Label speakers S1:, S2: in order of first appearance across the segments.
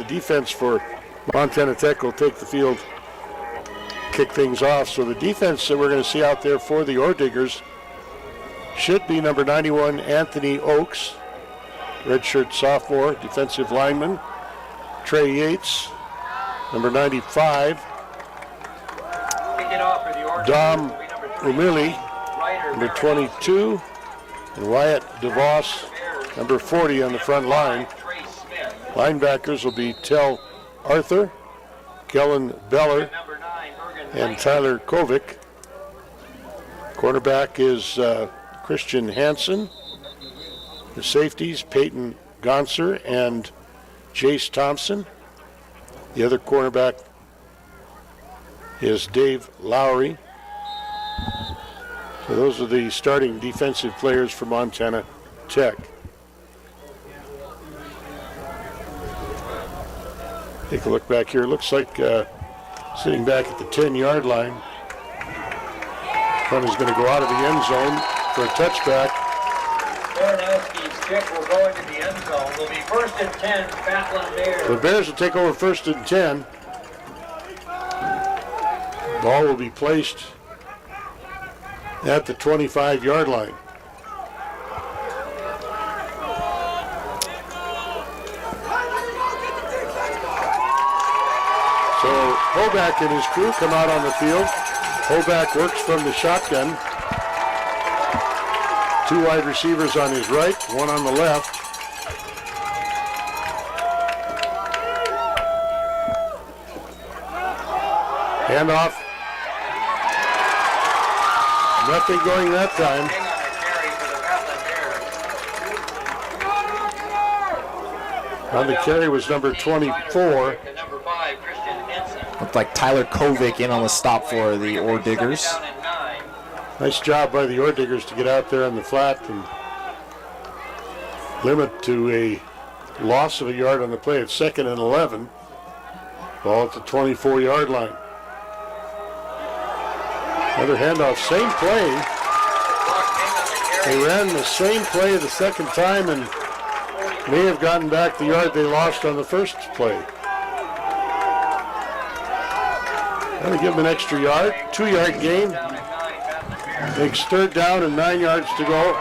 S1: the defense for Montana Tech will take the field, kick things off. So the defense that we're going to see out there for the Ore Diggers should be number 91, Anthony Oakes, redshirt sophomore, defensive lineman. Trey Yates, number 95. Dom Umili, number 22. And Wyatt DeVos, number 40 on the front line. Linebackers will be Tel Arthur, Kellen Beller, and Tyler Kovic. Cornerback is Christian Hansen. The safeties, Peyton Gonser and Jace Thompson. The other cornerback is Dave Lowry. So those are the starting defensive players for Montana Tech. Take a look back here. Looks like sitting back at the 10-yard line. One is going to go out of the end zone for a touchback.
S2: Baranowski's kick will go into the end zone. Will be 1st and 10, Battling Bears.
S1: The Bears will take over 1st and 10. Ball will be placed at the 25-yard line. So Hoback and his crew come out on the field. Hoback works from the shotgun. 2 wide receivers on his right, 1 on the left. Handoff. Nothing going that time. On the carry was number 24.
S3: Looked like Tyler Kovic in on the stop for the Ore Diggers.
S1: Nice job by the Ore Diggers to get out there on the flat and limit to a loss of a yard on the play. It's 2nd and 11. Ball at the 24-yard line. Another handoff, same play. They ran the same play the second time and may have gotten back the yard they lost on the first play. Going to give them an extra yard, 2-yard gain. Makes 3rd down and 9 yards to go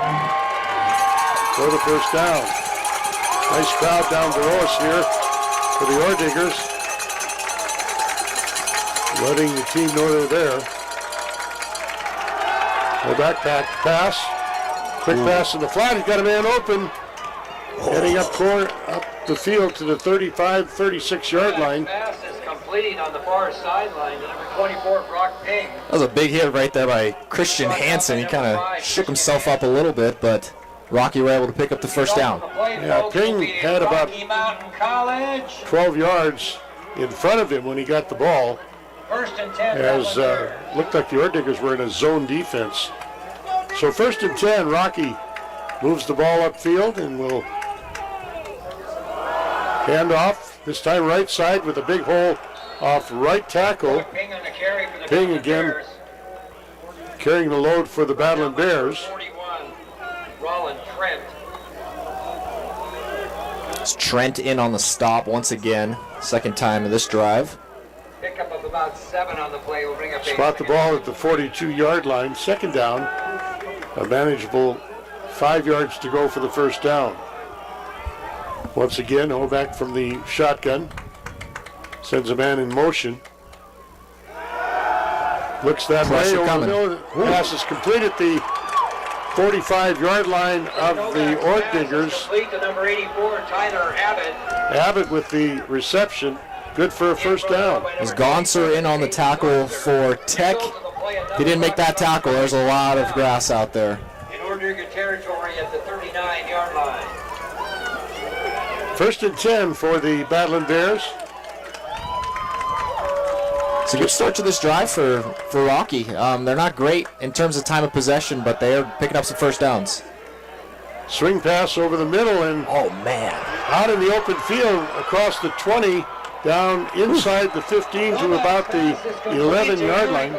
S1: for the first down. Nice crowd down below us here for the Ore Diggers. Letting the team know they're there. No backpack pass. Quick pass in the flat. He's got a man open. Heading up the field to the 35, 36-yard line.
S2: Pass is complete on the far sideline to number 24, Brock Ping.
S3: That was a big hit right there by Christian Hansen. He kind of shook himself up a little bit, but Rocky were able to pick up the first down.
S1: Yeah, Ping had about 12 yards in front of him when he got the ball.
S2: 1st and 10.
S1: As looked like the Ore Diggers were in a zone defense. So 1st and 10, Rocky moves the ball upfield and will hand off, this time right side with a big hole off right tackle. Ping again carrying the load for the Battling Bears.
S2: 41, Roland Trent.
S3: It's Trent in on the stop once again, 2nd time of this drive.
S2: Pickup of about 7 on the play will bring up.
S1: Spot the ball at the 42-yard line, 2nd down. A manageable 5 yards to go for the first down. Once again, Hoback from the shotgun. Sends a man in motion. Looks that way. Over the middle. Pass is complete at the 45-yard line of the Ore Diggers.
S2: Complete to number 84, Tyler Abbott.
S1: Abbott with the reception. Good for a first down.
S3: Is Gonser in on the tackle for Tech? He didn't make that tackle. There's a lot of grass out there.
S2: In Ore Digger territory at the 39-yard line.
S1: 1st and 10 for the Battling Bears.
S3: It's a good start to this drive for Rocky. They're not great in terms of time of possession, but they are picking up some first downs.
S1: Swing pass over the middle and
S3: oh man,
S1: out in the open field across the 20, down inside the 15 to about the 11-yard line.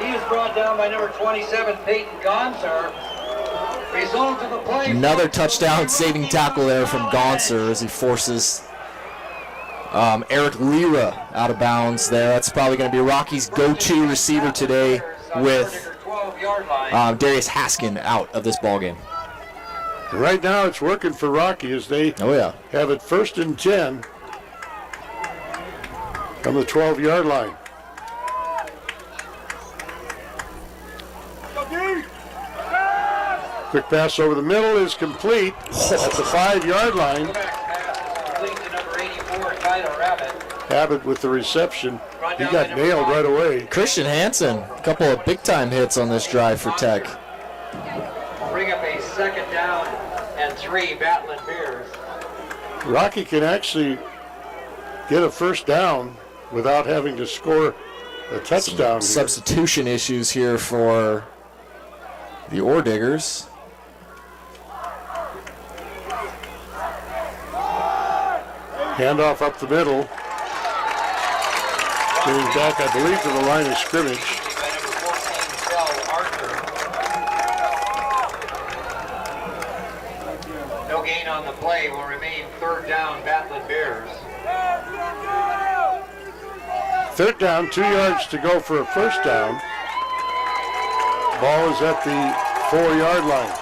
S2: He is brought down by number 27, Peyton Gonser. Result of the play.
S3: Another touchdown saving tackle there from Gonser as he forces Eric Lira out of bounds there. That's probably going to be Rocky's go-to receiver today with Darius Haskin out of this ballgame.
S1: Right now it's working for Rocky as they have it 1st and 10 from the 12-yard line. Quick pass over the middle is complete at the 5-yard line. Abbott with the reception. He got nailed right away.
S3: Christian Hansen, a couple of big-time hits on this drive for Tech.
S2: Bring up a 2nd down and 3, Battling Bears.
S1: Rocky can actually get a 1st down without having to score a touchdown.
S3: Substitution issues here for the Orediggers.
S1: Handoff up the middle. Getting back, I believe, to the line of scrimmage.
S2: No gain on the play, will remain 3rd down, Battling Bears.
S1: 3rd down, 2 yards to go for a 1st down. Ball is at the 4-yard line.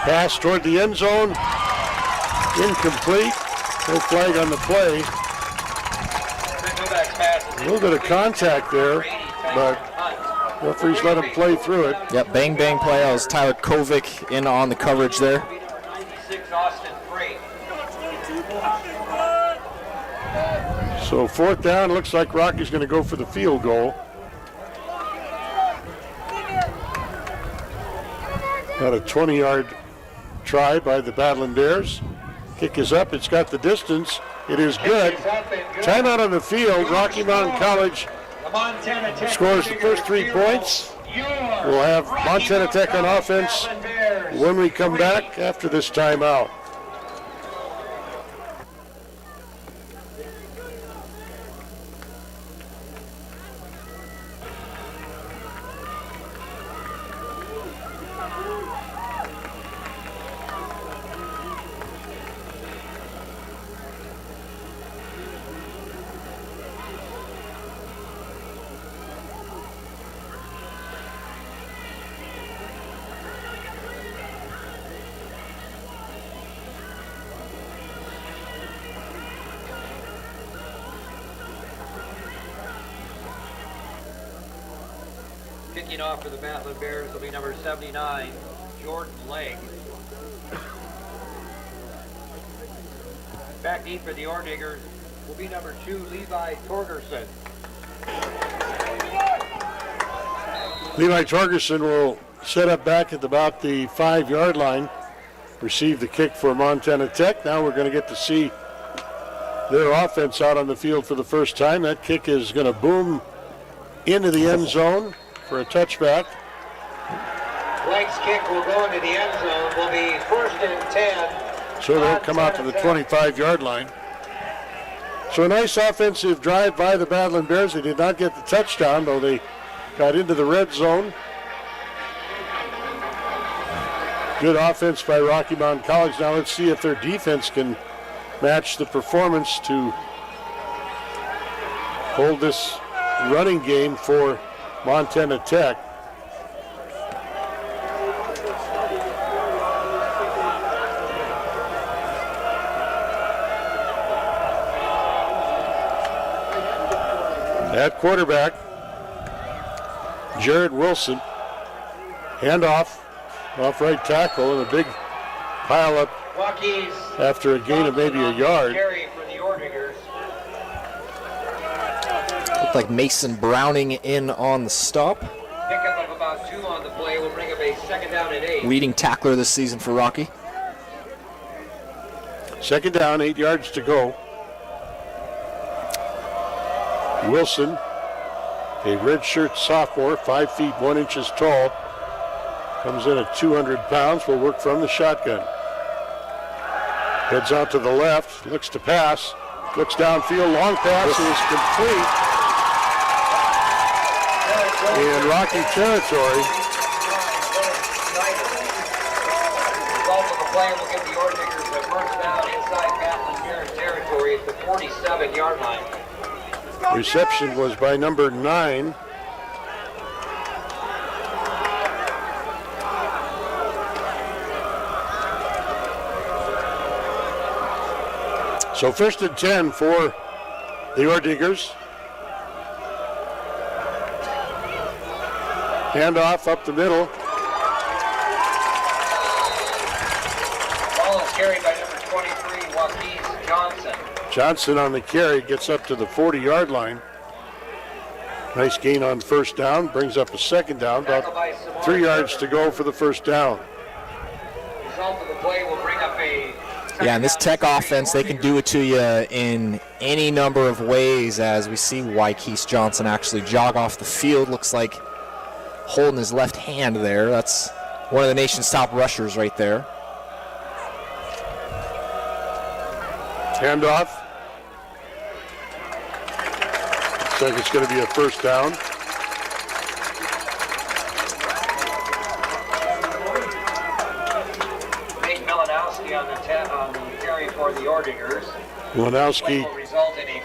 S1: Pass toward the end zone. Incomplete. No flag on the play. A little bit of contact there, but referees let him play through it.
S3: Yep, bang bang play. That was Tyler Kovic in on the coverage there.
S1: So 4th down, looks like Rocky's going to go for the field goal. About a 20-yard try by the Battling Bears. Kick is up. It's got the distance. It is good. Timeout on the field. Rocky Mountain College scores the first 3 points. We'll have Montana Tech on offense when we come back after this timeout.
S2: Kicking off for the Battling Bears will be number 79, Jordan Legg. Back deep for the Orediggers will be number 2, Levi Torgerson.
S1: Levi Torgerson will set up back at about the 5-yard line. Receive the kick for Montana Tech. Now we're going to get to see their offense out on the field for the first time. That kick is going to boom into the end zone for a touchback.
S2: Legg's kick will go into the end zone. Will be 1st and 10.
S1: So they'll come out to the 25-yard line. So a nice offensive drive by the Battling Bears. They did not get the touchdown, though they got into the red zone. Good offense by Rocky Mountain College. Now let's see if their defense can match the performance to hold this running game for Montana Tech. At quarterback, Jarrett Wilson. Handoff, off right tackle, and a big pile up after a gain of maybe a yard.
S3: Looked like Mason Browning in on the stop.
S2: Pickup of about 2 on the play will bring up a 2nd down and 8.
S3: Leading tackler this season for Rocky.
S1: 2nd down, 8 yards to go. Wilson, a redshirt sophomore, 5 feet 1 inches tall, comes in at 200 pounds, will work from the shotgun. Heads out to the left, looks to pass, Looks downfield, long pass is complete in Rocky territory.
S2: Result of the play will give the Ordiggers the first down inside Catholic Bears territory at the 47-yard line.
S1: Reception was by number 9. So first and 10 for the Ordiggers. Handoff up the middle.
S2: Ball is carried by number 23, Wykece Johnson.
S1: Johnson on the carry, gets up to the 40-yard line. Nice gain on first down, brings up a second down, about 3 yards to go for the first down.
S2: Result of the play will bring up a...
S3: Yeah, and this Tech offense, they can do it to you in any number of ways, as we see Wykece Johnson actually jog off the field. Looks like holding his left hand there. That's one of the nation's top rushers right there.
S1: Handoff. Looks like it's going to be a first down.
S2: On the carry for the Ordiggers.
S1: Lanowski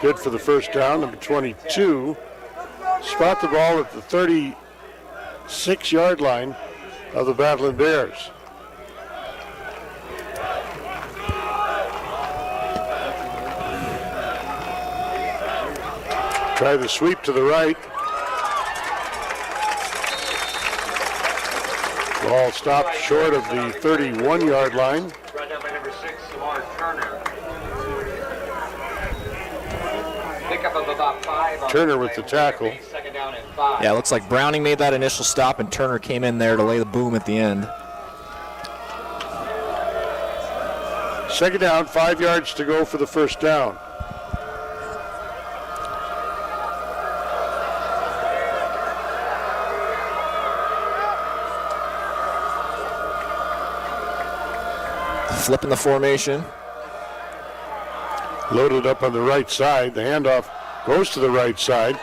S1: good for the first down, number 22. Spot the ball at the 36-yard line of the Battling Bears. Try the sweep to the right. Ball stopped short of the 31-yard line. Turner with the tackle.
S3: Yeah, it looks like Browning made that initial stop and Turner came in there to lay the boom at the end.
S1: Second down, 5 yards to go for the first down.
S3: Flipping the formation.
S1: Loaded up on the right side. The handoff goes to the right side.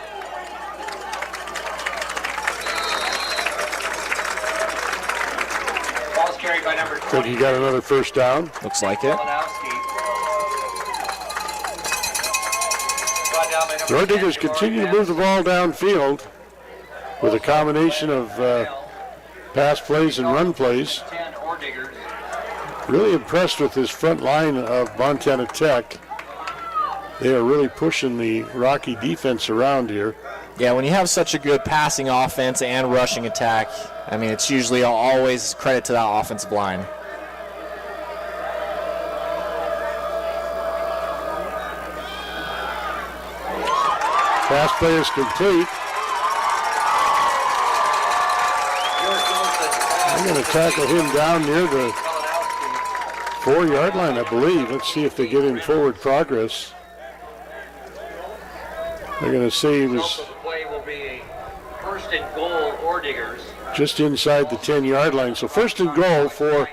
S2: Ball's carried by number 20.
S1: Think he got another first down.
S3: Looks like it.
S1: The Ordiggers continue to move the ball downfield with a combination of pass plays and run plays. Really impressed with this front line of Montana Tech. They are really pushing the Rocky defense around here.
S3: Yeah, when you have such a good passing offense and rushing attack, I mean, it's usually always credit to that offensive line.
S1: Pass play is complete. I'm going to tackle him down near the 4-yard line, I believe. Let's see if they get in forward progress. They're going to say he was
S2: first and goal, Ordiggers.
S1: Just inside the 10-yard line. So first and goal for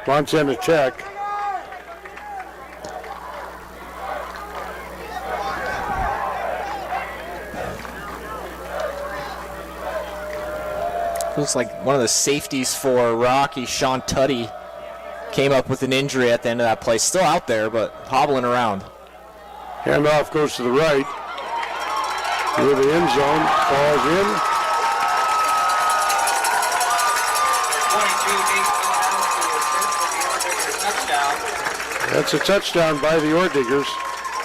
S1: Montana Tech.
S3: Looks like one of the safeties for Rocky, Sean Tutty, came up with an injury at the end of that play. Still out there, but hobbling around.
S1: Handoff goes to the right. Near the end zone, falls in. That's a touchdown by the Ordiggers.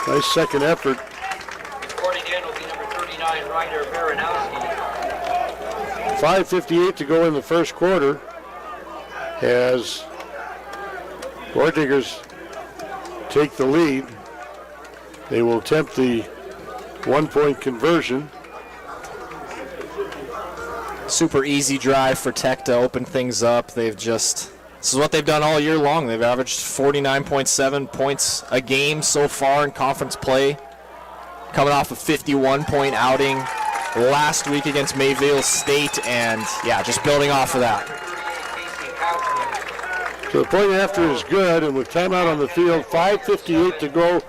S1: Nice second effort.
S2: Reporting in will be number 39, Ryder Baranowski.
S1: 5:58 to go in the first quarter as Ordiggers take the lead. They will attempt the 1-point conversion.
S3: Super easy drive for Tech to open things up. This is what they've done all year long. They've averaged 49.7 points a game so far in conference play, coming off a 51-point outing last week against Mayville State, and yeah, just building off of that.
S1: So the point after is good, and with timeout on the field, 5:58 to go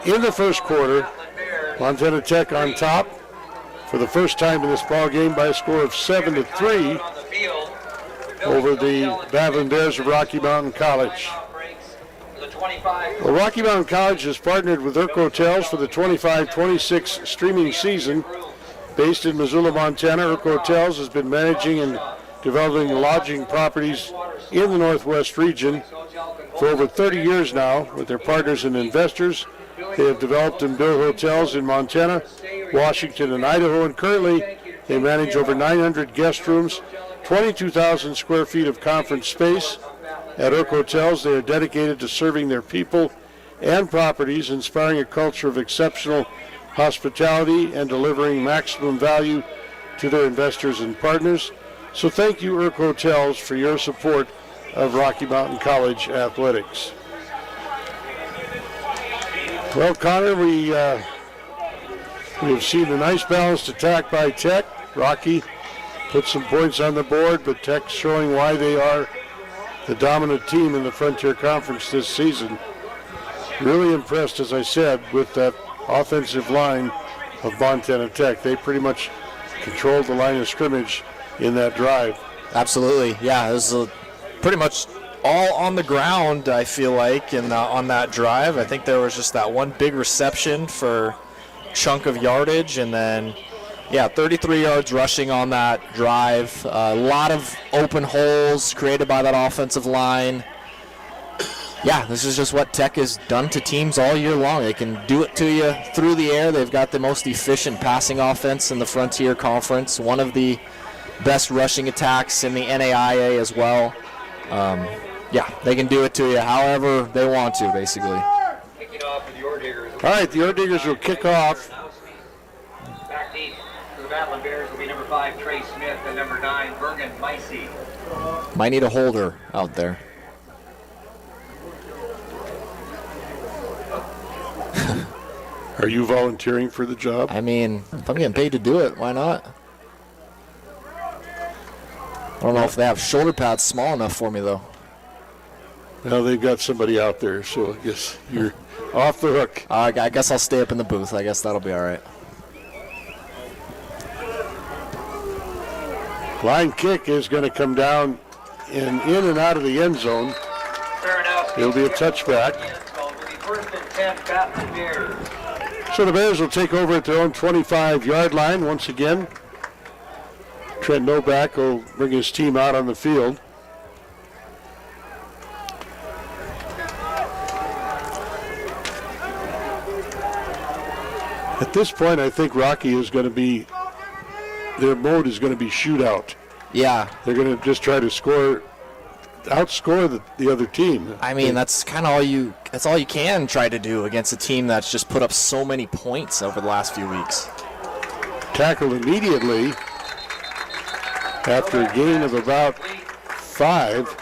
S1: in the first quarter. Montana Tech on top for the first time in this ball game by a score of 7-3 over the Battling Bears of Rocky Mountain College. Well, Rocky Mountain College has partnered with Urk Hotels for the 25-26 streaming season. Based in Missoula, Montana, Urk Hotels has been managing and developing lodging properties in the Northwest region for over 30 years now. With their partners and investors, they have developed and built hotels in Montana, Washington, and Idaho, and currently they manage over 900 guest rooms, 22,000 square feet of conference space. At Urk Hotels, they are dedicated to serving their people and properties, inspiring a culture of exceptional hospitality and delivering maximum value to their investors and partners. So thank you, Urk Hotels, for your support of Rocky Mountain College athletics. Well, Connor, we have seen a nice balanced attack by Tech. Rocky put some points on the board, but Tech showing why they are the dominant team in the Frontier Conference this season. Really impressed, as I said, with that offensive line of Montana Tech. They pretty much controlled the line of scrimmage in that drive.
S3: Absolutely, yeah. It was pretty much all on the ground, I feel like, on that drive. I think there was just that one big reception for a chunk of yardage, and then, 33 yards rushing on that drive. A lot of open holes created by that offensive line. Yeah, this is just what Tech has done to teams all year long. They can do it to you through the air. They've got the most efficient passing offense in the Frontier Conference, one of the best rushing attacks in the NAIA as well. They can do it to you however they want to, basically.
S1: All right, the Orediggers will kick off.
S2: Back deep for the Battling Bears will be number 5, Trey Smith, and number 9, Bergen Micey.
S3: Might need a holder out there.
S1: Are you volunteering for the job?
S3: I mean, if I'm getting paid to do it, why not? I don't know if they have shoulder pads small enough for me, though.
S1: Well, they've got somebody out there, so I guess you're off the hook.
S3: I guess I'll stay up in the booth. I guess that'll be all right.
S1: Line kick is going to come down and in and out of the end zone. It'll be a touchback.
S2: First and 10, Battling Bears.
S1: So the Bears will take over at their own 25-yard line once again. Trent Nobach will bring his team out on the field. At this point, I think Rocky is going to be, their mode is going to be shootout.
S3: Yeah.
S1: They're going to just try to outscore the other team.
S3: I mean, that's kind of all you can try to do against a team that's just put up so many points over the last few weeks.
S1: Tackled immediately after a gain of about 5.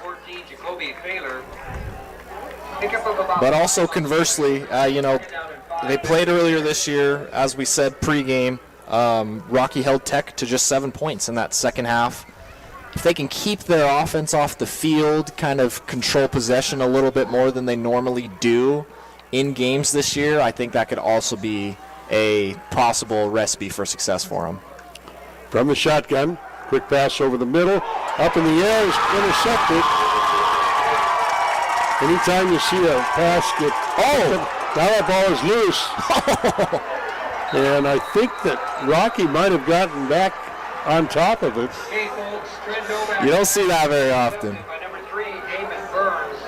S3: But also conversely, they played earlier this year, as we said pregame. Rocky held Tech to just 7 points in that second half. If they can keep their offense off the field, kind of control possession a little bit more than they normally do in games this year, I think that could also be a possible recipe for success for them.
S1: From the shotgun, quick pass over the middle, up in the air, is intercepted. Anytime you see a pass get, now that ball is loose. And I think that Rocky might have gotten back on top of it.
S3: You don't see that very often.
S2: By number 3, Damon Burns,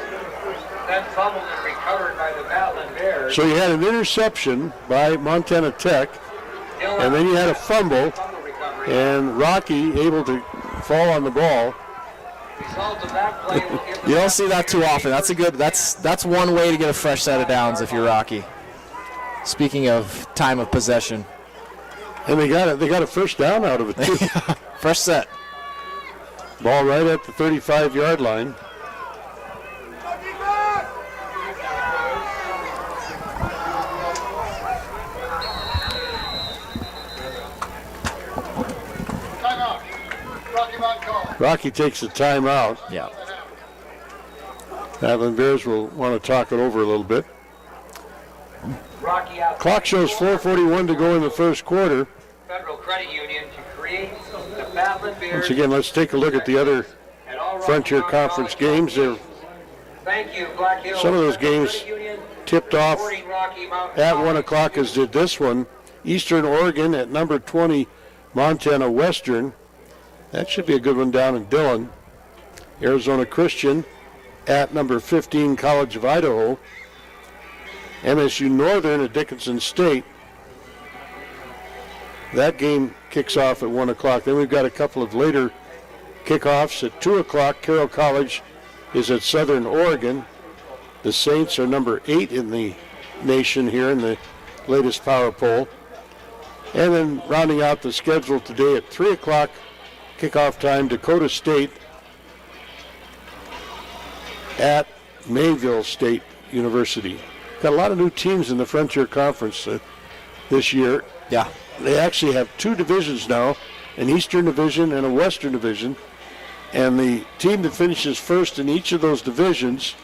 S2: then fumbled and recovered by the Battling Bears.
S1: So you had an interception by Montana Tech, and then you had a fumble, and Rocky able to fall on the ball.
S3: You don't see that too often. That's one way to get a fresh set of downs if you're Rocky. Speaking of time of possession.
S1: And they got a first down out of it too.
S3: Fresh set.
S1: Ball right at the 35-yard line. Rocky takes a timeout.
S3: Yeah.
S1: Battling Bears will want to talk it over a little bit.
S2: Rocky out.
S1: Clock shows 4:41 to go in the first quarter.
S2: Federal Credit Union to create the Battling Bears.
S1: Once again, let's take a look at the other
S2: and all Rocky
S1: Frontier
S2: Mountain
S1: Conference
S2: College
S1: games. They're
S2: Thank you, Black Hills.
S1: some of those
S2: Federal
S1: games
S2: Credit Union,
S1: tipped off
S2: supporting Rocky Mountain
S1: at 1
S2: College.
S1: o'clock as did this one. Eastern Oregon at number 20, Montana Western. That should be a good one down in Dillon. Arizona Christian at number 15, College of Idaho. MSU Northern at Dickinson State. That game kicks off at 1 o'clock. Then we've got a couple of later kickoffs at 2 o'clock. Carroll College is at Southern Oregon. The Saints are number 8 in the nation here in the latest power poll. And then rounding out the schedule today at 3 o'clock, kickoff time, Dakota State at Mayville State University. Got a lot of new teams in the Frontier Conference this year.
S3: Yeah.
S1: They actually have 2 divisions now, an Eastern Division and a Western Division. And the team that finishes first in each of those divisions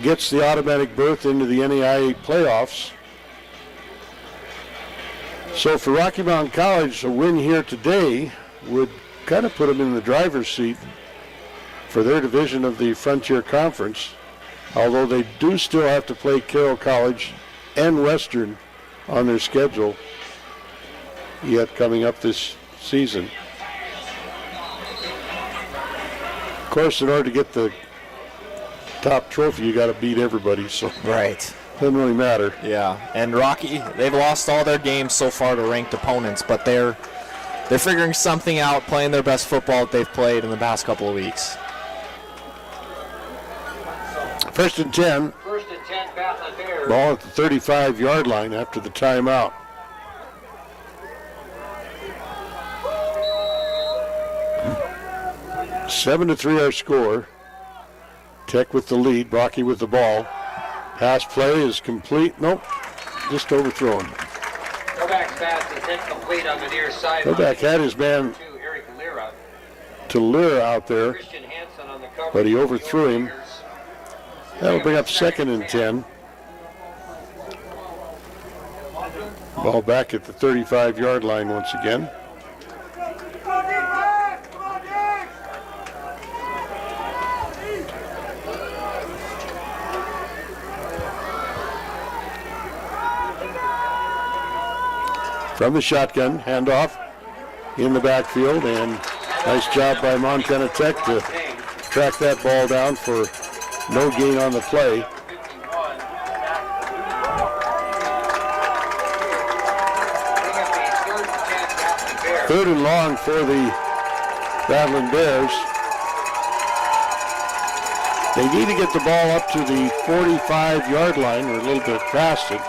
S1: gets the automatic berth into the NAIA playoffs. So for Rocky Mountain College, a win here today would kind of put them in the driver's seat for their division of the Frontier Conference, although they do still have to play Carroll College and Western on their schedule yet coming up this season. Of course, in order to get the top trophy, you got to beat everybody, so
S3: Right.
S1: doesn't really matter.
S3: Yeah, and Rocky, they've lost all their games so far to ranked opponents, but they're figuring something out, playing their best football that they've played in the past couple of weeks.
S1: First and 10,
S2: First and 10, Battling Bears.
S1: ball at the 35-yard line after the timeout. Seven to 3 our score. Tech with the lead, Rocky with the ball. Pass play is complete. Nope, just overthrown.
S2: Nobach's pass is incomplete on the near sideline.
S1: Nobach had his man
S2: To Eric Lira.
S1: to Lira out there,
S2: Christian Hansen on the cover.
S1: but he
S2: for the
S1: overthrew him.
S2: Oilers.
S1: That'll bring up second and 10. Ball back at the 35-yard line once again. From the shotgun, handoff in the backfield, and nice job by Montana Tech to track that ball down for no gain on the play. Third and long for the Battling Bears. They need to get the ball up to the 45-yard line or a little bit past it.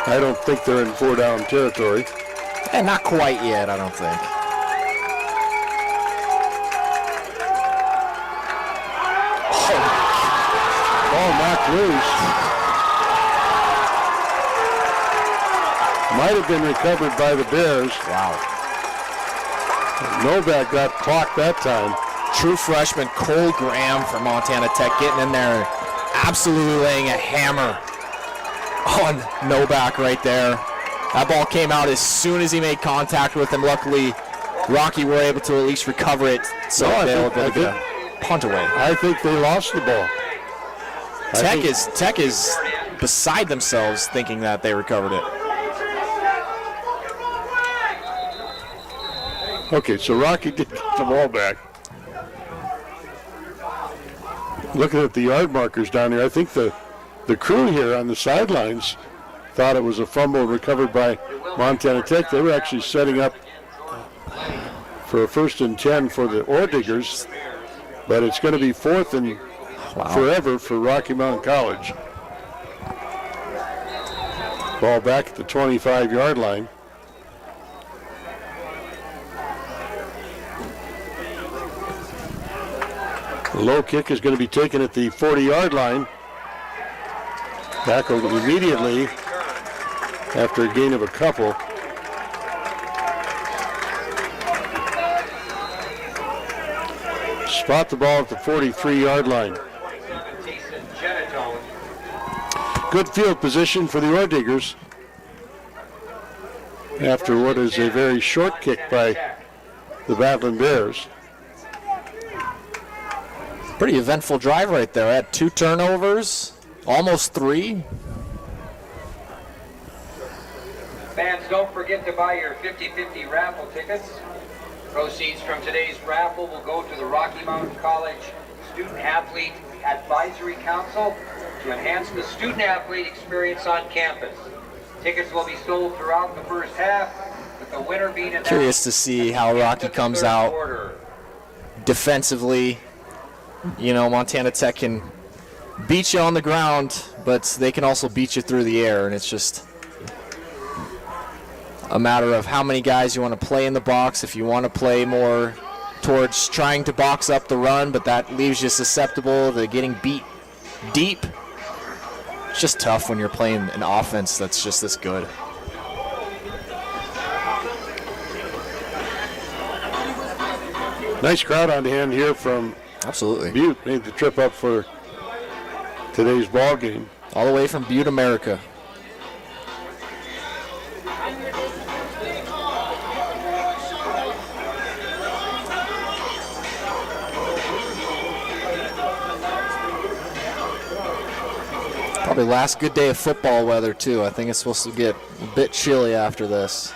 S1: I don't think they're in 4-down territory.
S3: And not quite yet, I don't think.
S1: Ball knocked loose. Might have been recovered by the Bears.
S3: Wow.
S1: Nobach got clocked that time.
S3: True freshman Cole Graham from Montana Tech getting in there and absolutely laying a hammer on Nobach right there. That ball came out as soon as he made contact with him. Luckily, Rocky were able to at least recover it, so
S1: No, I
S3: they were
S1: think-
S3: able to get a punt away.
S1: I think they lost the ball.
S3: Tech is beside themselves thinking that they recovered it.
S1: Okay, so Rocky did get the ball back. Looking at the yard markers down here, I think the crew here on the sidelines thought it was a fumble recovered by Montana Tech. They were actually setting up for a 1st and 10 for the Ore Diggers, but it's going to be 4th and forever for Rocky Mountain College. Ball back at the 25-yard line. The low kick is going to be taken at the 40-yard line. Back immediately after a gain of a couple. Spot the ball at the 43-yard line. Good field position for the Orediggers after what is a very short kick by the Battling Bears.
S3: Pretty eventful drive right there. Had 2 turnovers, almost 3.
S2: Fans, don't forget to buy your 50/50 raffle tickets. Proceeds from today's raffle will go to the Rocky Mountain College Student Athlete Advisory Council to enhance the student-athlete experience on campus. Tickets will be sold throughout the first half, with the winner being announced.
S3: Curious to see how Rocky comes out defensively. You know, Montana Tech can beat you on the ground, but they can also beat you through the air, and it's just a matter of how many guys you want to play in the box. If you want to play more towards trying to box up the run, but that leaves you susceptible to getting beat deep. It's just tough when you're playing an offense that's just this good.
S1: Nice crowd on hand here from
S3: Absolutely.
S1: Butte. Made the trip up for today's ball game.
S3: All the way from Butte, America. Probably last good day of football weather, too. I think it's supposed to get a bit chilly after this.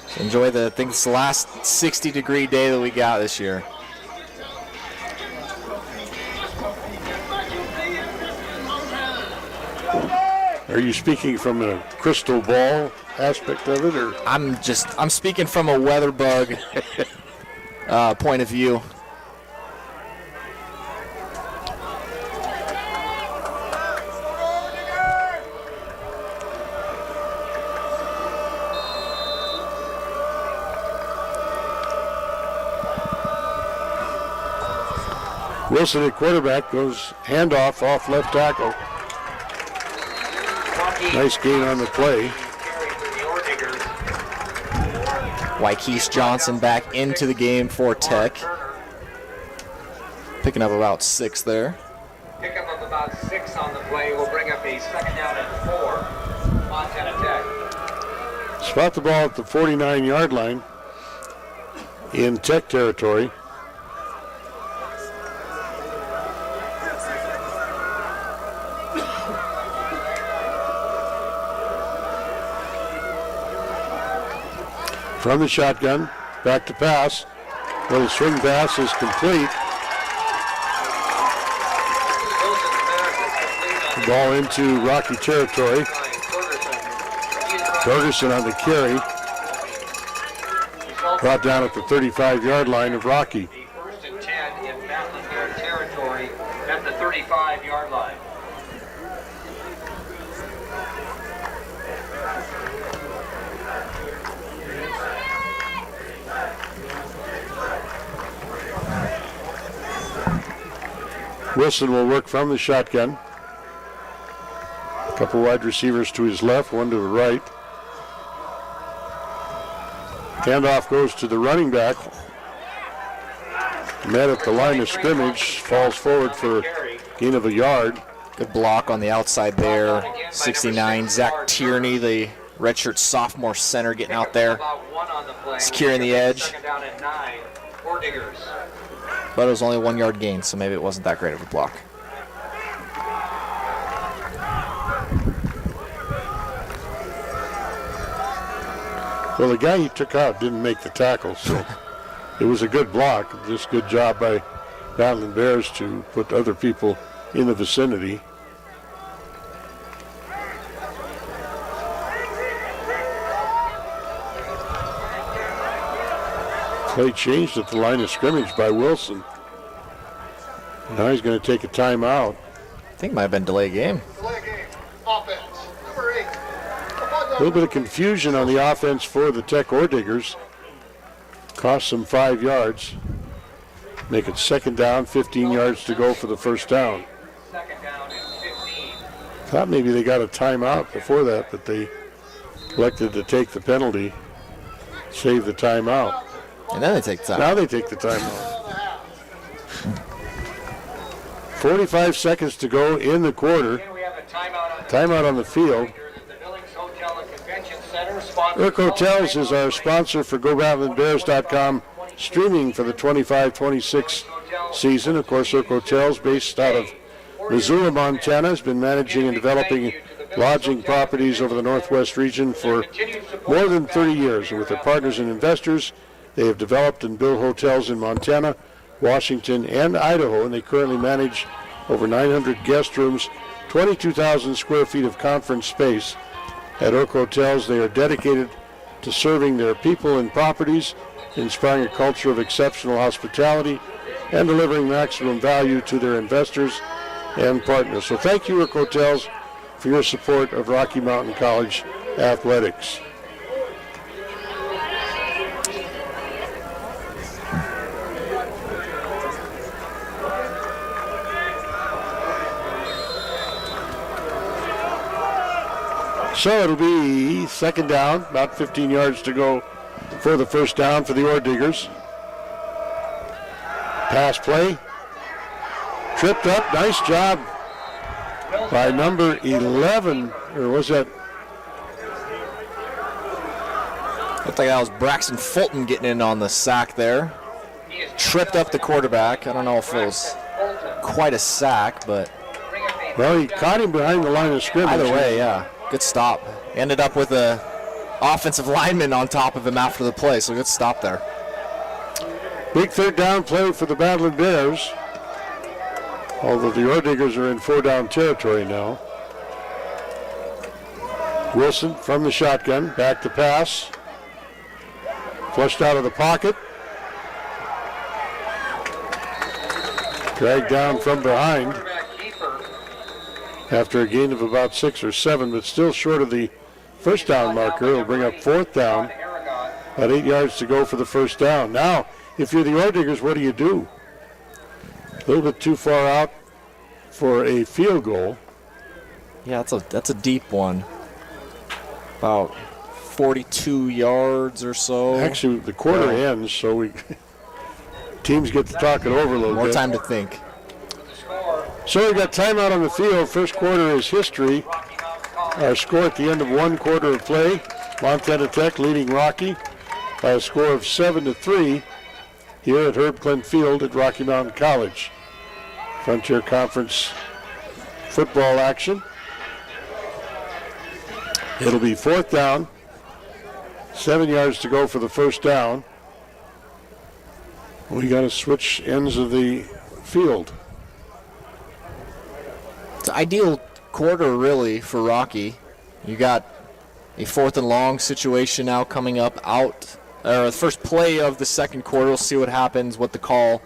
S3: So enjoy I think it's the last 60-degree day that we got this year.
S1: Are you speaking from a crystal ball aspect of it, or?
S3: I'm speaking from a weather bug point of view.
S1: Wilson at quarterback goes handoff off left tackle. Nice gain on the play.
S3: Wykece Johnson back into the game for Tech. Picking up about 6 there.
S2: Pickup of about 6 on the play will bring up a 2nd down and 4. Montana Tech.
S1: Spot the ball at the 49-yard line in Tech territory. From the shotgun, back to pass. Little swing pass is complete. The ball into Rocky territory. Torgerson on the carry. Brought down at the 35-yard line of Rocky.
S2: 1st and 10 in Battling Bear territory at the 35-yard line.
S1: Wilson will work from the shotgun. A couple wide receivers to his left, one to the right. Handoff goes to the running back. Met at the line of scrimmage, falls forward for a gain of a yard.
S3: Good block on the outside there. 69, Zach Tierney, the redshirt sophomore center, getting out there, securing the edge.
S2: 2nd down and 9. Orediggers.
S3: But it was only a 1-yard gain, so maybe it wasn't that great of a block.
S1: Well, the guy he took out didn't make the tackle, so it was a good block. Just good job by Battling Bears to put other people in the vicinity. Play changed at the line of scrimmage by Wilson. Now he's going to take a timeout.
S3: I think it might have been delay game.
S4: Delay game. Offense. Number 8.
S1: A little bit of confusion on the offense for the Tech Orediggers. Cost them 5 yards. Make it 2nd down, 15 yards to go for the 1st down.
S2: 2nd down and 15.
S1: Thought maybe they got a timeout before that, but they elected to take the penalty, save the timeout.
S3: And then they take the time.
S1: Now they take the timeout. 45 seconds to go in the quarter.
S2: Again, we have a timeout on
S1: Timeout on the field.
S2: The Billings Hotel and Convention Center sponsors
S1: Rook Hotels is our sponsor for GoBatlinBears.com streaming for the 25-26 season. Of course, Rook Hotels, based out of Missoula, Montana, has been managing and developing lodging properties over the Northwest region for more than 30 years. And with their partners and investors, they have developed and built hotels in Montana, Washington, and Idaho, and they currently manage over 900 guest rooms, 22,000 square feet of conference space. At Rook Hotels, they are dedicated to serving their people and properties, inspiring a culture of exceptional hospitality, and delivering maximum value to their investors and partners. So thank you, Rook Hotels, for your support of Rocky Mountain College athletics. So it'll be second down, about 15 yards to go for the first down for the Ore Diggers. Pass play. Tripped up, nice job by number 11, or was that?
S3: Looked like that was Braxton Fulton getting in on the sack there. Tripped up the quarterback. I don't know if it was quite a sack, but
S1: Well, he caught him behind the line of scrimmage.
S3: either way, yeah, good stop. Ended up with a offensive lineman on top of him after the play, so good stop there.
S1: Big third down play for the Battling Bears. Although the Ore Diggers are in 4-down territory now. Wilson from the shotgun, back to pass. Flushed out of the pocket. Dragged down from behind after a gain of about 6 or 7, but still short of the first down marker. It'll bring up fourth down. About 8 yards to go for the first down. Now, if you're the Ore Diggers, what do? A little bit too far out for a field goal.
S3: Yeah, that's a deep one. About 42 yards or so.
S1: Actually, the quarter ends, so teams get to talk it over a little
S3: More
S1: bit.
S3: time to think.
S1: So we got timeout on the field. First quarter is history. Our score at the end of one quarter of play: Montana Tech leading Rocky by a score of 7-3 here at Herb Klindt Field at Rocky Mountain College. Frontier Conference football action. It'll be fourth down. 7 yards to go for the first down. We got to switch ends of the field.
S3: It's an ideal quarter, really, for Rocky. You got a fourth and long situation now coming up the first play of the second quarter. We'll see what happens, what the call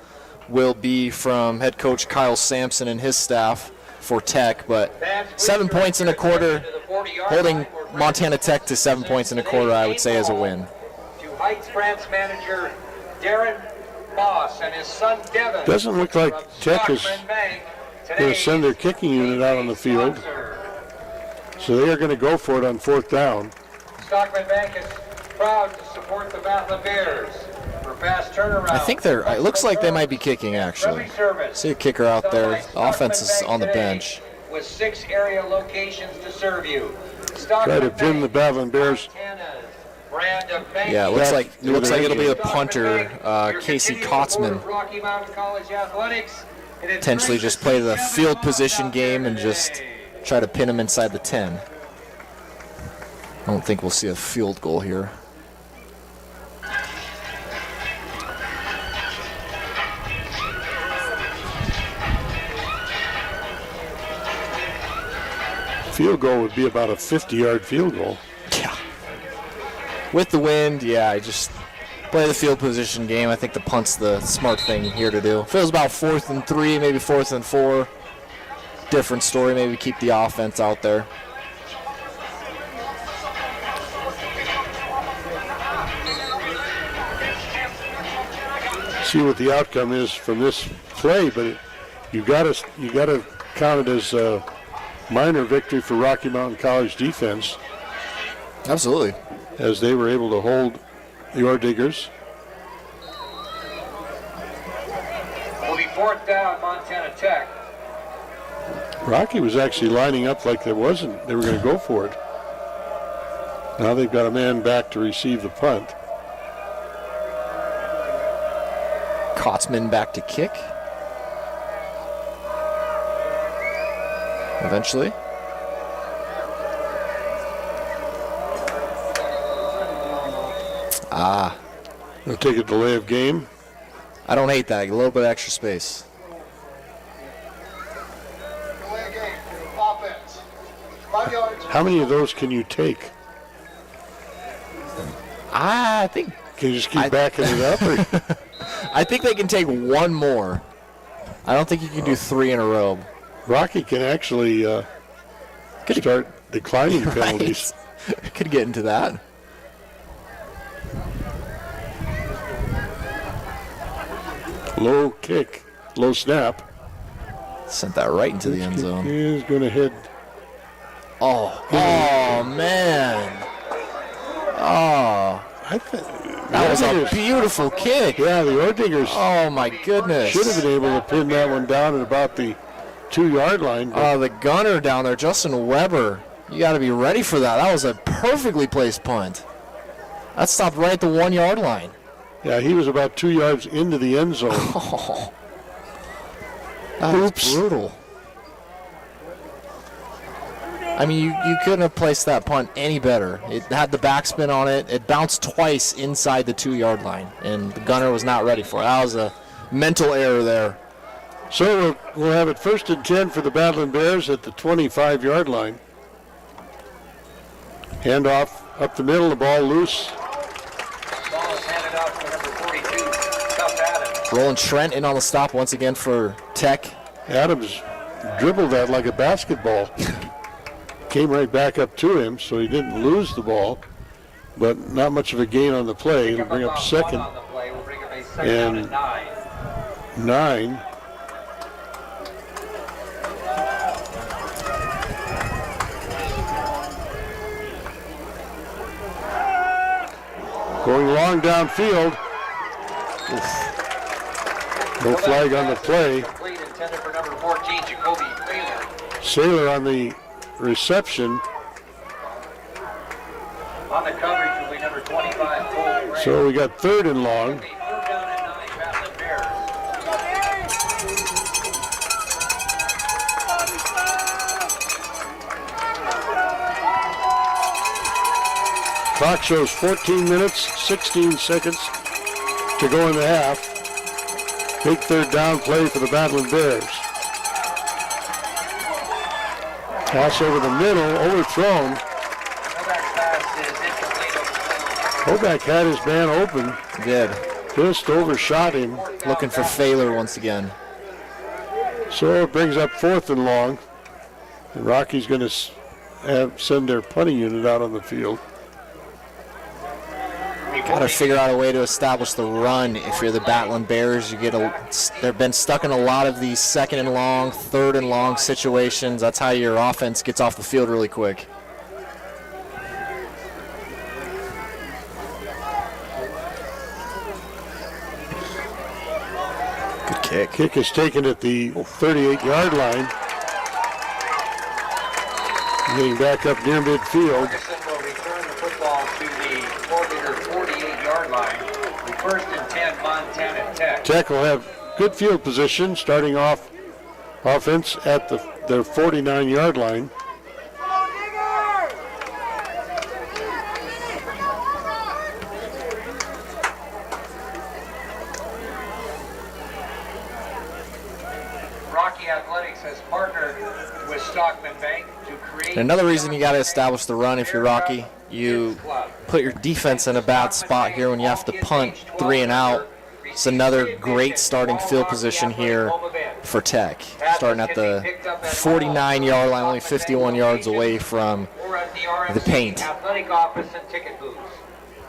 S3: will be from head coach Kyle Sampson and his staff for Tech. But 7 points in a quarter, holding Montana Tech to 7 points in a quarter, I would say, is a win.
S2: To Heights branch manager Darren Boss and his son Devin.
S1: Doesn't look like Tech is
S2: going
S1: going to send their kicking unit out on the field. So they are going to go for it on fourth down.
S2: Stockman Bank is proud to support the Battling Bears for fast turnaround.
S3: I think it looks like they might be kicking, actually. See a kicker out there. The offense is on the bench.
S2: With 6 area locations to serve you.
S1: Try to pin the Battling Bears.
S3: Yeah, it looks like it'll be the punter, Casey Kotzman. Potentially just play the field position game and just try to pin him inside the 10. I don't think we'll see a field goal here.
S1: Field goal would be about a 50-yard field goal.
S3: Yeah. With the wind, yeah, I just play the field position game. I think the punt's the smart thing here to do. Feels about 4th and 3, maybe 4th and 4. Different story, maybe keep the offense out there.
S1: See what the outcome is from this play, but you got to count it as a minor victory for Rocky Mountain College defense.
S3: Absolutely.
S1: As they were able to hold the Ore Diggers.
S2: Will be fourth down, Montana Tech.
S1: Rocky was actually lining up like they were going to go for it. Now they've got a man back to receive the punt.
S3: Kotzman back to kick. Eventually.
S1: They'll take a delay of game.
S3: I don't hate that. A little bit of extra space.
S4: Delay of game. Offense. 5 yards.
S1: How many of those can you take?
S3: I think
S1: Can you just keep backing it up? Or?
S3: I think they can take one more. I don't think you can do 3 in a row.
S1: Rocky can actually start declining penalties.
S3: Could get into that.
S1: Low kick, low snap.
S3: Sent that right into the end zone.
S1: He's going to hit.
S3: Oh man. Oh, that was a beautiful kick.
S1: Yeah, the Ordigers
S3: Oh my goodness.
S1: should have been able to pin that one down at about the 2-yard line. But
S3: The gunner down there, Justin Weber. You got to be ready for that. That was a perfectly placed punt. That stopped right at the 1-yard line.
S1: yeah, he was about 2 yards into the end zone.
S3: Oh, that was brutal. I mean, you couldn't have placed that punt any better. It had the backspin on it. It bounced twice inside the 2-yard line, and the gunner was not ready for it. That was a mental error there.
S1: So we'll have it 1st and 10 for the Battling Bears at the 25-yard line. Handoff up the middle, the ball loose.
S2: Ball is handed off to number 42, Tuff Adams.
S3: Rolling Trent in on the stop once again for Tech.
S1: Adams dribbled that like a basketball. Came right back up to him, so he didn't lose the ball, but not much of a gain on the play. It'll bring up 2nd
S2: On the play. We'll bring up a 2nd down
S1: and
S2: and 9.
S1: 9. Going long downfield. Oof. No flag on the play.
S2: Complete, intended for number 14, Jacoby Taylor.
S1: Sailor on the reception.
S2: On the coverage will be number 25, Cole Gray.
S1: So we got 3rd and long.
S2: 3rd down and 9, Battling Bears.
S1: Clock shows 14 minutes, 16 seconds to go in the half. Big 3rd down play for the Battling Bears. Pass over the middle, overthrown.
S2: Nobach's pass is incomplete.
S1: Nobach had his man open,
S3: Did.
S1: just overshot him.
S3: Looking for failure once again.
S1: So it brings up 4th and long. And Rocky's going to send their punting unit out on the field.
S3: Got to figure out a way to establish the run. If you're the Battling Bears, they've been stuck in a lot of these 2nd and long, 3rd and long situations. That's how your offense gets off the field really quick. Good kick.
S1: Kick is taken at the 38-yard line. Getting back up near midfield.
S2: Torgerson will return the football to the Torgerson 48-yard line. The 1st and 10, Montana Tech.
S1: Tech will have good field position, starting off offense at their 49-yard line.
S2: Rocky Athletics has partnered with Stockman Bank to create.
S3: Another reason you got to establish the run if you're Rocky, you put your defense in a bad spot here when you have to punt 3 and out. It's another great starting field position here for Tech. Starting at the 49-yard line, only 51 yards away from the paint.
S2: Athletic office and ticket booths.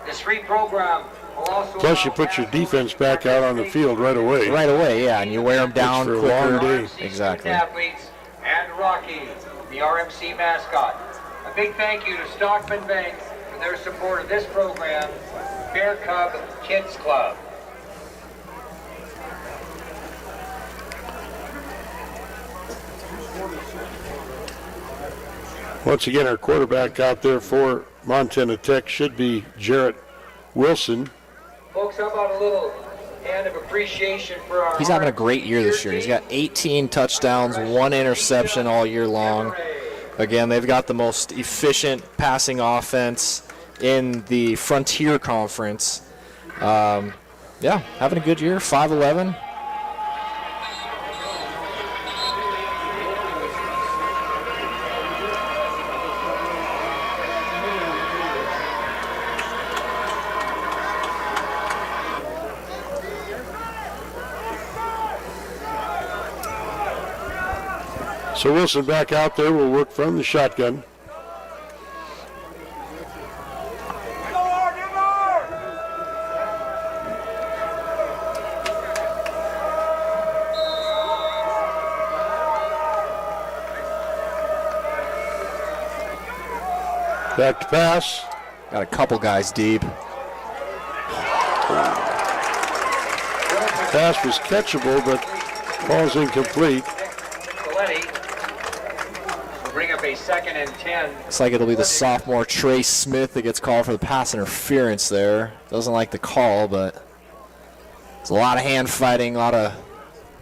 S2: This free program will also
S1: Plus, you put your defense back out on the field right away.
S3: Right away, yeah, and you wear them down
S1: for a
S3: quicker.
S1: long day.
S3: Exactly.
S2: Athletes and Rocky, the RMC mascot. A big thank you to Stockman Bank for their support of this program, Bear Cub Kids Club.
S1: Once again, our quarterback out there for Montana Tech should be Jarrett Wilson.
S2: Folks, how about a little hand of appreciation for our...
S3: He's having a great year this year. He's got 18 touchdowns, 1 interception all year long. Again, they've got the most efficient passing offense in the Frontier Conference. Yeah, having a good year, 5'11".
S1: So Wilson back out there will work from the shotgun. Back to pass.
S3: Got a couple guys deep.
S1: Pass was catchable, but ball's incomplete.
S2: Bring up a 2nd and 10.
S3: Looks like it'll be the sophomore Trey Smith that gets called for the pass interference there. Doesn't like the call, but there's a lot of hand fighting, a lot of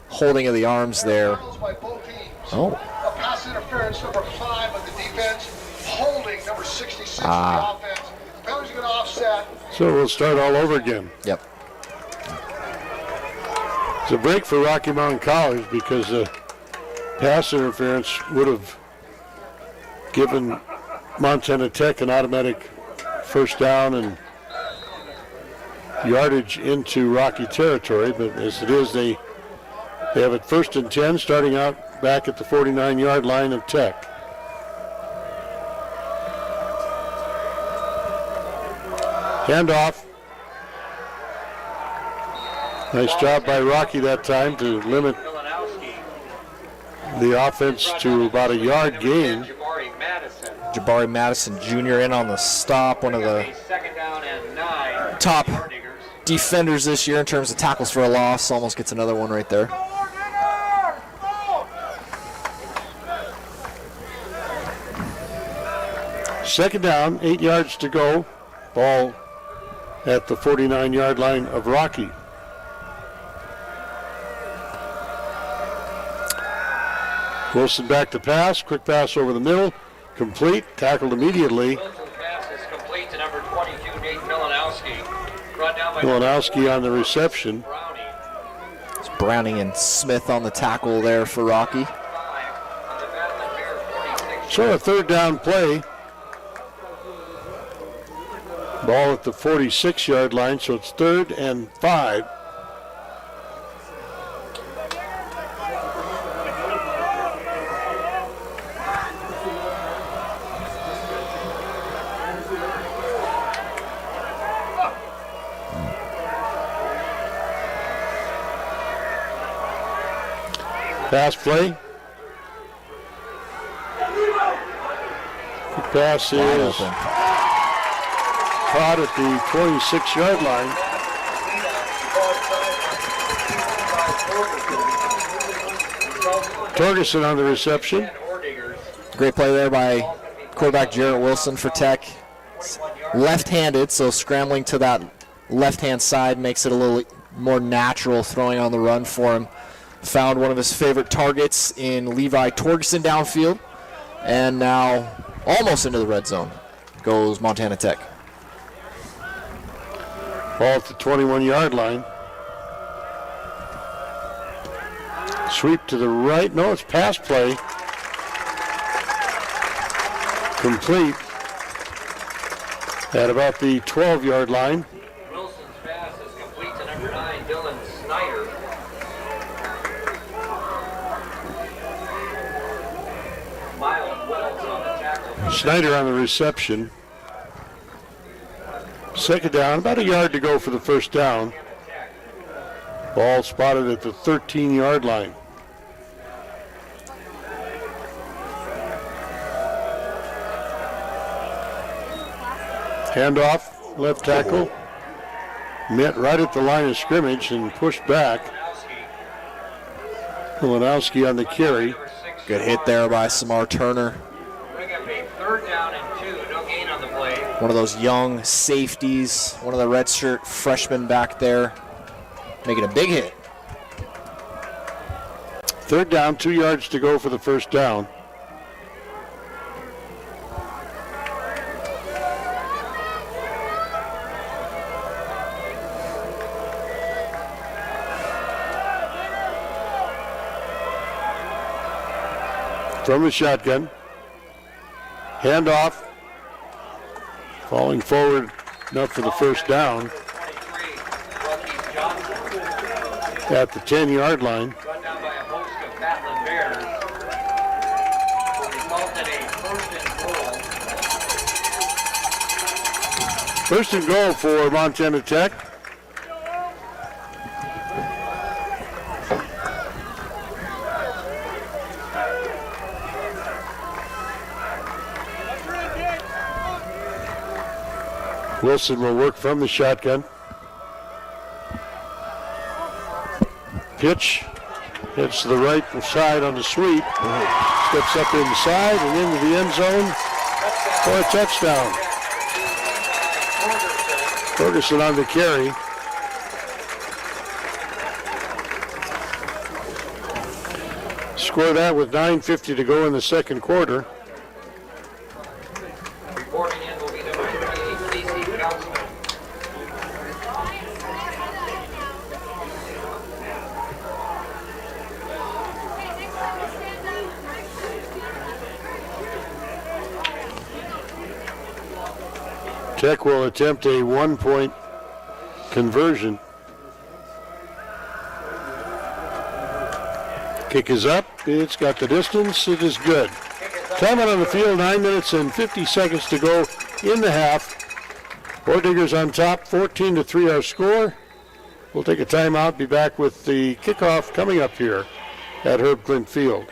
S3: holding of the arms there. Oh.
S4: A pass interference, number 5 of the defense. Holding, number 66 of the offense. Penalty's going to offset.
S1: So we'll start all over again.
S3: Yep.
S1: It's a break for Rocky Mountain College because the pass interference would have given Montana Tech an automatic first down and yardage into Rocky territory, but as it is, they have it 1st and 10, starting out back at the 49-yard line of Tech. Handoff. Nice job by Rocky that time to limit the offense to about a yard gain.
S3: Jabari Madison Jr. in on the stop, one of the top defenders this year in terms of tackles for a loss. Almost gets another one right there.
S1: Second down, 8 yards to go. Ball at the 49-yard line of Rocky. Wilson back to pass, quick pass over the middle, complete, tackled immediately.
S2: Wilson's pass is complete to number 22, Nate Milanowski. Brought down by
S1: Milanowski on the reception.
S3: It's Browning and Smith on the tackle there for Rocky.
S1: So a 3rd down play. Ball at the 46-yard line, so it's 3rd and 5. Pass play. The pass is caught at the 26-yard line. Torgerson on the reception.
S3: Great play there by quarterback Jarrett Wilson for Tech. Left-handed, so scrambling to that left-hand side makes it a little more natural throwing on the run for him. Found one of his favorite targets in Levi Torgerson downfield, and now almost into the red zone goes Montana Tech.
S1: Ball at the 21-yard line. Sweep to the right. No, it's pass play. Complete at about the 12-yard line.
S2: Wilson's pass is complete to number 9, Dylan Snyder. Miles Wells on the tackle.
S1: Snyder on the reception. Second down, about a yard to go for the first down. Ball spotted at the 13-yard line. Handoff, left tackle. Met right at the line of scrimmage and pushed back. Milanowski on the carry.
S3: Good hit there by Samar Turner.
S2: Bring up a
S3: One of those young safeties, one of the redshirt freshmen back there, making a big hit.
S1: 3rd down, 2 yards to go for the first down. From the shotgun. Handoff. Falling forward enough for the first down. At the 10-yard line.
S2: Run down by a host of Battling Bears. Resulted in a 1st and goal.
S1: 1st and goal for Montana Tech. Wilson will work from the shotgun. Pitch. Hits to the right side on the sweep. Steps up inside and into the end zone for a touchdown. Torgerson on the carry. Score that with 9:50 to go in the second quarter.
S2: Reporting in will be the number 3 DC Councilman.
S1: Tech will attempt a 1-point conversion. Kick is up. It's got the distance. It is good. Time out on the field, 9 minutes and 50 seconds to go in the half. Orediggers on top, 14-3 our score. We'll take a timeout, be back with the kickoff coming up here at Herb Klindt Field.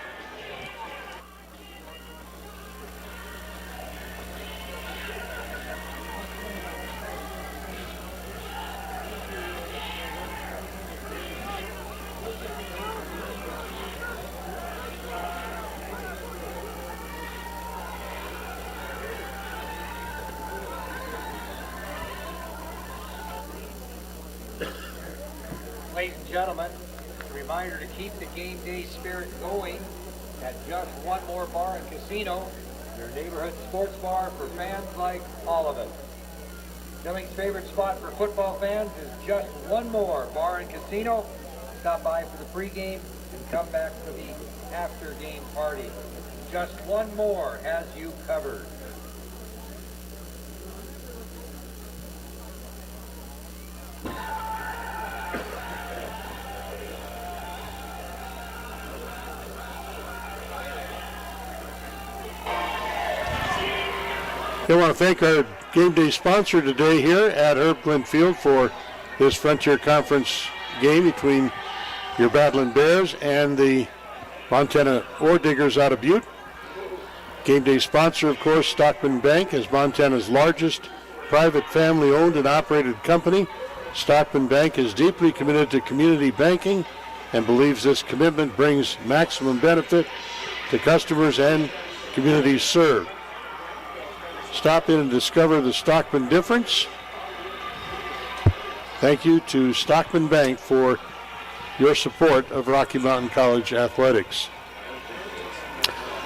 S2: Ladies and gentlemen, a reminder to keep the game day spirit going at Just One More Bar and Casino, your neighborhood sports bar for fans like all of us. Billings' favorite spot for football fans is Just One More Bar and Casino. Stop by for the pregame and come back for the after-game party. Just One More has you covered.
S1: I want to thank our game day sponsor today here at Herb Klindt Field for this Frontier Conference game between your Battling Bears and the Montana Orediggers out of Butte. Game day sponsor, of course, Stockman Bank is Montana's largest private family-owned and operated company. Stockman Bank is deeply committed to community banking and believes this commitment brings maximum benefit to customers and communities served. Stop in and discover the Stockman difference. Thank you to Stockman Bank for your support of Rocky Mountain College athletics.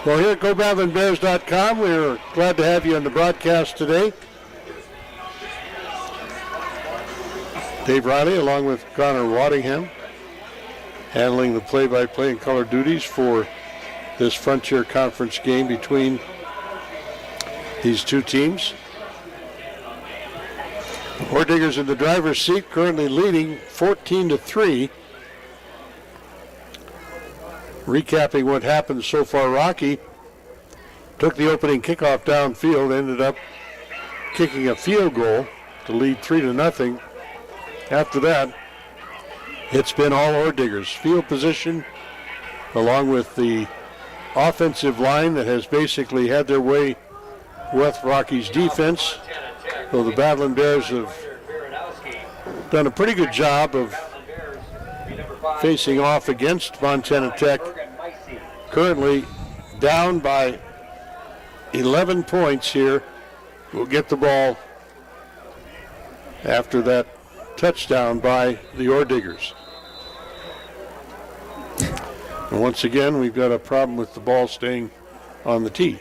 S1: Well, here at GoBattlingBears.com, we're glad to have you on the broadcast today. Dave Riley, along with Connor Waddingham, handling the play-by-play and color duties for this Frontier Conference game between these two teams. Orediggers in the driver's seat, currently leading 14-3. Recapping what happened so far, Rocky took the opening kickoff downfield, ended up kicking a field goal to lead 3-0. After that, it's been all Orediggers. Field position, along with the offensive line that has basically had their way with Rocky's defense. So the Battling Bears have done a pretty good job of facing off against Montana Tech. Currently down by 11 points here will get the ball after that touchdown by the Orediggers. And once again, we've got a problem with the ball staying on the tee.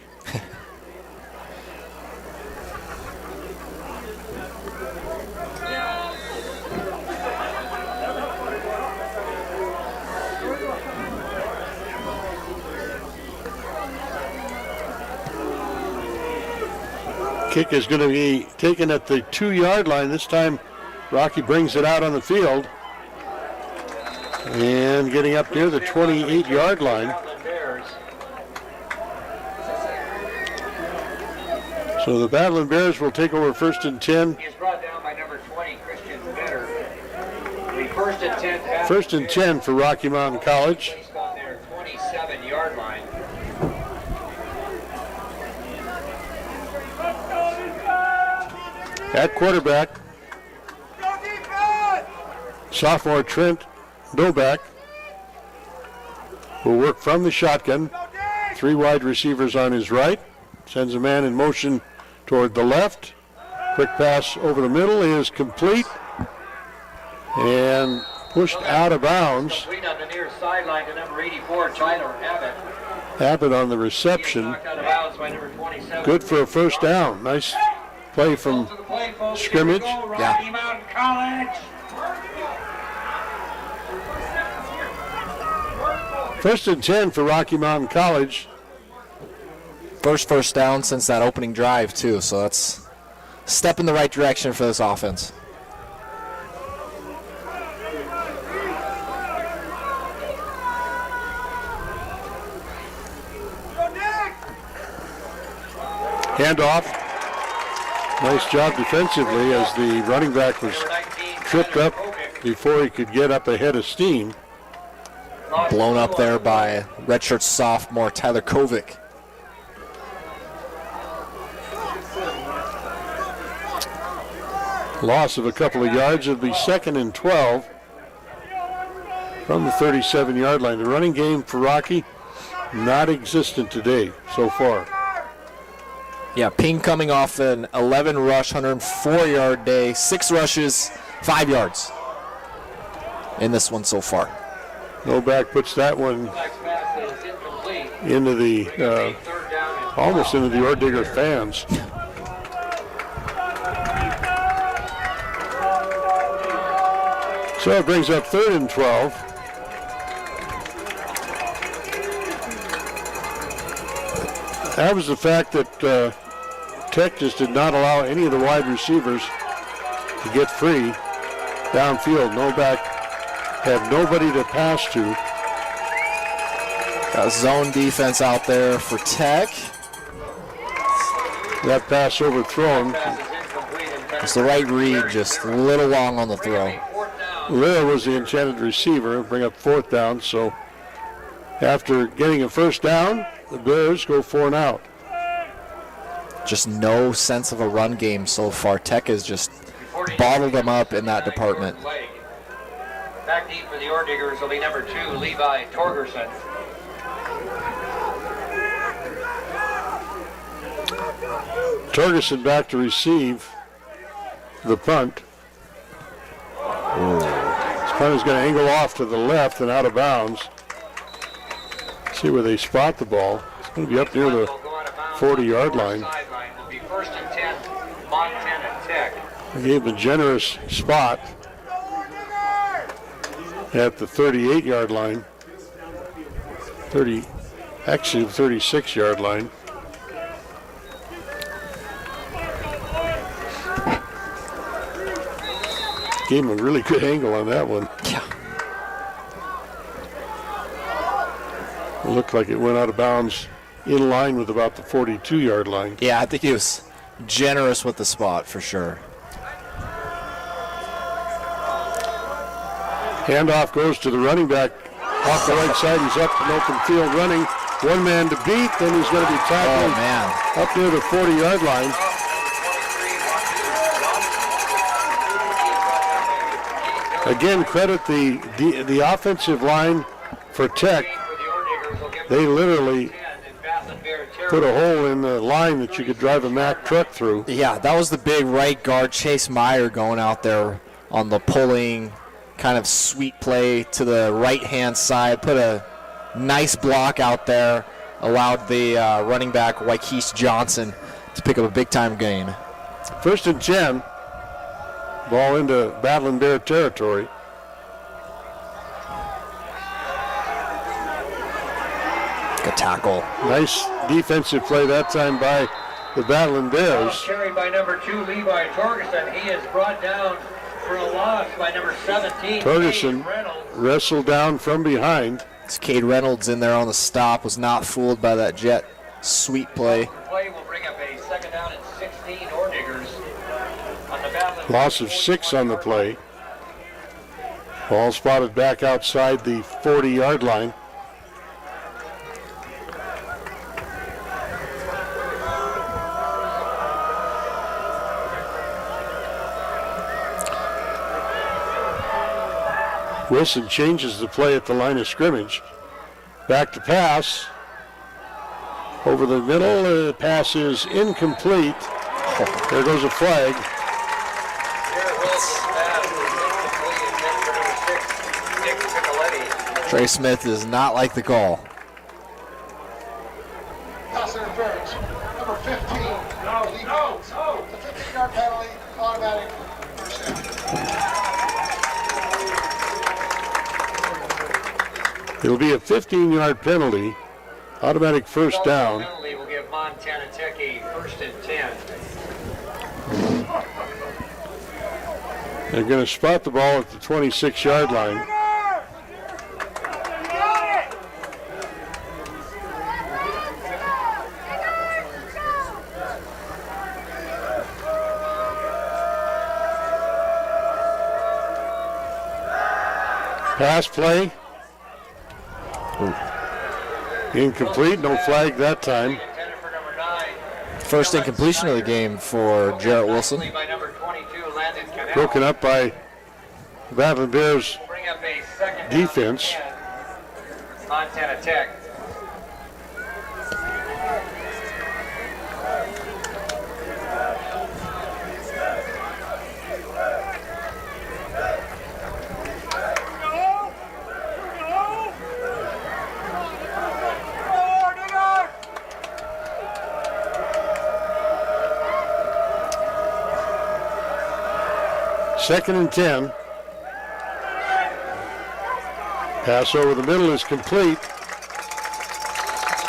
S1: Kick is going to be taken at the 2-yard line. This time, Rocky brings it out on the field. And getting up near the 28-yard line. So the Battling Bears will take over 1st and 10.
S2: He is brought down by number 20, Christian Vetter. The 1st and 10.
S1: 1st and 10 for Rocky Mountain College.
S2: Placed on their 27-yard line.
S1: At quarterback, sophomore Trent Nobach will work from the shotgun. 3 wide receivers on his right. Sends a man in motion toward the left. Quick pass over the middle is complete. And pushed out of bounds.
S2: Complete on the near sideline to number 84, Tyler Abbott.
S1: Abbott on the reception.
S2: Knocked out of bounds by number 27.
S1: Good for a first down. Nice play from scrimmage.
S2: Rocky Mountain College.
S1: First and 10 for Rocky Mountain College.
S3: First down since that opening drive, too, so that's a step in the right direction for this offense.
S1: Handoff. Nice job defensively as the running back was tripped up before he could get up ahead of steam.
S3: Blown up there by redshirt sophomore Tyler Kovic.
S1: Loss of a couple of yards. It'll be 2nd and 12 from the 37-yard line. The running game for Rocky, not existent today so far.
S3: Yeah, Ping coming off an 11-rush, 104-yard day, 6 rushes, 5 yards in this one so far.
S1: Nobach puts that one into the, almost into the Ordigger fans. So it brings up 3rd and 12. That was the fact that Tech just did not allow any of the wide receivers to get free downfield. Nobach had nobody to pass to.
S3: Got zone defense out there for Tech.
S1: That pass overthrown.
S3: It's the right read, just a little long on the throw.
S1: Lira was the intended receiver, bring up 4th down. So after getting a first down, the Bears go 4 and out.
S3: Just no sense of a run game so far. Tech has just bottled them up in that department.
S2: Back deep for the Orediggers will be number 2, Levi Torgerson.
S1: Torgerson back to receive the punt. This punt is going to angle off to the left and out of bounds. See where they spot the ball. It's going to be up near the 40-yard line.
S2: Will be 1st and 10, Montana Tech.
S1: They gave him a generous spot at the 38-yard line. Actually the 36-yard line. Gave him a really good angle on that one.
S3: Yeah.
S1: It looked like it went out of bounds in line with about the 42-yard line.
S3: Yeah, I think he was generous with the spot for sure.
S1: Handoff goes to the running back off the right side. He's up in open field running. One man to beat, then he's going to be tackled up near the 40-yard line. Again, credit the offensive line for Tech. They literally put a hole in the line that you could drive a Mack truck through.
S3: Yeah, that was the big right guard, Chase Meyer, going out there on the pulling kind of sweep play to the right-hand side. Put a nice block out there, allowed the running back, Wykece Johnson, to pick up a big-time gain.
S1: 1st and 10. Ball into Battling Bear territory.
S3: Good tackle.
S1: Nice defensive play that time by the Battling Bears.
S2: Carried by number 2, Levi Torgerson. He is brought down for a loss by number 17.
S1: Torgerson
S2: Reynolds.
S1: wrestled down from behind.
S3: It's Cade Reynolds in there on the stop. Was not fooled by that jet sweep play.
S2: Play will bring up a 2nd down and 16 or diggers on the Battling.
S1: Loss of 6 on the play. Ball spotted back outside the 40-yard line. Wilson changes the play at the line of scrimmage. Back to pass. Over the middle, the pass is incomplete. There goes a flag.
S3: Trey Smith does not like the call.
S4: Pass interference. Number 15. No. It's a 15-yard penalty. Automatic first down.
S1: It'll be a 15-yard penalty. Automatic first down.
S2: Penalty will give Montana Tech a 1st and 10.
S1: They're going to spot the ball at the 26-yard line. Pass play. Incomplete, no flag that time.
S3: First incompletion of the game for Jarrett Wilson.
S1: Broken up by Battling Bears defense.
S2: Montana Tech.
S1: Second and 10. Pass over the middle is complete.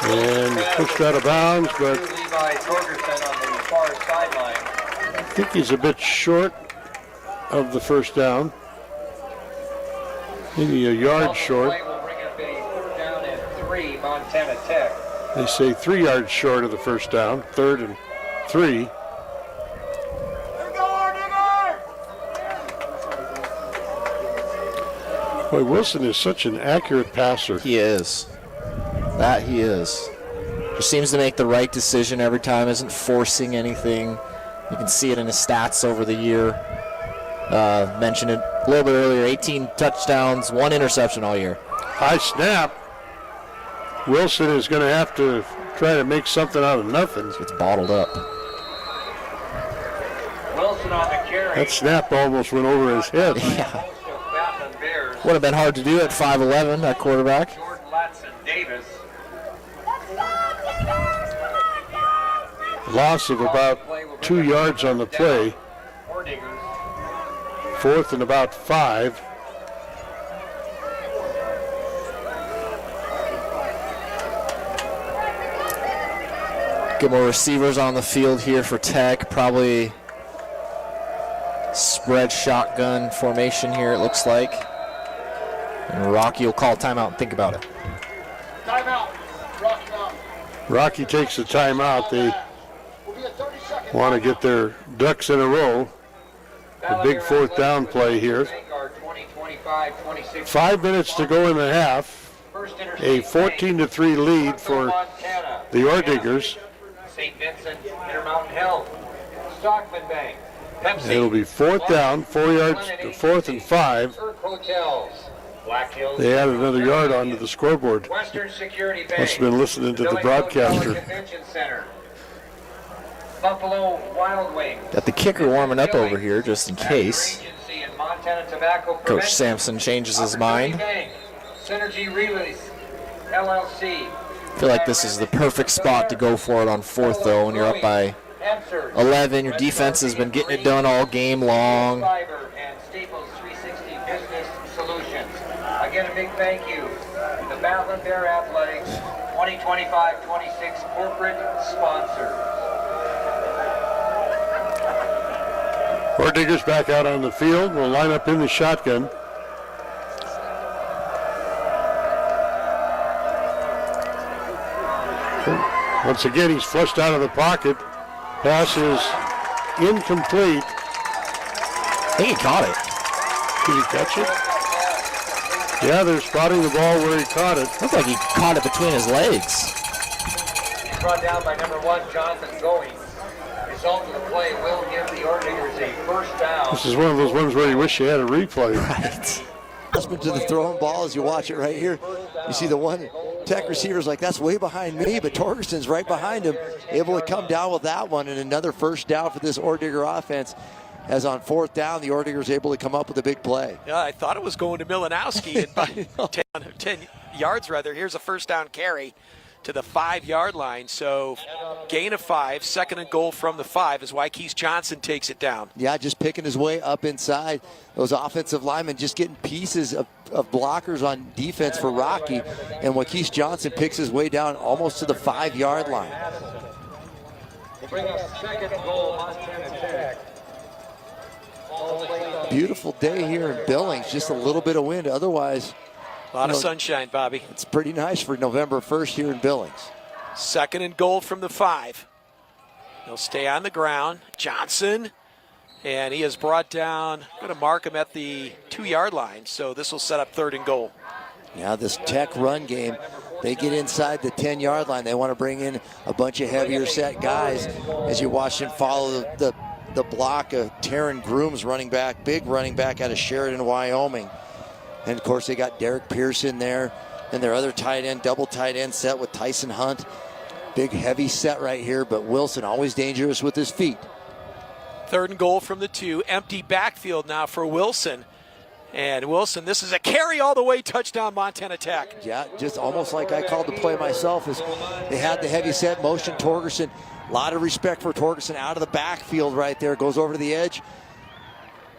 S1: And pushed out of bounds, but
S2: Levi Torgerson on the far sideline.
S1: I think he's a bit short of the first down. Maybe a yard short.
S2: Play will bring up a 3rd down and 3, Montana Tech.
S1: They say 3 yards short of the first down. 3rd and 3. Boy, Wilson is such an accurate passer.
S3: He is. That he is. Just seems to make the right decision every time, isn't forcing anything. You can see it in his stats over the year. Mentioned it a little bit earlier, 18 touchdowns, 1 interception all year.
S1: High snap. Wilson is going to have to try to make something out of nothing.
S3: Gets bottled up.
S2: Wilson on the carry.
S1: That snap almost went over his head.
S3: Yeah. Would have been hard to do at 5'11", that quarterback.
S2: Jordan Latson Davis.
S1: Loss of about 2 yards on the play. 4th and about 5.
S3: Get more receivers on the field here for Tech. Probably spread shotgun formation here, it looks like. And Rocky will call timeout and think about it.
S4: Timeout. Rocky out.
S1: Rocky takes the timeout. They want to get their ducks in a row. A big 4th down play here. 5 minutes to go in the half. A 14-3 lead for the Orediggers.
S2: St. Vincent, Intermountain Health, Stockman Bank, Pepsi.
S1: It'll be 4th down, 4 yards, 4th and 5.
S2: Hotels,
S1: They added another yard onto the scoreboard.
S2: Western Security Bank.
S1: Must have been listening to the
S2: Billings
S1: broadcaster.
S2: Convention Center. Buffalo Wild Wings.
S3: Got the kicker warming up over here just in case.
S2: Agency and Montana Tobacco
S3: Coach
S2: Prevention.
S3: Sampson changes his mind.
S2: Bank, Synergy Release, LLC.
S3: I feel like this is the perfect spot to go for it on fourth, though, when you're up by 11. Your defense has been getting it done all game long.
S2: Fiber and Staples 360 Business Solutions. Again, a big thank you. The Battling Bear Athletics 2025-26 corporate sponsor.
S1: Orediggers back out on the field. Will line up in the shotgun. Once again, he's flushed out of the pocket. Pass is incomplete.
S3: I think he caught it.
S1: Did he catch it? Yeah, they're spotting the ball where he caught it.
S3: Looked like he caught it between his legs.
S2: He's brought down by number 1, Jonathan Going. Result of the play will give the Orediggers a first down.
S1: This is one of those ones where you wish you had a replay.
S3: Right.
S5: Adjustment to the throwing ball as you watch it right here. You see the one Tech receiver's like, that's way behind me, but Torgerson's right behind him, able to come down with that one, and another first down for this Oredigger offense. As on fourth down, the Orediggers able to come up with a big play.
S6: Yeah, I thought it was going to Milanowski, and by 10 yards rather. Here's a first down carry to the 5-yard line. So gain of 5, second and goal from the 5 as Wykece Johnson takes it down.
S5: Yeah, just picking his way up inside. Those offensive linemen just getting pieces of blockers on defense for Rocky. And Wykece Johnson picks his way down almost to the 5-yard line.
S2: We'll bring up second goal, Montana Tech.
S5: Beautiful day here in Billings. Just a little bit of wind. Otherwise,
S6: A lot of sunshine, Bobby.
S5: it's pretty nice for November 1st here in Billings.
S6: Second and goal from the 5. He'll stay on the ground. Johnson, and he is brought down. I'm going to mark him at the 2-yard line, so this will set up third and goal.
S5: Yeah, this Tech run game, they get inside the 10-yard line. They want to bring in a bunch of heavier set guys as you watch them follow the block of Taryn Grooms, running back, big running back out of Sheridan, Wyoming. And, of course, they got Derek Pearson there. And their other tight end, double tight end set with Tyson Hunt. Big, heavy set right here, but Wilson always dangerous with his feet.
S6: Third and goal from the 2. Empty backfield now for Wilson. And Wilson, this is a carry all the way, touchdown Montana Tech.
S5: Yeah, just almost like I called the play myself. Is they had the heavy set motion. Torgerson, a lot of respect for Torgerson out of the backfield right there. Goes over to the edge.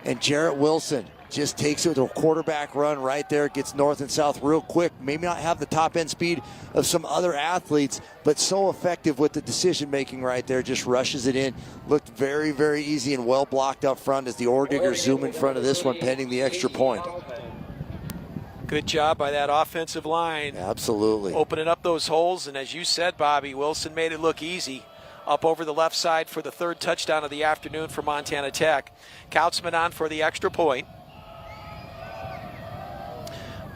S5: And Jarrett Wilson just takes it with a quarterback run right there. Gets north and south real quick. Maybe not have the top end speed of some other athletes, but so effective with the decision making right there. Just rushes it in. Looked very, very easy and well blocked up front as the Orediggers zoom in front of this one pending the extra point.
S6: Good job by that offensive line.
S5: Absolutely.
S6: Opening up those holes, and as you said, Bobby, Wilson made it look easy. Up over the left side for the third touchdown of the afternoon for Montana Tech. Kautzman on for the extra point.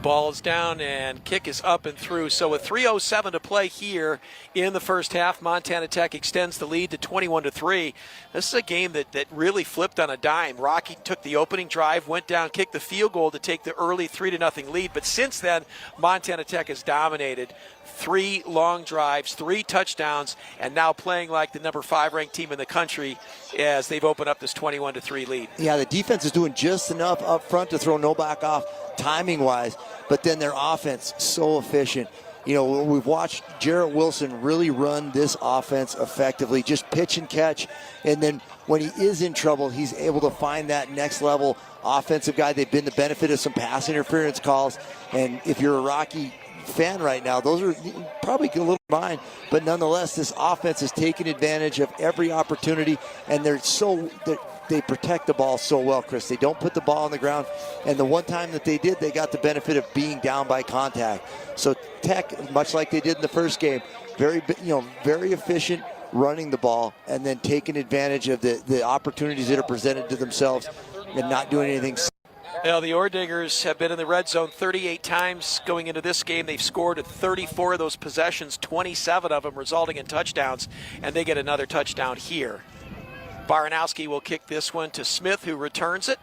S6: Ball is down and kick is up and through. So with 3:07 to play here in the first half, Montana Tech extends the lead to 21-3. This is a game that really flipped on a dime. Rocky took the opening drive, went down, kicked the field goal to take the early 3-0 lead. But since then, Montana Tech has dominated. 3 long drives, 3 touchdowns, and now playing like the number 5 ranked team in the country as they've opened up this 21-3 lead.
S5: Yeah, the defense is doing just enough up front to throw Nobach off timing-wise, but then their offense so efficient. You know, we've watched Jarrett Wilson really run this offense effectively, just pitch and catch, and then when he is in trouble, he's able to find that next level offensive guy. They've been the benefit of some pass interference calls, and if you're a Rocky fan right now, those are probably a little mine, but nonetheless, this offense is taking advantage of every opportunity, and they protect the ball so well, Chris. They don't put the ball on the ground, and the one time that they did, they got the benefit of being down by contact. So Tech, much like they did in the first game, very efficient running the ball and then taking advantage of the opportunities that are presented to themselves and not doing anything.
S6: Well, the Orediggers have been in the red zone 38 times going into this game. They've scored at 34 of those possessions, 27 of them resulting in touchdowns, and they get another touchdown here. Baranowski will kick this one to Smith, who returns it.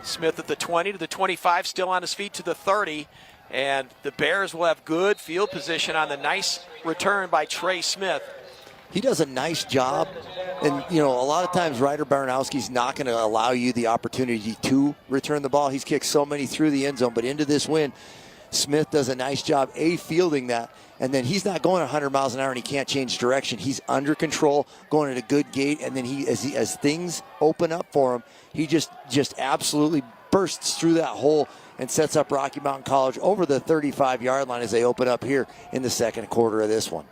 S6: Smith at the 20 to the 25, still on his feet to the 30. And the Bears will have good field position on the nice return by Trey Smith.
S5: He does a nice job. And, you know, a lot of times Ryder Baranowski's not going to allow you the opportunity to return the ball. He's kicked so many through the end zone, but into this win, Smith does a nice job, fielding that. And then he's not going 100 miles an hour and he can't change direction. He's under control, going at a good gait. And then as things open up for him, he just absolutely bursts through that hole and sets up Rocky Mountain College over the 35-yard line as they open up here in the second quarter of this one.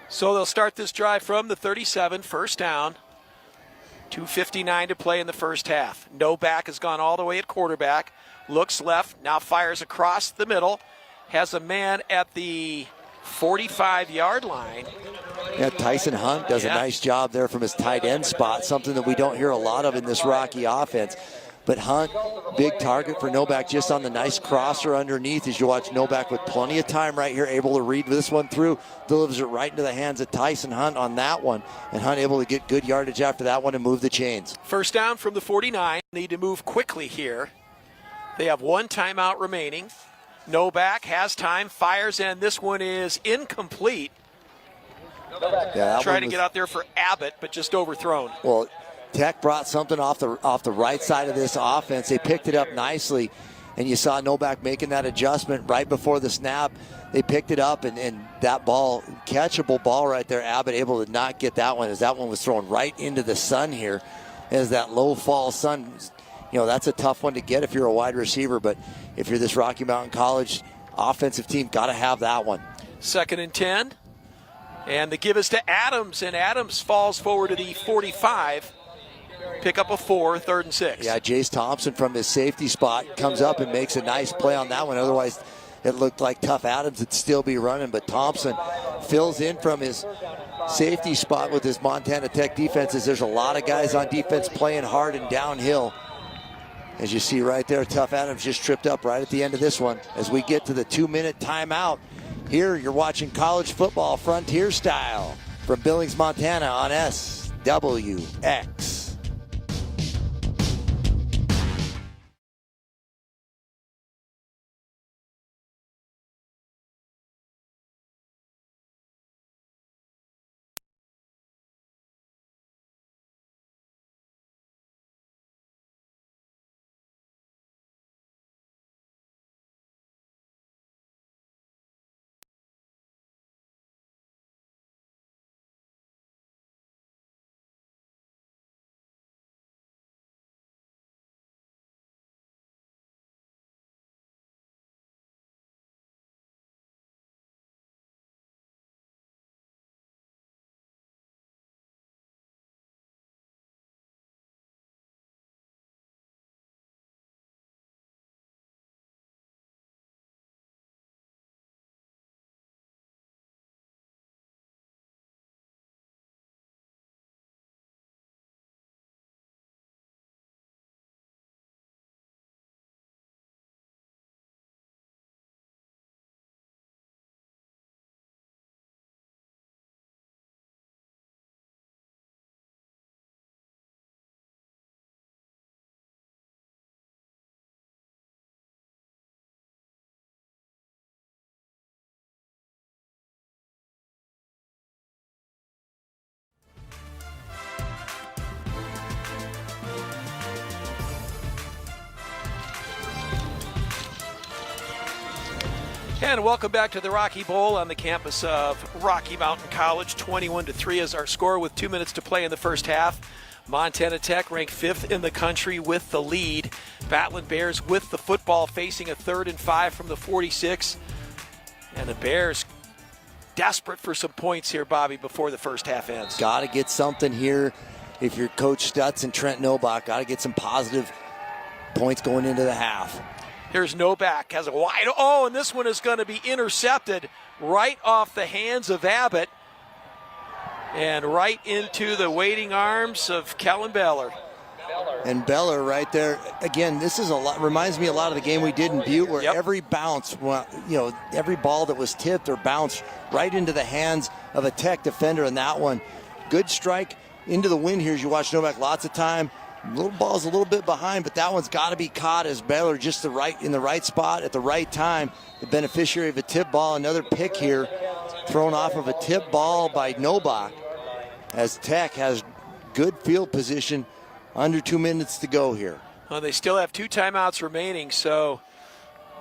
S6: So they'll start this drive from the 37, first down. 2:59 to play in the first half. Nobach has gone all the way at quarterback. Looks left, now fires across the middle. Has a man at the 45-yard line.
S5: Yeah, Tyson Hunt does a nice job there from his tight end spot, something that we don't hear a lot of in this Rocky offense. But Hunt, big target for Nobach, just on the nice crosser underneath as you watch Nobach with plenty of time right here, able to read this one through, delivers it right into the hands of Tyson Hunt on that one. And Hunt able to get good yardage after that one and move the chains.
S6: First down from the 49. Need to move quickly here. They have one timeout remaining. Nobach has time, fires, and this one is incomplete.
S5: Yeah,
S6: Trying to get out there for Abbott, but just overthrown.
S5: Well, Tech brought something off the right side of this offense. They picked it up nicely, and you saw Nobach making that adjustment right before the snap. They picked it up, and that ball, catchable ball right there, Abbott able to not get that one as that one was thrown right into the sun here as that low fall sun. You know, that's a tough one to get if you're a wide receiver, but if you're this Rocky Mountain College offensive team, got to have that one.
S6: 2nd and 10. And the give is to Adams, and Adams falls forward to the 45. Pick up a 4, 3rd and 6.
S5: Yeah, Jace Thompson from his safety spot comes up and makes a nice play on that one. Otherwise, it looked like Tuff Adams would still be running, but Thompson fills in from his safety spot with his Montana Tech defenses. There's a lot of guys on defense playing hard and downhill. As you see right there, Tuff Adams just tripped up right at the end of this one. As we get to the 2-minute timeout, here you're watching college football frontier style from Billings, Montana on SWX.
S6: And welcome back to the Rocky Bowl on the campus of Rocky Mountain College. 21-3 is our score with 2 minutes to play in the first half. Montana Tech ranked 5th in the country with the lead. Battling Bears with the football, facing a 3rd and 5 from the 46. And the Bears desperate for some points here, Bobby, before the first half ends.
S5: Got to get something here. If you're Coach Stutz and Trent Nobach, got to get some positive points going into the half.
S6: Here's Nobach, has a wide, and this one is going to be intercepted right off the hands of Abbott and right into the waiting arms of Kellen Beller.
S5: And Beller right there, again, this is reminds me a lot of the game we did in Butte where every bounce, every ball that was tipped or bounced right into the hands of a Tech defender in that one. Good strike into the wind here as you watch Nobach, lots of time. Little ball's a little bit behind, but that one's got to be caught as Baylor just in the right spot at the right time. The beneficiary of a tip ball. Another pick here thrown off of a tip ball by Nobach as Tech has good field position. Under 2 minutes to go here.
S6: Well, they still have 2 timeouts remaining, so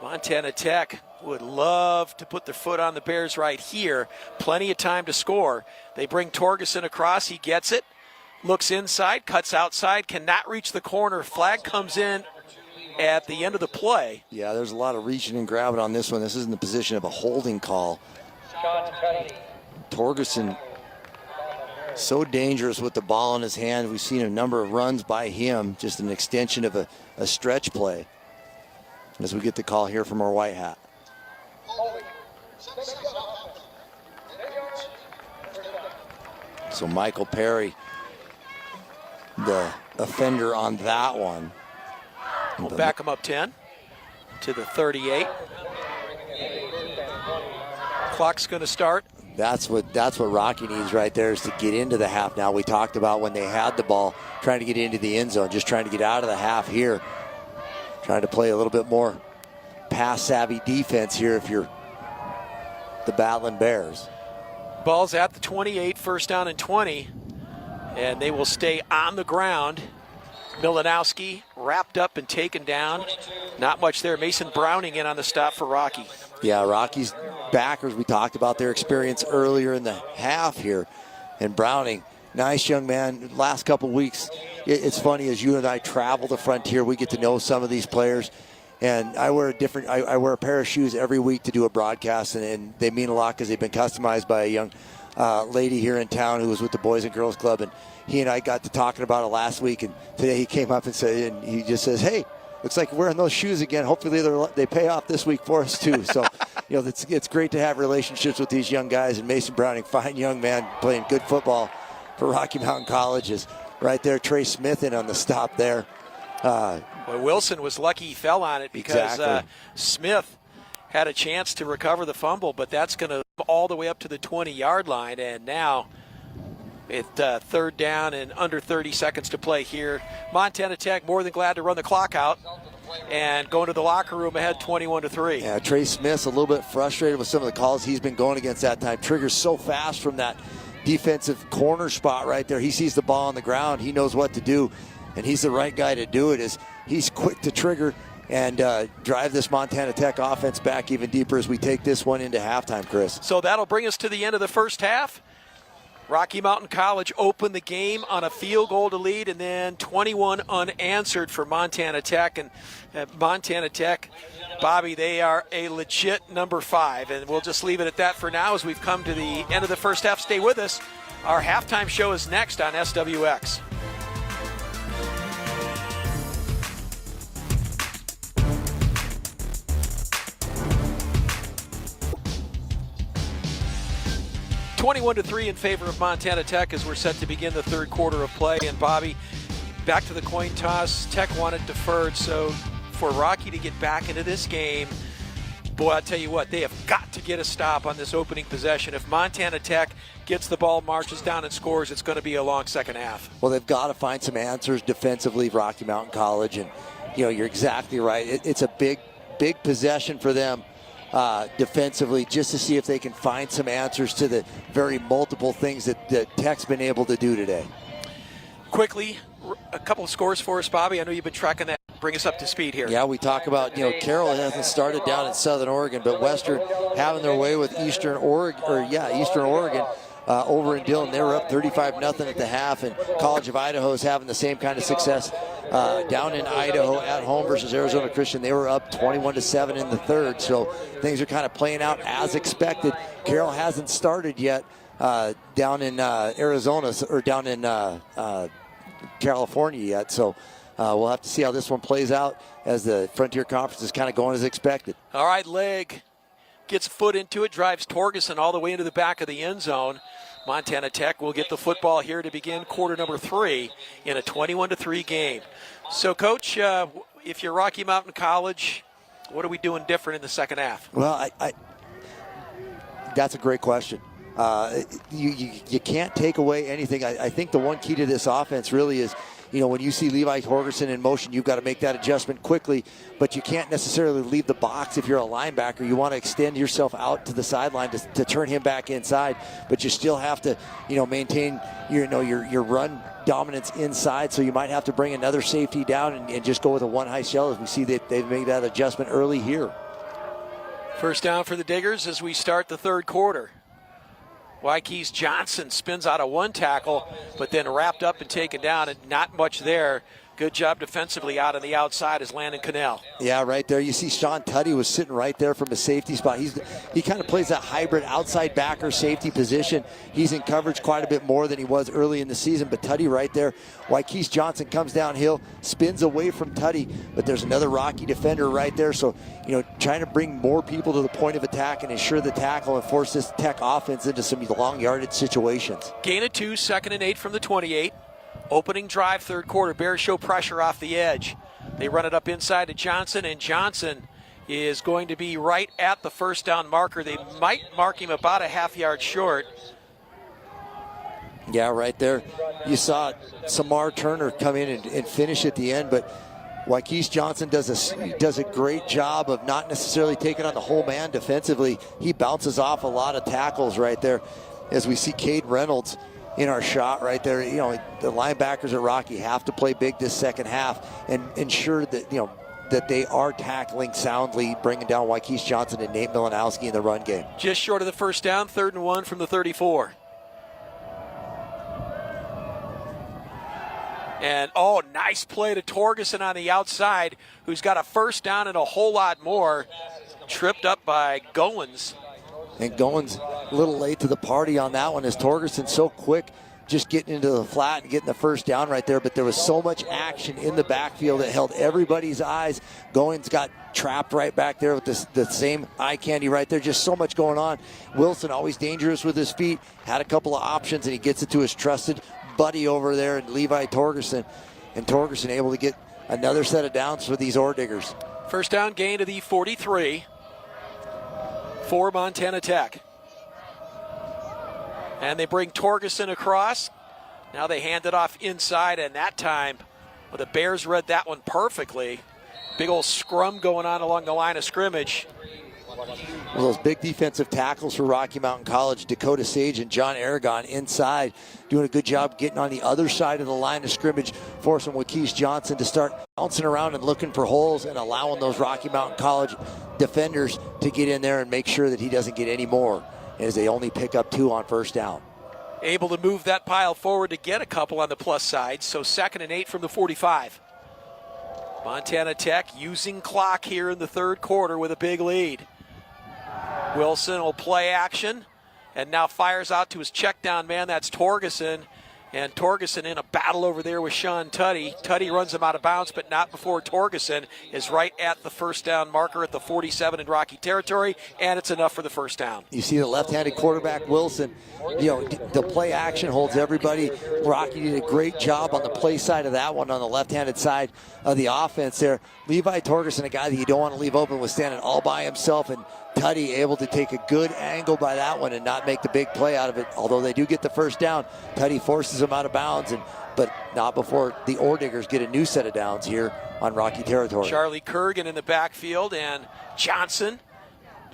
S6: Montana Tech would love to put their foot on the Bears right here. Plenty of time to score. They bring Torgerson across. He gets it. Looks inside, cuts outside, cannot reach the corner. Flag comes in at the end of the play.
S5: Yeah, there's a lot of reaching and grabbing on this one. This is in the position of a holding call. Torgerson, so dangerous with the ball in his hand. We've seen a number of runs by him, just an extension of a stretch play. As we get the call here from our white hat. So Michael Perry, the offender on that one.
S6: We'll back him up 10 to the 38. Clock's going to start.
S5: That's what Rocky needs right there, is to get into the half now. We talked about when they had the ball, trying to get into the end zone, just trying to get out of the half here. Trying to play a little bit more pass-savvy defense here if you're the Battling Bears.
S6: Ball's at the 28, first down and 20. And they will stay on the ground. Milanowski wrapped up and taken down. Not much there. Mason Browning in on the stop for Rocky.
S5: Yeah, Rocky's backers, we talked about their experience earlier in the half here. And Browning, nice young man. Last couple weeks, it's funny, as you and I travel the frontier, we get to know some of these players. And I wear a pair of shoes every week to do a broadcast, and they mean a lot because they've been customized by a young lady here in town who was with the Boys and Girls Club. And he and I got to talking about it last week, and today he came up and said, and he just says, hey, looks like wearing those shoes again. Hopefully they pay off this week for us too. So, it's great to have relationships with these young guys. And Mason Browning, fine young man, playing good football for Rocky Mountain College, is right there. Trey Smith in on the stop there.
S6: Well, Wilson was lucky he fell on it because
S5: Exactly.
S6: Smith had a chance to recover the fumble, but that's going to all the way up to the 20-yard line. And now it's third down and under 30 seconds to play here. Montana Tech more than glad to run the clock out and going to the locker room ahead 21-3.
S5: Yeah, Trey Smith's a little bit frustrated with some of the calls he's been going against that time. Triggers so fast from that defensive corner spot right there. He sees the ball on the ground. He knows what to do, and he's the right guy to do it. He's quick to trigger and drive this Montana Tech offense back even deeper as we take this one into halftime, Chris.
S6: So that'll bring us to the end of the first half. Rocky Mountain College opened the game on a field goal to lead, and then 21 unanswered for Montana Tech. And Montana Tech, Bobby, they are a legit number 5. And we'll just leave it at that for now as we've come to the end of the first half. Stay with us. Our halftime show is next on SWX. (21-3) in favor of Montana Tech as we're set to begin the third quarter of play. And Bobby, back to the coin toss. Tech wanted deferred, so for Rocky to get back into this game, boy, I'll tell you what, they have got to get a stop on this opening possession. If Montana Tech gets the ball, marches down and scores, it's going to be a long second half.
S5: Well, they've got to find some answers defensively, Rocky Mountain College, and you're exactly right. It's a big possession for them. Defensively, just to see if they can find some answers to the very multiple things that Tech's been able to do today.
S6: Quickly, a couple of scores for us, Bobby. I know you've been tracking that. Bring us up to speed here.
S5: Yeah, we talk about, Carroll hasn't started down in Southern Oregon, but Western having their way with Eastern Oregon, over in Dillon. They were up 35-0 at the half, and College of Idaho is having the same kind of success down in Idaho at home versus Arizona Christian. They were up 21-7 in the third, so things are kind of playing out as expected. Carroll hasn't started yet down in Arizona, or down in California yet, so we'll have to see how this one plays out as the Frontier Conference is kind of going as expected.
S6: All right, Leg gets a foot into it, drives Torgerson all the way into the back of the end zone. Montana Tech will get the football here to begin quarter number 3 in a 21-3 game. So, Coach, if you're Rocky Mountain College, what are we doing different in the second half?
S5: Well, that's a great question. You can't take away anything. I think the one key to this offense really is when you see Levi Torgerson in motion, you've got to make that adjustment quickly, but you can't necessarily leave the box if you're a linebacker. You want to extend yourself out to the sideline to turn him back inside, but you still have to, maintain your run dominance inside, so you might have to bring another safety down and just go with a one high shell, as we see that they've made that adjustment early here.
S6: First down for the Diggers as we start the third quarter. Wykece Johnson spins out of one tackle, but then wrapped up and taken down, and not much there. Good job defensively out on the outside is Landon Cannell.
S5: Yeah, right there. You see Sean Tutty was sitting right there from a safety spot. He kind of plays that hybrid outside backer safety position. He's in coverage quite a bit more than he was early in the season, but Tutty right there. Wykece Johnson comes downhill, spins away from Tutty, but there's another Rocky defender right there. So, trying to bring more people to the point of attack and ensure the tackle and force this Tech offense into some long yardage situations.
S6: Gain of 2, 2nd and 8 from the 28. Opening drive, third quarter. Bears show pressure off the edge. They run it up inside to Johnson, and Johnson is going to be right at the first down marker. They might mark him about a half-yard short.
S5: Yeah, right there. You saw Samar Turner come in and finish at the end, but Wykece Johnson does a great job of not necessarily taking on the whole man defensively. He bounces off a lot of tackles right there, as we see Cade Reynolds in our shot right there. The linebackers at Rocky have to play big this second half and ensure that, that they are tackling soundly, bringing down Wykece Johnson and Nate Milanowski in the run game.
S6: Just short of the first down, 3rd and 1 from the 34. And, nice play to Torgerson on the outside, who's got a first down and a whole lot more. Tripped up by Goins.
S5: And Goins a little late to the party on that one, as Torgerson so quick just getting into the flat and getting the first down right there. But there was so much action in the backfield that held everybody's eyes. Goins got trapped right back there with the same eye candy right there. Just so much going on. Wilson, always dangerous with his feet, had a couple of options, and he gets it to his trusted buddy over there, and Levi Torgerson. And Torgerson able to get another set of downs for these Orediggers.
S6: First down gain to the 43 for Montana Tech. And they bring Torgerson across. Now they hand it off inside, and that time, the Bears read that one perfectly. Big old scrum going on along the line of scrimmage.
S5: Well, those big defensive tackles for Rocky Mountain College, Dakota Sage and John Aragon inside, doing a good job getting on the other side of the line of scrimmage, forcing Wykece Johnson to start bouncing around and looking for holes and allowing those Rocky Mountain College defenders to get in there and make sure that he doesn't get any more, as they only pick up 2 on first down.
S6: Able to move that pile forward to get a couple on the plus side, so 2nd and 8 from the 45. Montana Tech using clock here in the third quarter with a big lead. Wilson will play action and now fires out to his check down man. That's Torgerson. And Torgerson in a battle over there with Sean Tutty. Tutty runs him out of bounds, but not before Torgerson is right at the first down marker at the 47 in Rocky territory, and it's enough for the first down.
S5: You see the left-handed quarterback, Wilson, the play action holds everybody. Rocky did a great job on the play side of that one, on the left-handed side of the offense there. Levi Torgerson, a guy that you don't want to leave open, was standing all by himself, and Tutty able to take a good angle by that one and not make the big play out of it. Although they do get the first down, Tutty forces him out of bounds, but not before the Orediggers get a new set of downs here on Rocky territory.
S6: Charlie Kurgan in the backfield, and Johnson,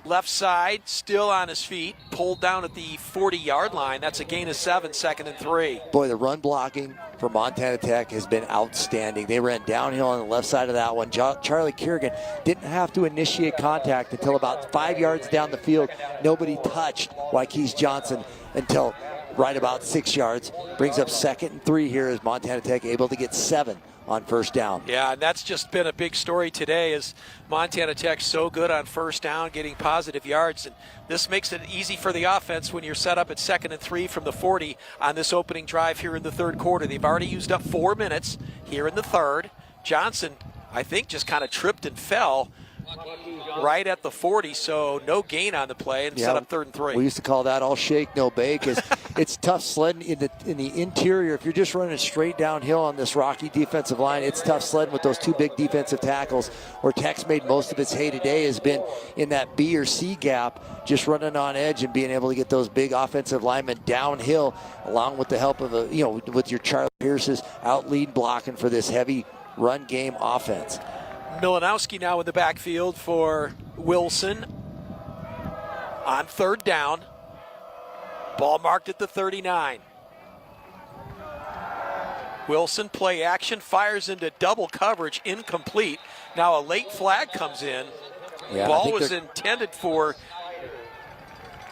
S6: left side, still on his feet, pulled down at the 40-yard line. That's a gain of 7, 2nd and 3.
S5: Boy, the run blocking for Montana Tech has been outstanding. They ran downhill on the left side of that one. Charlie Kurgan didn't have to initiate contact until about 5 yards down the field. Nobody touched Wykece Johnson until right about 6 yards. Brings up 2nd and 3 here as Montana Tech able to get 7 on first down.
S6: Yeah, and that's just been a big story today, is Montana Tech so good on first down, getting positive yards, and this makes it easy for the offense when you're set up at 2nd and 3 from the 40 on this opening drive here in the third quarter. They've already used up 4 minutes here in the third. Johnson, I think, just kind of tripped and fell right at the 40, so no gain on the play, and set up 3rd and 3.
S5: We used to call that all shake, no bake, as it's tough sledding in the interior. If you're just running straight downhill on this rocky defensive line, it's tough sledding with those two big defensive tackles. Where Tech's made most of its hay today has been in that B or C gap, just running on edge and being able to get those big offensive linemen downhill, along with the help of with your Charlie Pierce's out lead blocking for this heavy run game offense.
S6: Milanowski now in the backfield for Wilson on third down. Ball marked at the 39. Wilson play action, fires into double coverage, incomplete. Now a late flag comes in.
S5: Yeah,
S6: Ball was intended for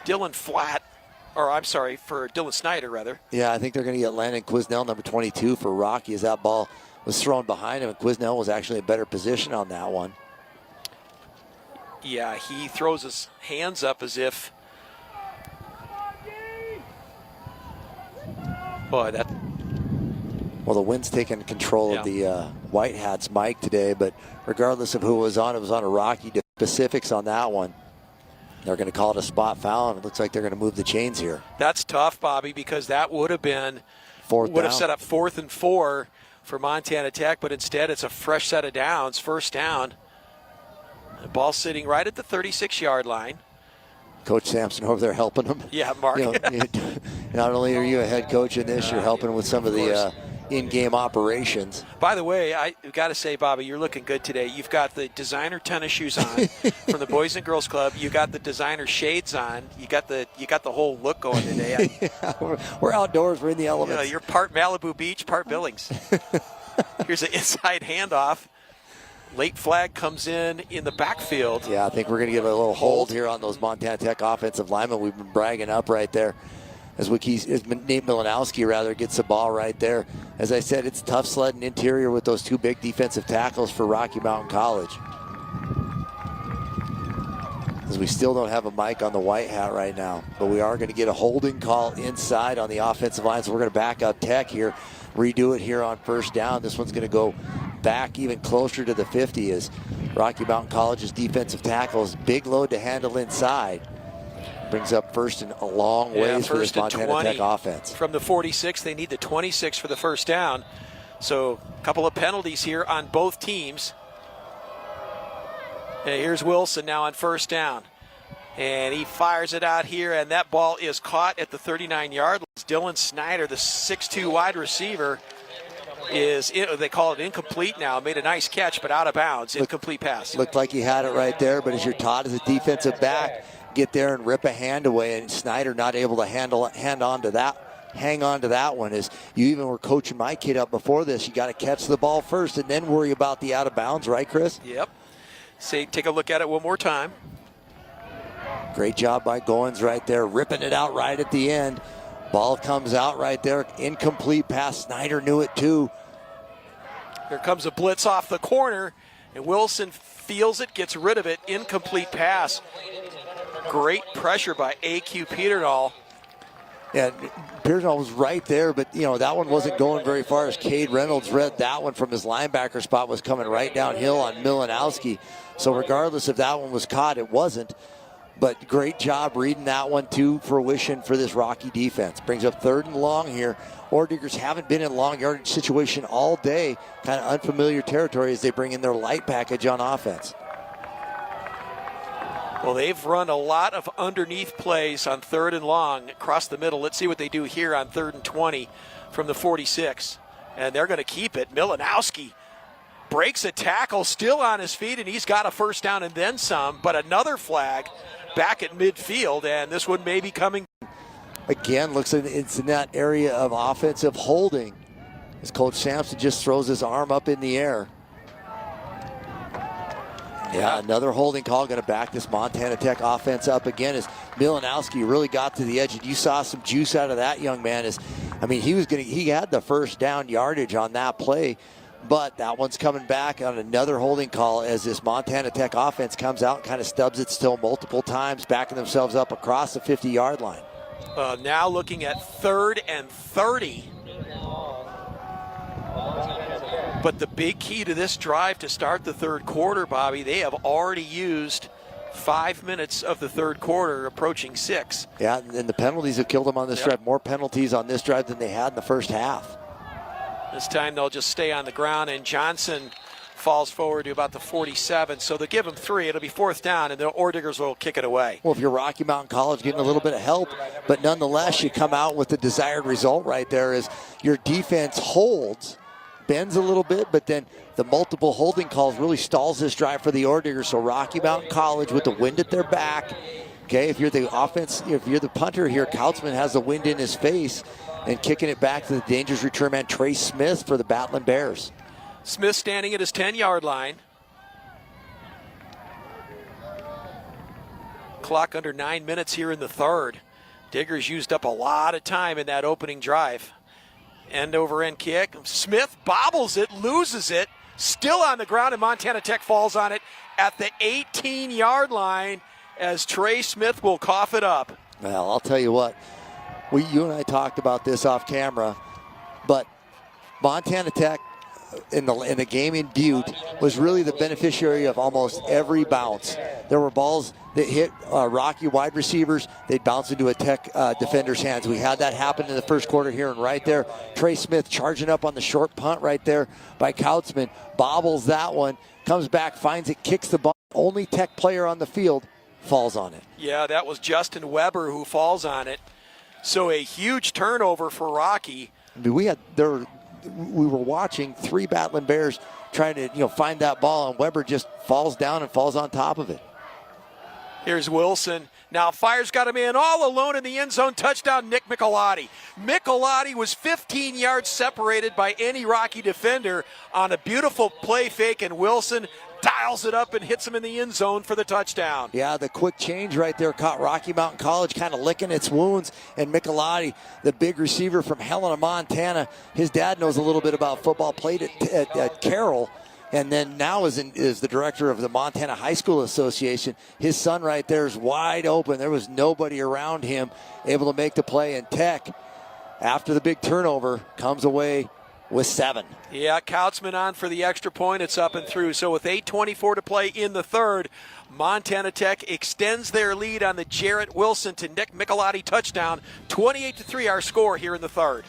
S6: Dylan for Dylan Snyder, rather.
S5: Yeah, I think they're going to get Landon Quisnell, number 22, for Rocky, as that ball was thrown behind him, and Quisnell was actually in a better position on that one.
S6: Yeah, he throws his hands up as if... Boy, that...
S5: Well, the wind's taking control of the White Hats' mic today, but regardless of who it was on a Rocky. Specifics on that one. They're going to call it a spot foul, and it looks like they're going to move the chains here.
S6: That's tough, Bobby, because that would have been...
S5: Would
S6: have set up 4th and 4 for Montana Tech, but instead it's a fresh set of downs, first down. The ball sitting right at the 36-yard line.
S5: Coach Sampson over there helping them.
S6: Yeah, Mark.
S5: Not only are you a head coach in this, you're helping with some of the in-game operations.
S6: By the way, I've got to say, Bobby, you're looking good today. You've got the designer tennis shoes on from the Boys and Girls Club. You got the designer shades on. You got the whole look going today.
S5: We're outdoors. We're in the elements.
S6: You're part Malibu Beach, part Billings. Here's an inside handoff. Late flag comes in the backfield.
S5: Yeah, I think we're going to give a little hold here on those Montana Tech offensive linemen. We've been bragging up right there. As Nate Milanowski gets the ball right there. As I said, it's tough sledding interior with those two big defensive tackles for Rocky Mountain College. As we still don't have a mic on the White Hat right now, but we are going to get a holding call inside on the offensive line, so we're going to back up Tech here, redo it here on first down. This one's going to go back even closer to the 50 as Rocky Mountain College's defensive tackles, big load to handle inside. Brings up first and a long ways for this Montana Tech offense.
S6: From the 46, they need the 26 for the first down. So a couple of penalties here on both teams. And here's Wilson now on first down. And he fires it out here, and that ball is caught at the 39-yard line. Dylan Snyder, the 6'2 wide receiver, they call it incomplete now. Made a nice catch, but out of bounds. Incomplete pass.
S5: Looked like he had it right there, but as you're taught as a defensive back, get there and rip a hand away, and Snyder not able to hang on to that one. As you even were coaching my kid up before this, you got to catch the ball first and then worry about the out of bounds, right, Chris?
S6: Yep. Take a look at it one more time.
S5: Great job by Goins right there, ripping it out right at the end. Ball comes out right there, incomplete pass. Snyder knew it too.
S6: Here comes a blitz off the corner, and Wilson feels it, gets rid of it. Incomplete pass. Great pressure by A.Q. Peterdahl.
S5: Yeah, Peterdahl was right there, but that one wasn't going very far as Cade Reynolds read that one from his linebacker spot, was coming right downhill on Milanowski. So regardless if that one was caught, it wasn't. But great job reading that one to fruition for this Rocky defense. Brings up 3rd and long here. Orediggers haven't been in long yardage situation all day. Kind of unfamiliar territory as they bring in their light package on offense.
S6: Well, they've run a lot of underneath plays on 3rd and long across the middle. Let's see what they do here on 3rd and 20 from the 46. And they're going to keep it. Milanowski breaks a tackle, still on his feet, and he's got a first down and then some. But another flag back at midfield, and this one may be coming.
S5: Again, looks like it's in that area of offensive holding as Coach Sampson just throws his arm up in the air. Yeah, another holding call, going to back this Montana Tech offense up again as Milanowski really got to the edge, and you saw some juice out of that young man. He had the first down yardage on that play, but that one's coming back on another holding call as this Montana Tech offense comes out and kind of stubs its toe multiple times, backing themselves up across the 50-yard line.
S6: Now looking at 3rd and 30. But the big key to this drive to start the third quarter, Bobby, they have already used 5 minutes of the third quarter, approaching 6.
S5: Yeah, and the penalties have killed them on this drive. More penalties on this drive than they had in the first half.
S6: This time they'll just stay on the ground, and Johnson falls forward to about the 47, so they'll give him 3. It'll be 4th down, and the Orediggers will kick it away.
S5: Well, if you're Rocky Mountain College, getting a little bit of help, but nonetheless, you come out with the desired result right there is your defense holds, bends a little bit, but then the multiple holding calls really stalls this drive for the Orediggers. So Rocky Mountain College with the wind at their back. Okay, if you're the offense, if you're the punter here, Kautzman has the wind in his face and kicking it back to the dangerous return man, Trey Smith, for the Battling Bears.
S6: Smith standing at his 10-yard line. Clock under 9 minutes here in the third. Diggers used up a lot of time in that opening drive. End over end kick. Smith bobbles it, loses it, still on the ground, and Montana Tech falls on it at the 18-yard line as Trey Smith will cough it up.
S5: Well, I'll tell you what, you and I talked about this off camera, but Montana Tech in the game in Butte was really the beneficiary of almost every bounce. There were balls that hit Rocky wide receivers, they'd bounce into a Tech defender's hands. We had that happen in the first quarter here, and right there, Trey Smith charging up on the short punt right there by Kautzman, bobbles that one, comes back, finds it, kicks the ball. Only Tech player on the field falls on it.
S6: Yeah, that was Justin Weber who falls on it. So a huge turnover for Rocky.
S5: I mean, we were watching 3 Battling Bears trying to find that ball, and Weber just falls down and falls on top of it.
S6: Here's Wilson. Now fires got a man all alone in the end zone. Touchdown, Nick Michelotti. Michelotti was 15 yards separated by any Rocky defender on a beautiful play fake, and Wilson dials it up and hits him in the end zone for the touchdown.
S5: Yeah, the quick change right there caught Rocky Mountain College kind of licking its wounds, and Michelotti, the big receiver from Helena, Montana, his dad knows a little bit about football, played at Carroll, and then now is the director of the Montana High School Association. His son right there is wide open. There was nobody around him able to make the play, and Tech, after the big turnover, comes away with 7.
S6: Yeah, Kautzman on for the extra point. It's up and through. So with 8:24 to play in the third, Montana Tech extends their lead on the Jarrett Wilson to Nick Michelotti touchdown. 28-3 our score here in the third.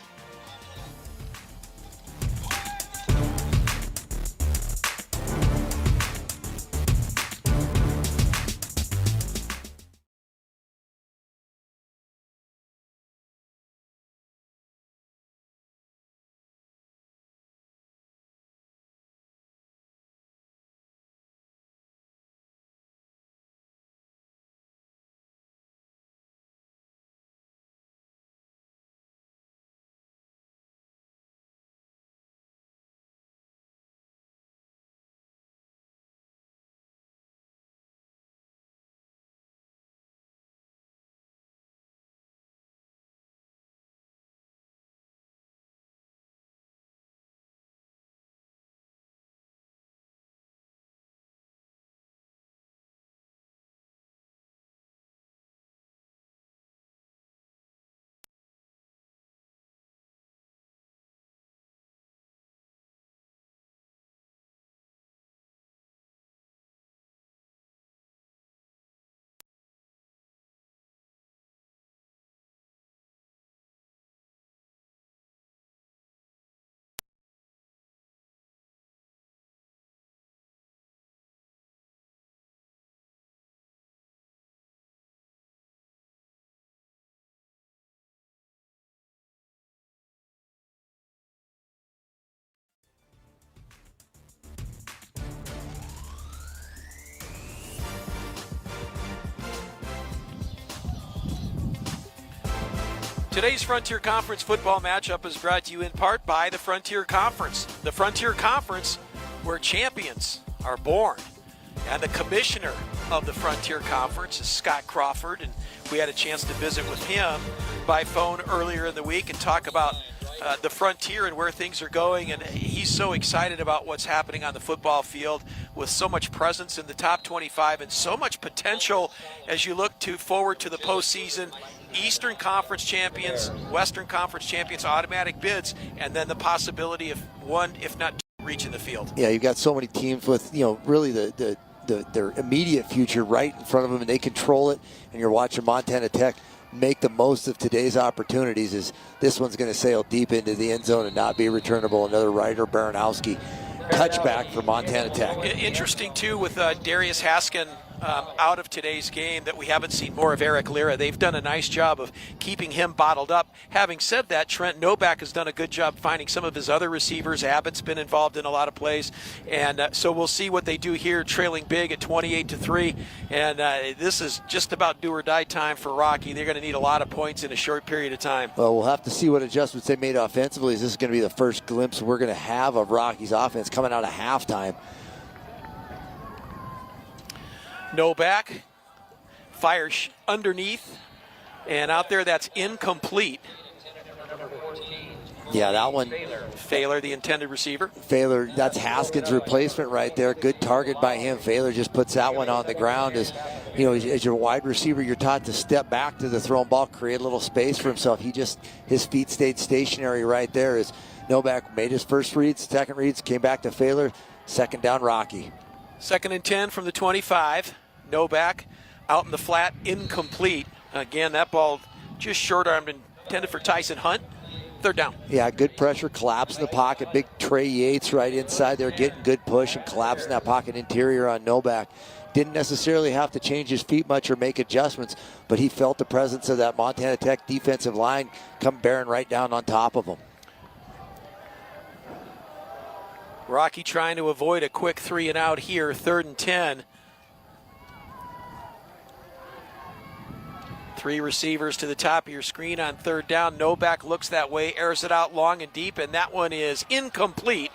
S6: Today's Frontier Conference football matchup is brought to you in part by the Frontier Conference. The Frontier Conference, where champions are born. And the commissioner of the Frontier Conference is Scott Crawford, and we had a chance to visit with him by phone earlier in the week and talk about the Frontier and where things are going. And he's so excited about what's happening on the football field with so much presence in the top 25 and so much potential as you look forward to the postseason. Eastern Conference champions, Western Conference champions, automatic bids, and then the possibility of one, if not two, reaching the field.
S5: Yeah, you've got so many teams with, really the their immediate future right in front of them, and they control it. And you're watching Montana Tech make the most of today's opportunities. As this one's going to sail deep into the end zone and not be returnable. Another Ryder Baranowski touchback for Montana Tech.
S6: Interesting, too, with Darius Haskin out of today's game, that we haven't seen more of Eric Lira. They've done a nice job of keeping him bottled up. Having said that, Trent Nobach has done a good job finding some of his other receivers. Abbott's been involved in a lot of plays, and so we'll see what they do here, trailing big at 28-3. And this is just about do or die time for Rocky. They're going to need a lot of points in a short period of time.
S5: Well, we'll have to see what adjustments they made offensively. This is going to be the first glimpse we're going to have of Rocky's offense coming out of halftime.
S6: Nobach fires underneath, and out there that's incomplete.
S5: Yeah, that one.
S6: Failer, the intended receiver.
S5: Failer, that's Haskins' replacement right there. Good target by him. Failer just puts that one on the ground. As you know, as your wide receiver, you're taught to step back to the thrown ball, create a little space for himself. His feet stayed stationary right there as Nobach made his first reads, second reads, came back to Failer. Second down, Rocky.
S6: 2nd and 10 from the 25. Nobach out in the flat, incomplete. Again, that ball just short-armed, intended for Tyson Hunt. 3rd down.
S5: Yeah, good pressure, collapse in the pocket. Big Trey Yates right inside there, getting good push and collapsing that pocket interior on Nobach. Didn't necessarily have to change his feet much or make adjustments, but he felt the presence of that Montana Tech defensive line come bearing right down on top of him.
S6: Rocky trying to avoid a quick 3 and out here, 3rd and 10. 3 receivers to the top of your screen on 3rd down. Nobach looks that way, airs it out long and deep, and that one is incomplete.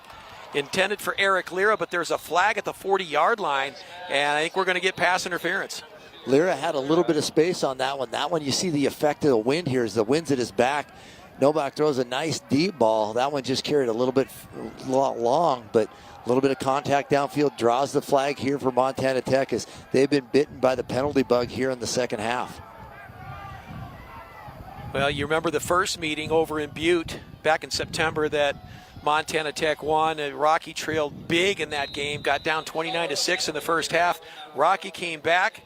S6: Intended for Eric Lira, but there's a flag at the 40-yard line, and I think we're going to get pass interference.
S5: Lira had a little bit of space on that one. That one, you see the effect of the wind here as the wind's at his back. Nobach throws a nice deep ball. That one just carried a little bit long, but a little bit of contact downfield, draws the flag here for Montana Tech as they've been bitten by the penalty bug here in the second half.
S6: Well, you remember the first meeting over in Butte back in September that Montana Tech won, and Rocky trailed big in that game, got down 29-6 in the first half. Rocky came back,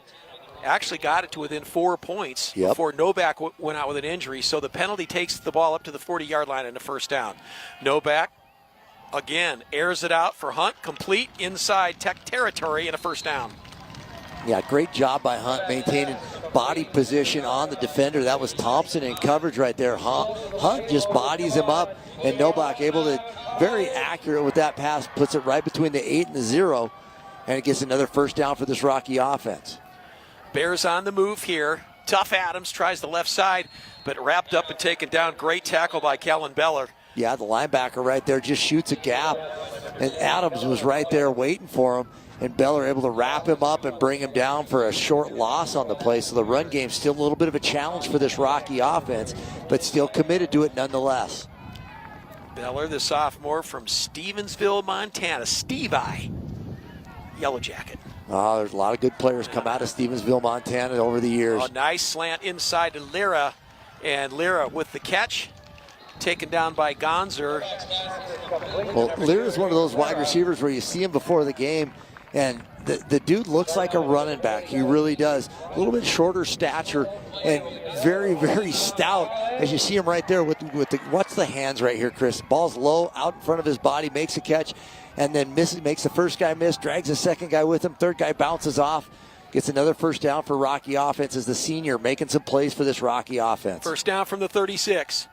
S6: actually got it to within 4 points before Nobach went out with an injury. So the penalty takes the ball up to the 40-yard line in the first down. Nobach, again, airs it out for Hunt, complete inside Tech territory and a first down.
S5: Yeah, great job by Hunt maintaining body position on the defender. That was Thompson in coverage right there. Hunt just bodies him up, and Nobach able to, very accurate with that pass, puts it right between the 8 and the 0, and it gets another first down for this Rocky offense.
S6: Bears on the move here. Tuff Adams tries the left side, but wrapped up and taken down. Great tackle by Kellen Beller.
S5: Yeah, the linebacker right there just shoots a gap, and Adams was right there waiting for him, and Beller able to wrap him up and bring him down for a short loss on the play. So the run game's still a little bit of a challenge for this Rocky offense, but still committed to it nonetheless.
S6: Beller, the sophomore from Stevensville, Montana. Levi, Yellow Jacket.
S5: Oh, there's a lot of good players come out of Stevensville, Montana over the years.
S6: Oh, nice slant inside to Lira, and Lira with the catch. Taken down by Gonzer.
S5: Well, Lira's one of those wide receivers where you see him before the game, and the dude looks like a running back. He really does. A little bit shorter stature and very, very stout. As you see him right there with the, watch the hands right here, Chris. Ball's low, out in front of his body, makes a catch, and then makes the first guy miss, drags the second guy with him, third guy bounces off. Gets another first down for Rocky offense as the senior making some plays for this Rocky offense.
S6: First down from the 36.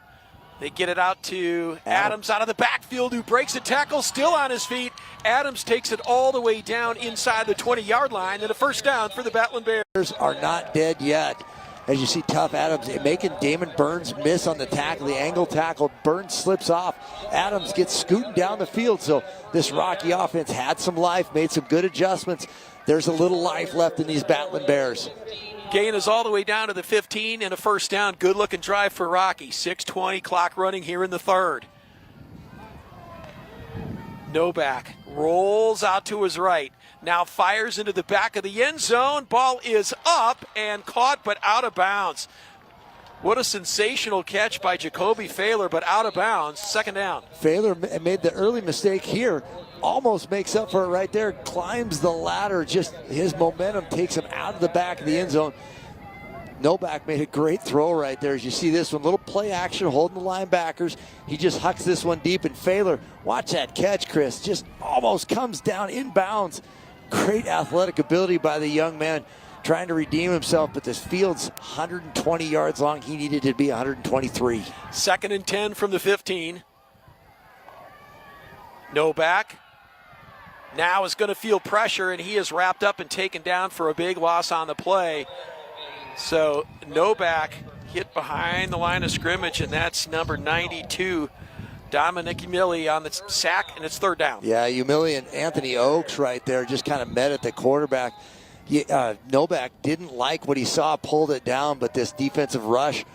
S6: They get it out to Adams out of the backfield, who breaks a tackle, still on his feet. Adams takes it all the way down inside the 20-yard line, and a first down for the Battling Bears.
S5: Are not dead yet. As you see, Tuff Adams making Damon Burns miss on the tackle, the angle tackle. Burns slips off. Adams gets scooting down the field. So this Rocky offense had some life, made some good adjustments. There's a little life left in these Battling Bears.
S6: Gain is all the way down to the 15 and a first down. Good looking drive for Rocky. 6:20 clock running here in the third. Nobach rolls out to his right. Now fires into the back of the end zone. Ball is up and caught but out of bounds. What a sensational catch by Jacoby Failer, but out of bounds. Second down.
S5: Failer made the early mistake here. almost makes up for it right there, climbs the ladder, just his momentum takes him out of the back of the end zone. Nobach made a great throw right there. As you see this one, little play action, holding the linebackers. He just hucks this one deep, and Failer, watch that catch, Chris, just almost comes down inbounds. Great athletic ability by the young man, trying to redeem himself, but this field's 120 yards long. He needed to be 123.
S6: 2nd and 10 from the 15. Nobach now is going to feel pressure, and he is wrapped up and taken down for a big loss on the play. So Nobach hit behind the line of scrimmage, and that's number 92, Dominic Umili, on the sack, and it's 3rd down.
S5: Yeah, Umili and Anthony Oakes right there just kind of met at the quarterback. Nobach didn't like what he saw, pulled it down, but this defensive rush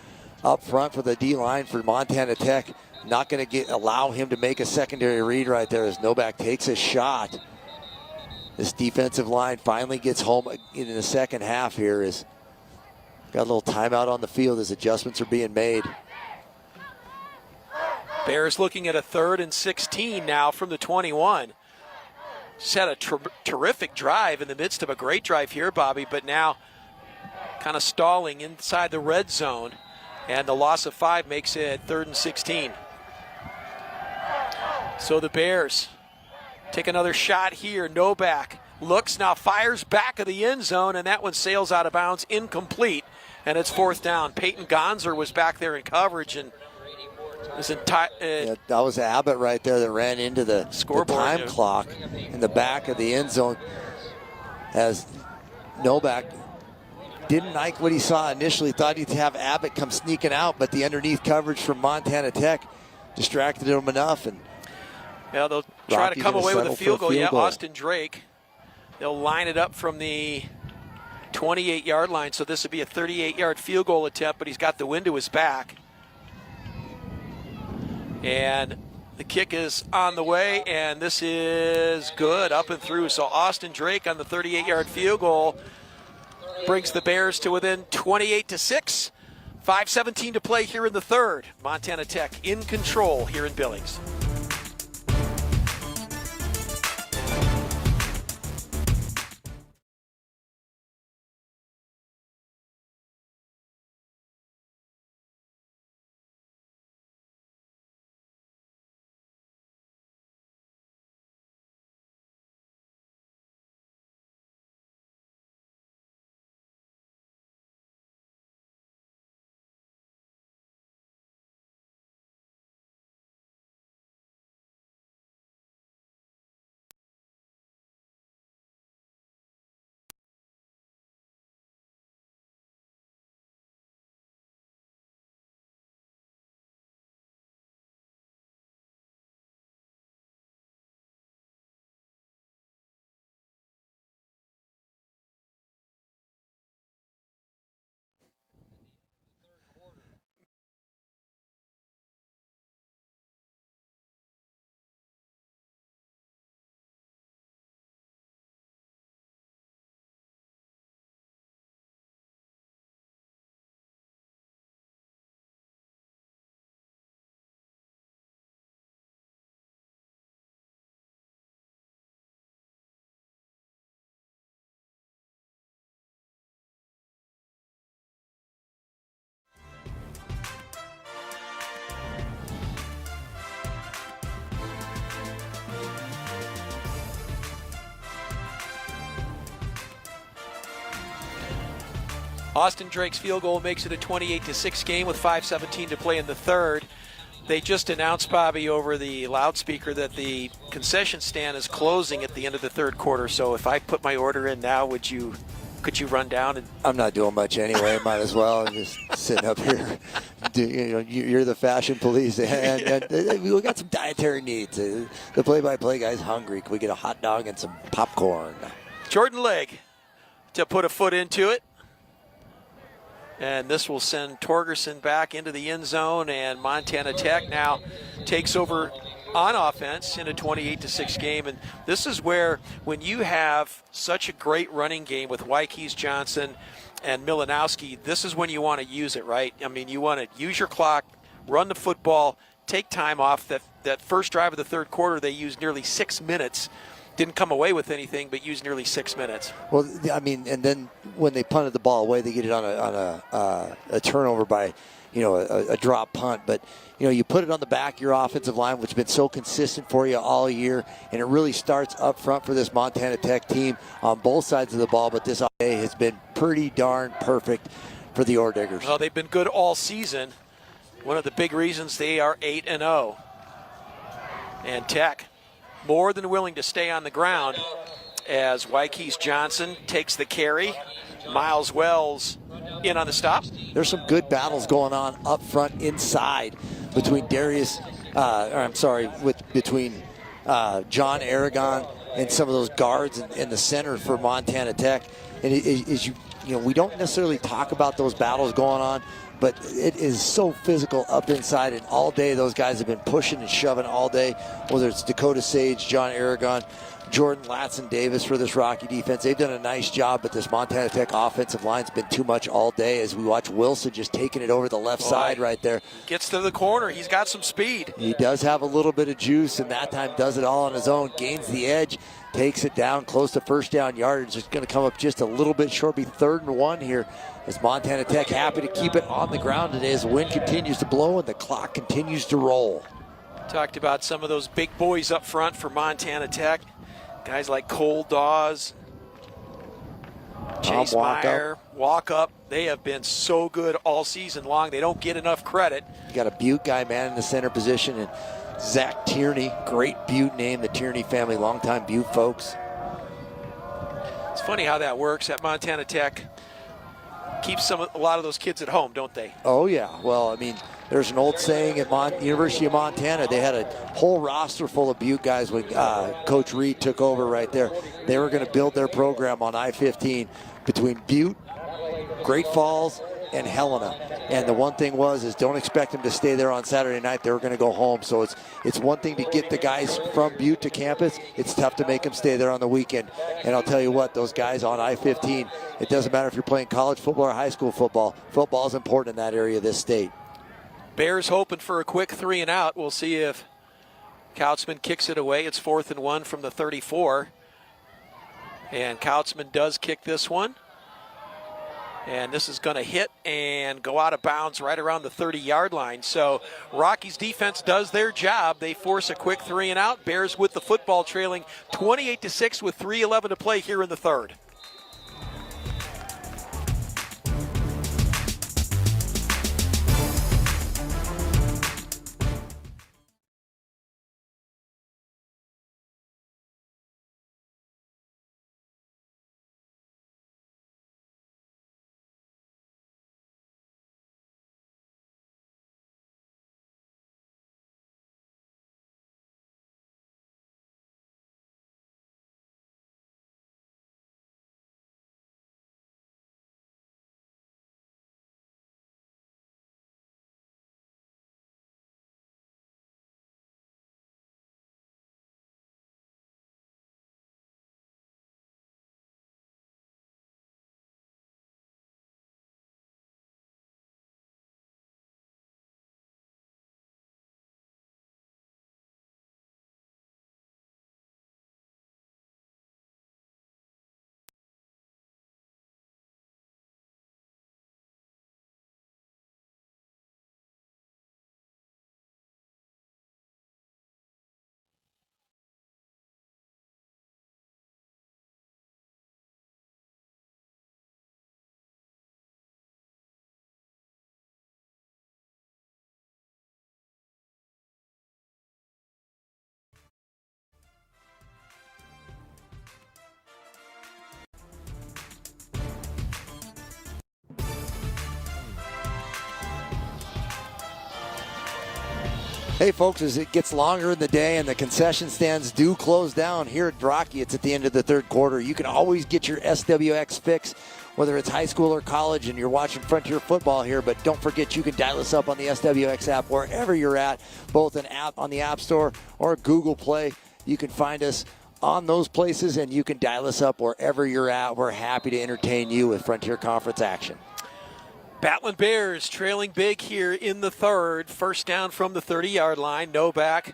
S5: up front for the D-line for Montana Tech, not going to allow him to make a secondary read right there as Nobach takes a shot. This defensive line finally gets home in the second half here. Got a little timeout on the field as adjustments are being made.
S6: Bears looking at a 3rd and 16 now from the 21. Just had a terrific drive in the midst of a great drive here, Bobby, but now kind of stalling inside the red zone. And the loss of 5 makes it 3rd and 16. So the Bears take another shot here. Nobach looks, now fires back of the end zone, and that one sails out of bounds, incomplete, and it's 4th down. Peyton Gonzer was back there in coverage, and was
S5: that was Abbott right there that ran into the time clock in the back of the end zone, as Nobach didn't like what he saw initially, thought he'd have Abbott come sneaking out, but the underneath coverage from Montana Tech distracted him enough, and
S6: they'll try to come away with a field goal.
S5: goal.
S6: Austin Drake, they'll line it up from the 28-yard line, so this would be a 38-yard field goal attempt, but he's got the wind to his back. And the kick is on the way, and this is good, up and through. So Austin Drake on the 38-yard field goal brings the Bears to within 28-6. 5:17 to play here in the 3rd. Montana Tech in control here in Billings. Austin Drake's field goal makes it a 28-6 game with 5:17 to play in the 3rd. They just announced, Bobby, over the loudspeaker that the concession stand is closing at the end of the 3rd quarter. So if I put my order in now, could you run down? And
S5: I'm not doing much anyway. Might as well. I'm just sitting up here. You're the fashion police, and we got some dietary needs. The play-by-play guy's hungry. Can we get a hot dog and some popcorn?
S6: Jordan Legg to put a foot into it. And this will send Torgerson back into the end zone, and Montana Tech now takes over on offense in a 28-6 game. And this is where, when you have such a great running game with Wykece, Johnson, and Milanowski, this is when you want to use it, right? I mean, you want to use your clock, run the football, take time off. That first drive of the third quarter, they used nearly 6 minutes. Didn't come away with anything, but used nearly 6 minutes.
S5: Well, I mean, and then when they punted the ball away, they get it on a turnover by, a drop punt. But, you put it on the back of your offensive line, which has been so consistent for you all year, and it really starts up front for this Montana Tech team on both sides of the ball. But this day has been pretty darn perfect for the Orediggers.
S6: Well, they've been good all season. One of the big reasons they are 8-0. And Tech more than willing to stay on the ground as Wykece Johnson takes the carry. Miles Wells in on the stop.
S5: There's some good battles going on up front inside between between John Aragon and some of those guards in the center for Montana Tech. And we don't necessarily talk about those battles going on, but it is so physical up inside, and all day those guys have been pushing and shoving all day, whether it's Dakota Sage, John Aragon, Jordan Latson-Davis for this Rocky defense. They've done a nice job, but this Montana Tech offensive line's been too much all day as we watch Wilson just taking it over the left side right there.
S6: Gets to the corner. He's got some speed.
S5: He does have a little bit of juice, and that time does it all on his own. Gains the edge, takes it down close to first down yardage. It's going to come up just a little bit short, be 3rd and 1 here. As Montana Tech happy to keep it on the ground today as the wind continues to blow and the clock continues to roll.
S6: Talked about some of those big boys up front for Montana Tech. Guys like Cole Dawes, Chase Meyer, Walk Up. They have been so good all season long. They don't get enough credit.
S5: You got a Butte guy, man, in the center position, and Zach Tierney, great Butte name, the Tierney family, longtime Butte folks.
S6: It's funny how that works at Montana Tech. Keeps a lot of those kids at home, don't they?
S5: Oh, yeah. Well, I mean, there's an old saying at University of Montana. They had a whole roster full of Butte guys when Coach Reed took over right there. They were going to build their program on I-15 between Butte, Great Falls, and Helena. And the one thing is don't expect them to stay there on Saturday night. They were going to go home. So it's one thing to get the guys from Butte to campus. It's tough to make them stay there on the weekend. And I'll tell you what, those guys on I-15, it doesn't matter if you're playing college football or high school football. Football is important in that area of this state.
S6: Bears hoping for a quick 3 and out. We'll see if Kautzman kicks it away. It's 4th and 1 from the 34. And Kautzman does kick this one. And this is going to hit and go out of bounds right around the 30-yard line. So Rocky's defense does their job. They force a quick 3 and out. Bears with the football trailing 28-6 with 3:11 to play here in the third.
S5: Hey, folks, as it gets longer in the day and the concession stands do close down here at Rocky, it's at the end of the third quarter. You can always get your SWX fix, whether it's high school or college, and you're watching Frontier football here. But don't forget, you can dial us up on the SWX app wherever you're at, both an app on the App Store or Google Play. You can find us on those places, and you can dial us up wherever you're at. We're happy to entertain you with Frontier Conference action.
S6: Battling Bears trailing big here in the third. First down from the 30-yard line. Nobach.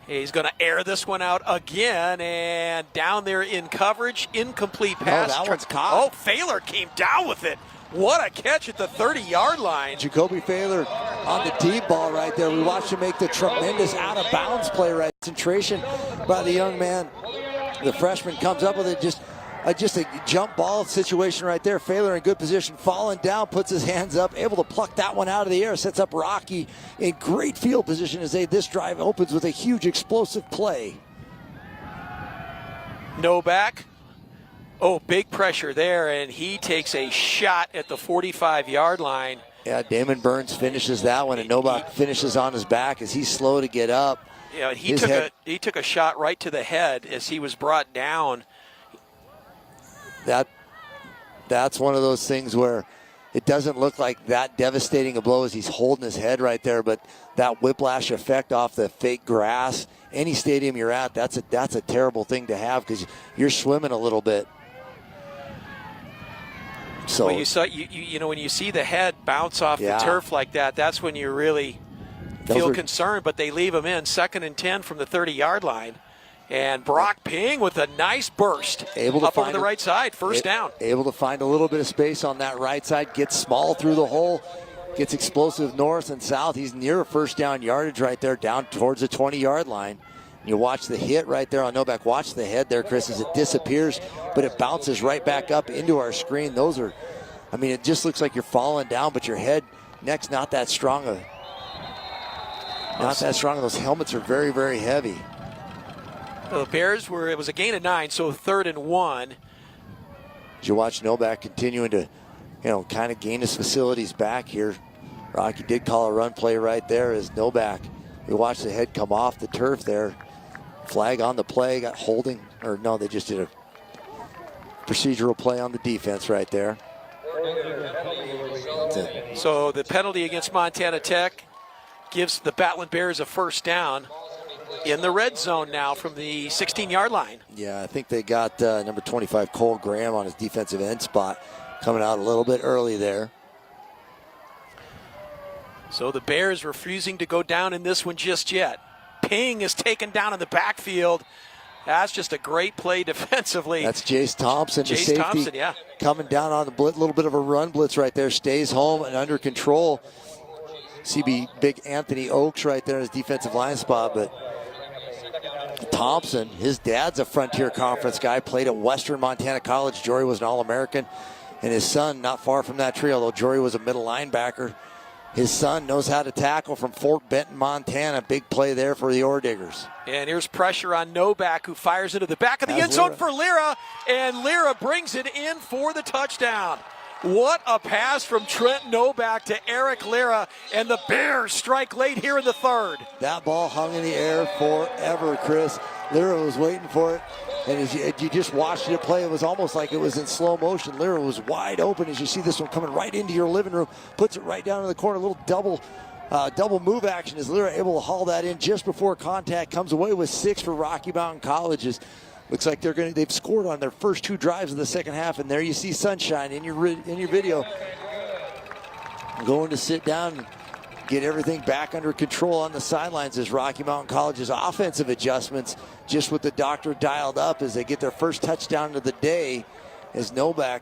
S6: He's going to air this one out again, and down there in coverage, incomplete pass.
S5: Oh, that one's caught.
S6: Oh, Thaler came down with it. What a catch at the 30-yard line.
S5: Jacoby Thaler on the deep ball right there. We watched him make the tremendous out-of-bounds play right. Concentration by the young man. The freshman comes up with it, just a jump ball situation right there. Thaler in good position, falling down, puts his hands up, able to pluck that one out of the air, sets up Rocky in great field position as this drive opens with a huge explosive play.
S6: Nobach. Oh, big pressure there, and he takes a shot at the 45-yard line.
S5: Yeah, Damon Burns finishes that one, and Nobach finishes on his back as he's slow to get up.
S6: Yeah, he took a shot right to the head as he was brought down.
S5: That's one of those things where it doesn't look like that devastating a blow as he's holding his head right there, but that whiplash effect off the fake grass, any stadium you're at, that's a terrible thing to have because you're swimming a little bit. So
S6: well, you know when you see the head bounce off the turf like that, that's when you really feel concerned. But they leave him in 2nd and 10 from the 30-yard line. And Brock Ping with a nice burst up over the right side, first down.
S5: Able to find a little bit of space on that right side, gets small through the hole, gets explosive north and south. He's near a first down yardage right there, down towards the 20-yard line. You watch the hit right there on Nobach. Watch the head there, Chris, as it disappears, but it bounces right back up into our screen. Those are, I mean, it just looks like you're falling down, but your head, neck's not that strong. Not that strong. Those helmets are very, very heavy.
S6: The Bears it was a gain of 9, so 3rd and 1.
S5: As you watch Nobach continuing to, kind of gain his facilities back here. Rocky did call a run play right there as Nobach. We watched the head come off the turf there. Flag on the play, got holding, or no, they just did a procedural play on the defense right there.
S6: So the penalty against Montana Tech gives the Battling Bears a first down in the red zone now from the 16-yard line.
S5: Yeah, I think they got number 25, Cole Graham, on his defensive end spot, coming out a little bit early there.
S6: So the Bears refusing to go down in this one just yet. Ping is taken down in the backfield. That's just a great play defensively.
S5: That's Jace Thompson, the safety,
S6: Thompson, yeah.
S5: Coming down on the little bit of a run blitz right there. Stays home and under control. CB big Anthony Oakes right there in his defensive line spot, but Thompson, his dad's a Frontier Conference guy, played at Western Montana College. Jory was an All-American, and his son not far from that tree, although Jory was a middle linebacker. His son knows how to tackle from Fort Benton, Montana. Big play there for the Ore Diggers.
S6: And here's pressure on Nobach, who fires into the back of the end zone for Lira, and Lira brings it in for the touchdown. What a pass from Trent Nobach to Eric Lira, and the Bears strike late here in the third.
S5: That ball hung in the air forever, Chris. Lira was waiting for it, and as you just watched it play, it was almost like it was in slow motion. Lira was wide open as you see this one coming right into your living room, puts it right down in the corner, a little double move action as Lira able to haul that in just before contact, comes away with 6 for Rocky Mountain Colleges. Looks like they've scored on their first 2 drives of the second half, and there you see Sunshine in your video going to sit down and get everything back under control on the sidelines as Rocky Mountain College's offensive adjustments, just with the doctor dialed up as they get their first touchdown of the day, as Nobach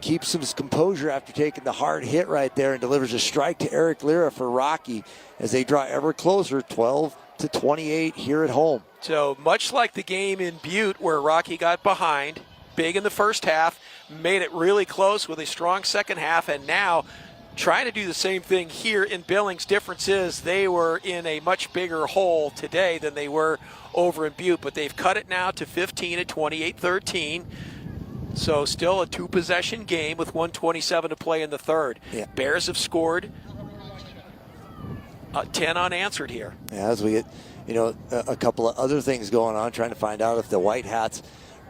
S5: keeps some composure after taking the hard hit right there and delivers a strike to Eric Lira for Rocky as they draw ever closer, 12-28 here at home.
S6: So much like the game in Butte where Rocky got behind, big in the first half, made it really close with a strong second half, and now trying to do the same thing here in Billings. Difference is they were in a much bigger hole today than they were over in Butte, but they've cut it now to 15 at 28-13. So still a 2-possession game with 1:27 to play in the third.
S5: Yeah.
S6: Bears have scored 10 unanswered here.
S5: Yeah, as we get a couple of other things going on, trying to find out if the White Hats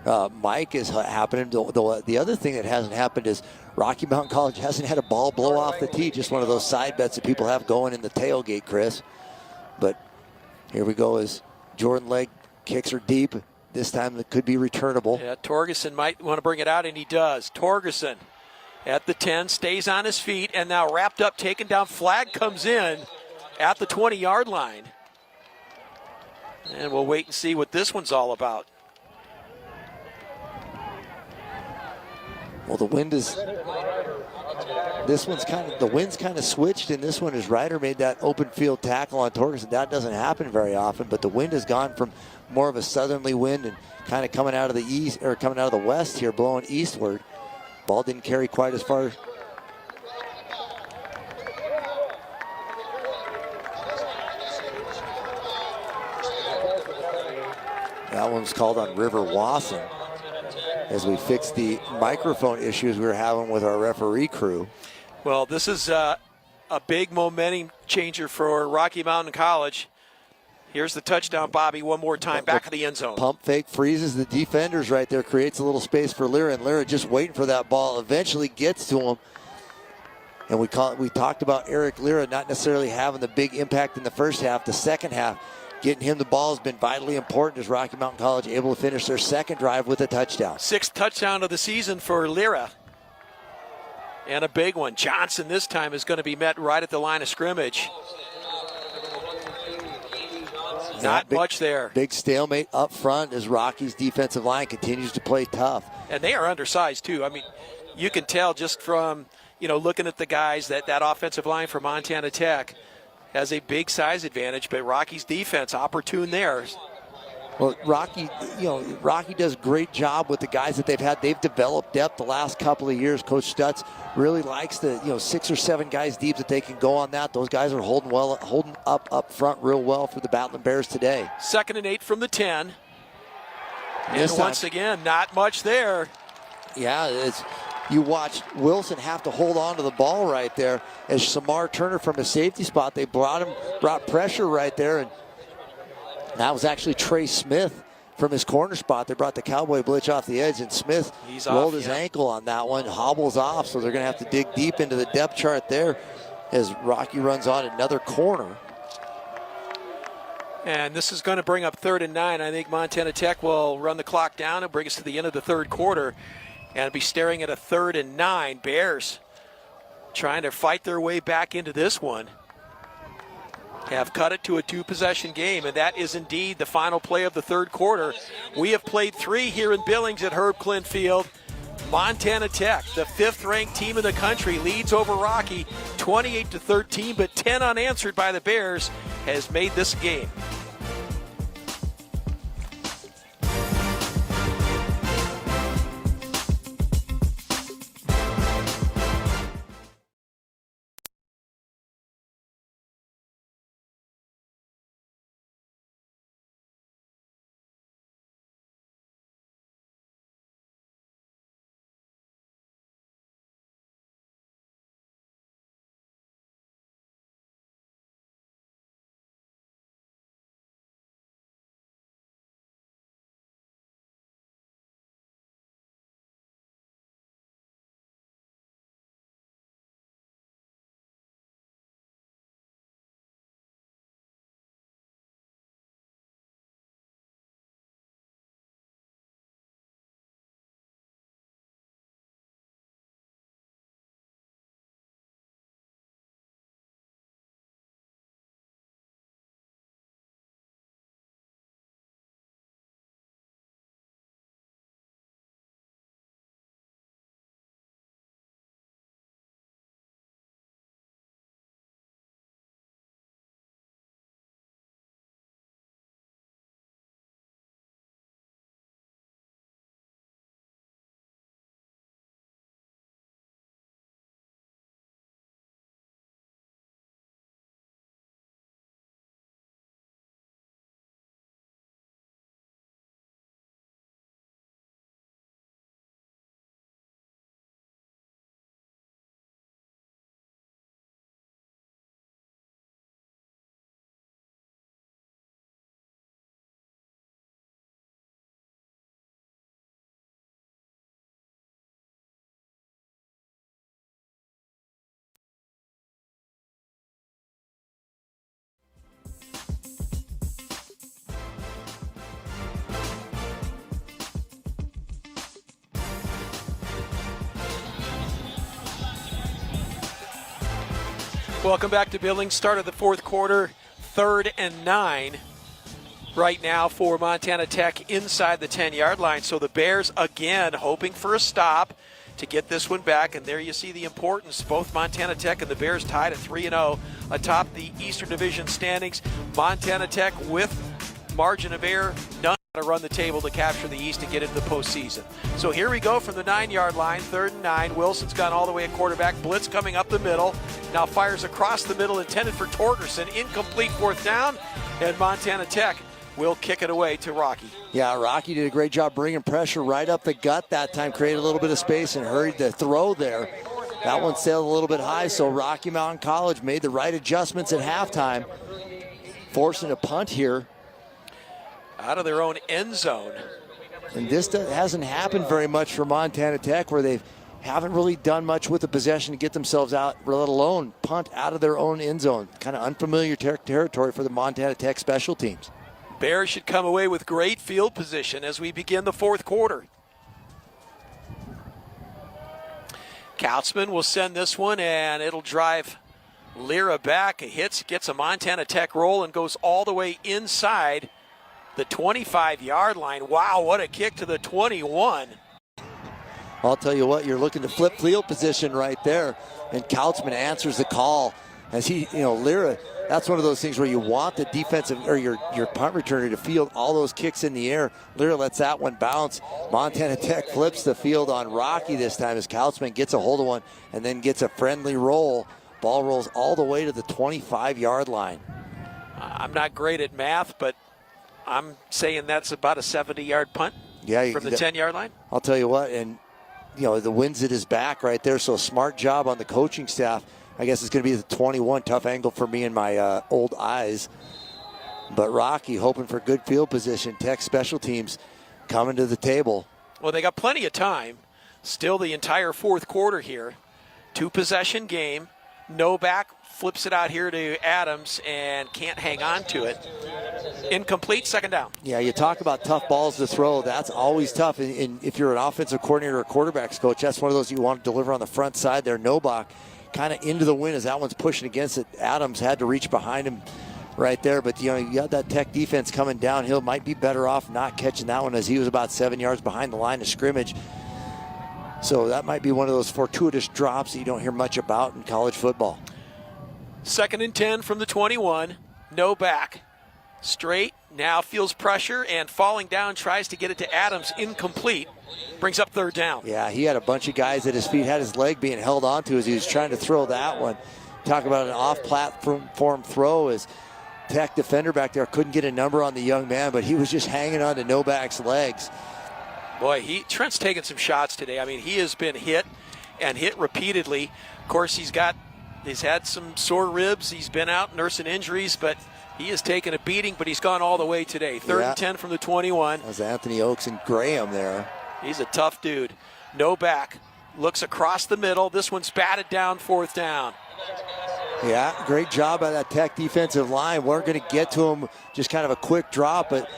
S5: Mike is happening. The other thing that hasn't happened is Rocky Mountain College hasn't had a ball blow off the tee, just one of those side bets that people have going in the tailgate, Chris. But here we go as Jordan Legg kicks her deep. This time it could be returnable.
S6: Yeah, Torgerson might want to bring it out, and he does. Torgerson at the 10, stays on his feet, and now wrapped up, taken down. Flag comes in at the 20-yard line. And we'll wait and see what this one's all about.
S5: Well, the wind's kind of switched, and this one is Ryder made that open field tackle on Torgerson. That doesn't happen very often, but the wind has gone from more of a southerly wind and kind of coming out of the east, or coming out of the west here, blowing eastward. Ball didn't carry quite as far. That one's called on River Wasson as we fix the microphone issues we were having with our referee crew.
S6: Well, this is a big momentum changer for Rocky Mountain College. Here's the touchdown, Bobby, one more time, back of the end zone.
S5: Pump fake freezes the defenders right there, creates a little space for Lira, and Lira just waiting for that ball, eventually gets to him. And we talked about Eric Lira not necessarily having the big impact in the first half. The second half, getting him the ball has been vitally important as Rocky Mountain College able to finish their second drive with a touchdown.
S6: 6th touchdown of the season for Lira. And a big one. Johnson this time is going to be met right at the line of scrimmage. Not much there.
S5: Big stalemate up front as Rocky's defensive line continues to play tough.
S6: And they are undersized too. I mean, you can tell just from, looking at the guys that offensive line for Montana Tech has a big size advantage, but Rocky's defense opportune there.
S5: Well, Rocky does a great job with the guys that they've had. They've developed depth the last couple of years. Coach Stutz really likes the 6 or 7 guys deep that they can go on that. Those guys are holding up front real well for the Battling Bears today.
S6: 2nd and 8 from the 10.
S5: And
S6: once again, not much there.
S5: Yeah, you watched Wilson have to hold on to the ball right there as Samar Turner from a safety spot. They brought pressure right there, and that was actually Trey Smith from his corner spot. They brought the cowboy blitz off the edge, and Smith rolled his ankle on that one, hobbles off, so they're going to have to dig deep into the depth chart there as Rocky runs on another corner.
S6: And this is going to bring up 3rd and 9. I think Montana Tech will run the clock down and bring us to the end of the third quarter and be staring at a 3rd and 9. Bears trying to fight their way back into this one. Have cut it to a 2-possession game, and that is indeed the final play of the third quarter. We have played 3 here in Billings at Herb Klindt Field. Montana Tech, the 5th-ranked team in the country, leads over Rocky 28-13, but 10 unanswered by the Bears has made this game. Welcome back to Billings. Start of the fourth quarter, 3rd and 9 right now for Montana Tech inside the 10-yard line. So the Bears again hoping for a stop to get this one back. And there you see the importance. Both Montana Tech and the Bears tied at 3-0 atop the Eastern Division standings. Montana Tech with margin of error, none to run the table to capture the East and get into the postseason. So here we go from the 9-yard line, 3rd and 9. Wilson's gone all the way at quarterback. Blitz coming up the middle. Now fires across the middle, intended for Torgerson. Incomplete, 4th down, and Montana Tech will kick it away to Rocky.
S5: Yeah, Rocky did a great job bringing pressure right up the gut that time, created a little bit of space and hurried the throw there. That one sailed a little bit high, so Rocky Mountain College made the right adjustments at halftime, forcing a punt here.
S6: Out of their own end zone.
S5: And this hasn't happened very much for Montana Tech, where they haven't really done much with the possession to get themselves out, let alone punt out of their own end zone. Kind of unfamiliar territory for the Montana Tech special teams.
S6: Bears should come away with great field position as we begin the fourth quarter. Kautzman will send this one, and it'll drive Lira back. It hits, gets a Montana Tech roll, and goes all the way inside the 25-yard line. Wow, what a kick to the 21.
S5: I'll tell you what, you're looking to flip field position right there, and Kautzman answers the call as he, Lira, that's one of those things where you want the defensive or your punt returner to field all those kicks in the air. Lira lets that one bounce. Montana Tech flips the field on Rocky this time as Kautzman gets a hold of one and then gets a friendly roll. Ball rolls all the way to the 25-yard line.
S6: I'm not great at math, but I'm saying that's about a 70-yard punt from the 10-yard line.
S5: I'll tell you what, and the wind's at his back right there, so smart job on the coaching staff. I guess it's going to be the 21. Tough angle for me and my old eyes. But Rocky hoping for good field position. Tech special teams coming to the table.
S6: Well, they got plenty of time. Still the entire fourth quarter here. 2-possession game. Nobach flips it out here to Adams and can't hang on to it. Incomplete, 2nd down.
S5: Yeah, you talk about tough balls to throw. That's always tough. And if you're an offensive coordinator or quarterbacks coach, that's one of those you want to deliver on the front side there. Nobach kind of into the wind as that one's pushing against it. Adams had to reach behind him right there. But, you got that Tech defense coming downhill. Might be better off not catching that one as he was about 7 yards behind the line of scrimmage. So that might be one of those fortuitous drops that you don't hear much about in college football.
S6: 2nd and 10 from the 21. Nobach. Straight, now feels pressure and falling down, tries to get it to Adams, incomplete. Brings up 3rd down.
S5: Yeah, he had a bunch of guys at his feet, had his leg being held onto as he was trying to throw that one. Talk about an off-platform throw as Tech defender back there couldn't get a number on the young man, but he was just hanging on to Nobach's legs.
S6: Boy, Trent's taken some shots today. I mean, he has been hit and hit repeatedly. Of course, he's had some sore ribs. He's been out nursing injuries, but he has taken a beating, but he's gone all the way today. 3rd and 10 from the 21.
S5: That was Anthony Oakes and Graham there.
S6: He's a tough dude. Nobach looks across the middle. This one's batted down, 4th down.
S5: Yeah, great job by that Tech defensive line. We're going to get to him, just kind of a quick drop, but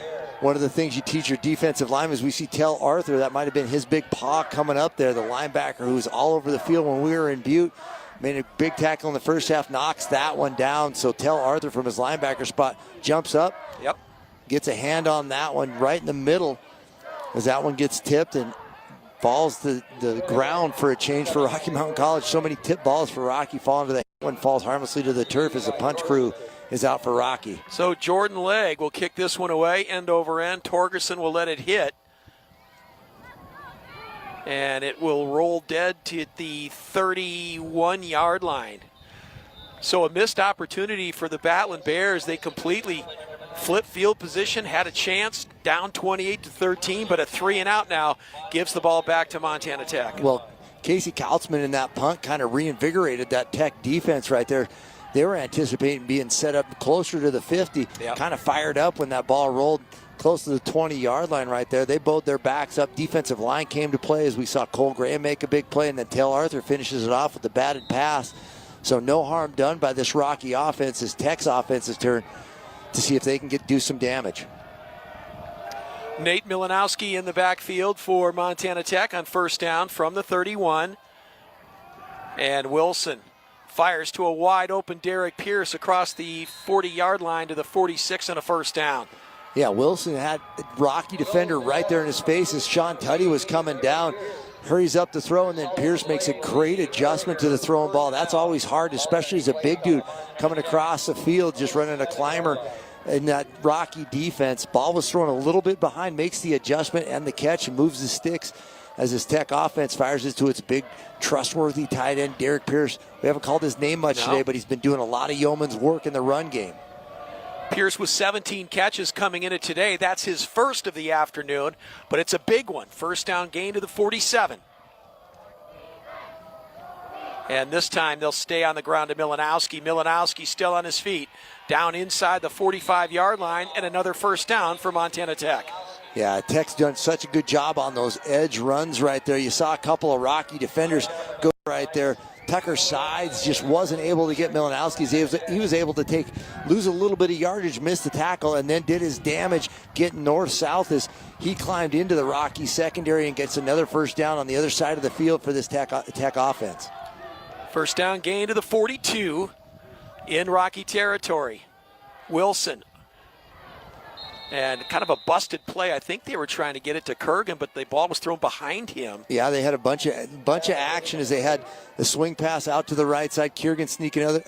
S5: one of the things you teach your defensive linemen is we see Tell Arthur, that might have been his big paw coming up there, the linebacker who was all over the field when we were in Butte. Made a big tackle in the first half, knocks that one down. So Tell Arthur from his linebacker spot jumps up, gets a hand on that one right in the middle as that one gets tipped and falls to the ground for a change for Rocky Mountain College. So many tip balls for Rocky falling to the one, falls harmlessly to the turf as the punch crew is out for Rocky.
S6: So Jordan Legg will kick this one away, end over end. Torgerson will let it hit. And it will roll dead to the 31-yard line. So a missed opportunity for the Battling Bears. They completely flipped field position, had a chance, down 28-13, but a 3-and-out now gives the ball back to Montana Tech.
S5: Well, Casey Kautzman in that punt kind of reinvigorated that Tech defense right there. They were anticipating being set up closer to the 50, kind of fired up when that ball rolled close to the 20-yard line right there. They bowed their backs up. Defensive line came to play as we saw Cole Graham make a big play, and then Tell Arthur finishes it off with the batted pass. So no harm done by this Rocky offense. It's Tech's offense's turn to see if they can do some damage.
S6: Nate Milanowski in the backfield for Montana Tech on 1st down from the 31. And Wilson Fires to a wide open Derek Pierce across the 40-yard line to the 46 and a first down.
S5: Yeah, Wilson had a Rocky defender right there in his face as Sean Tuddy was coming down. Hurries up to throw, and then Pierce makes a great adjustment to the throwing ball. That's always hard, especially as a big dude coming across the field, just running a climber in that Rocky defense. Ball was thrown a little bit behind, makes the adjustment and the catch, and moves the sticks as his Tech offense fires it to its big, trustworthy tight end, Derek Pierce. We haven't called his name much today, but he's been doing a lot of yeoman's work in the run game.
S6: Pierce with 17 catches coming into today. That's his first of the afternoon, but it's a big one. First down gain to the 47. And this time they'll stay on the ground to Milanowski. Milanowski still on his feet. Down inside the 45-yard line, and another first down for Montana Tech.
S5: Yeah, Tech's done such a good job on those edge runs right there. You saw a couple of Rocky defenders go right there. Tucker Sides just wasn't able to get Milanowski. He was able to lose a little bit of yardage, miss the tackle, and then did his damage getting north-south as he climbed into the Rocky secondary and gets another first down on the other side of the field for this Tech offense.
S6: First down gain to the 42 in Rocky territory. Wilson. And kind of a busted play. I think they were trying to get it to Kurgan, but the ball was thrown behind him.
S5: Yeah, they had a bunch of action as they had the swing pass out to the right side. Kurgan sneaking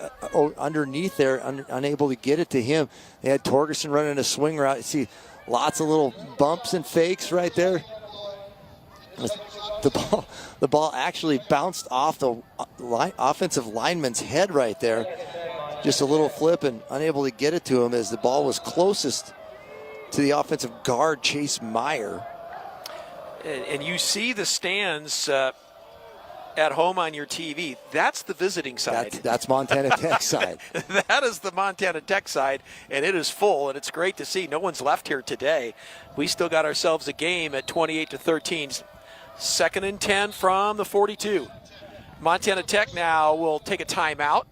S5: underneath there, unable to get it to him. They had Torgerson running a swing route. You see lots of little bumps and fakes right there. The ball actually bounced off the offensive lineman's head right there. Just a little flip and unable to get it to him as the ball was closest to the offensive guard, Chase Meyer.
S6: And you see the stands at home on your TV. That's the visiting side.
S5: That's Montana Tech side.
S6: That is the Montana Tech side, and it is full, and it's great to see. No one's left here today. We still got ourselves a game at 28-13. Second and 10 from the 42. Montana Tech now will take a timeout.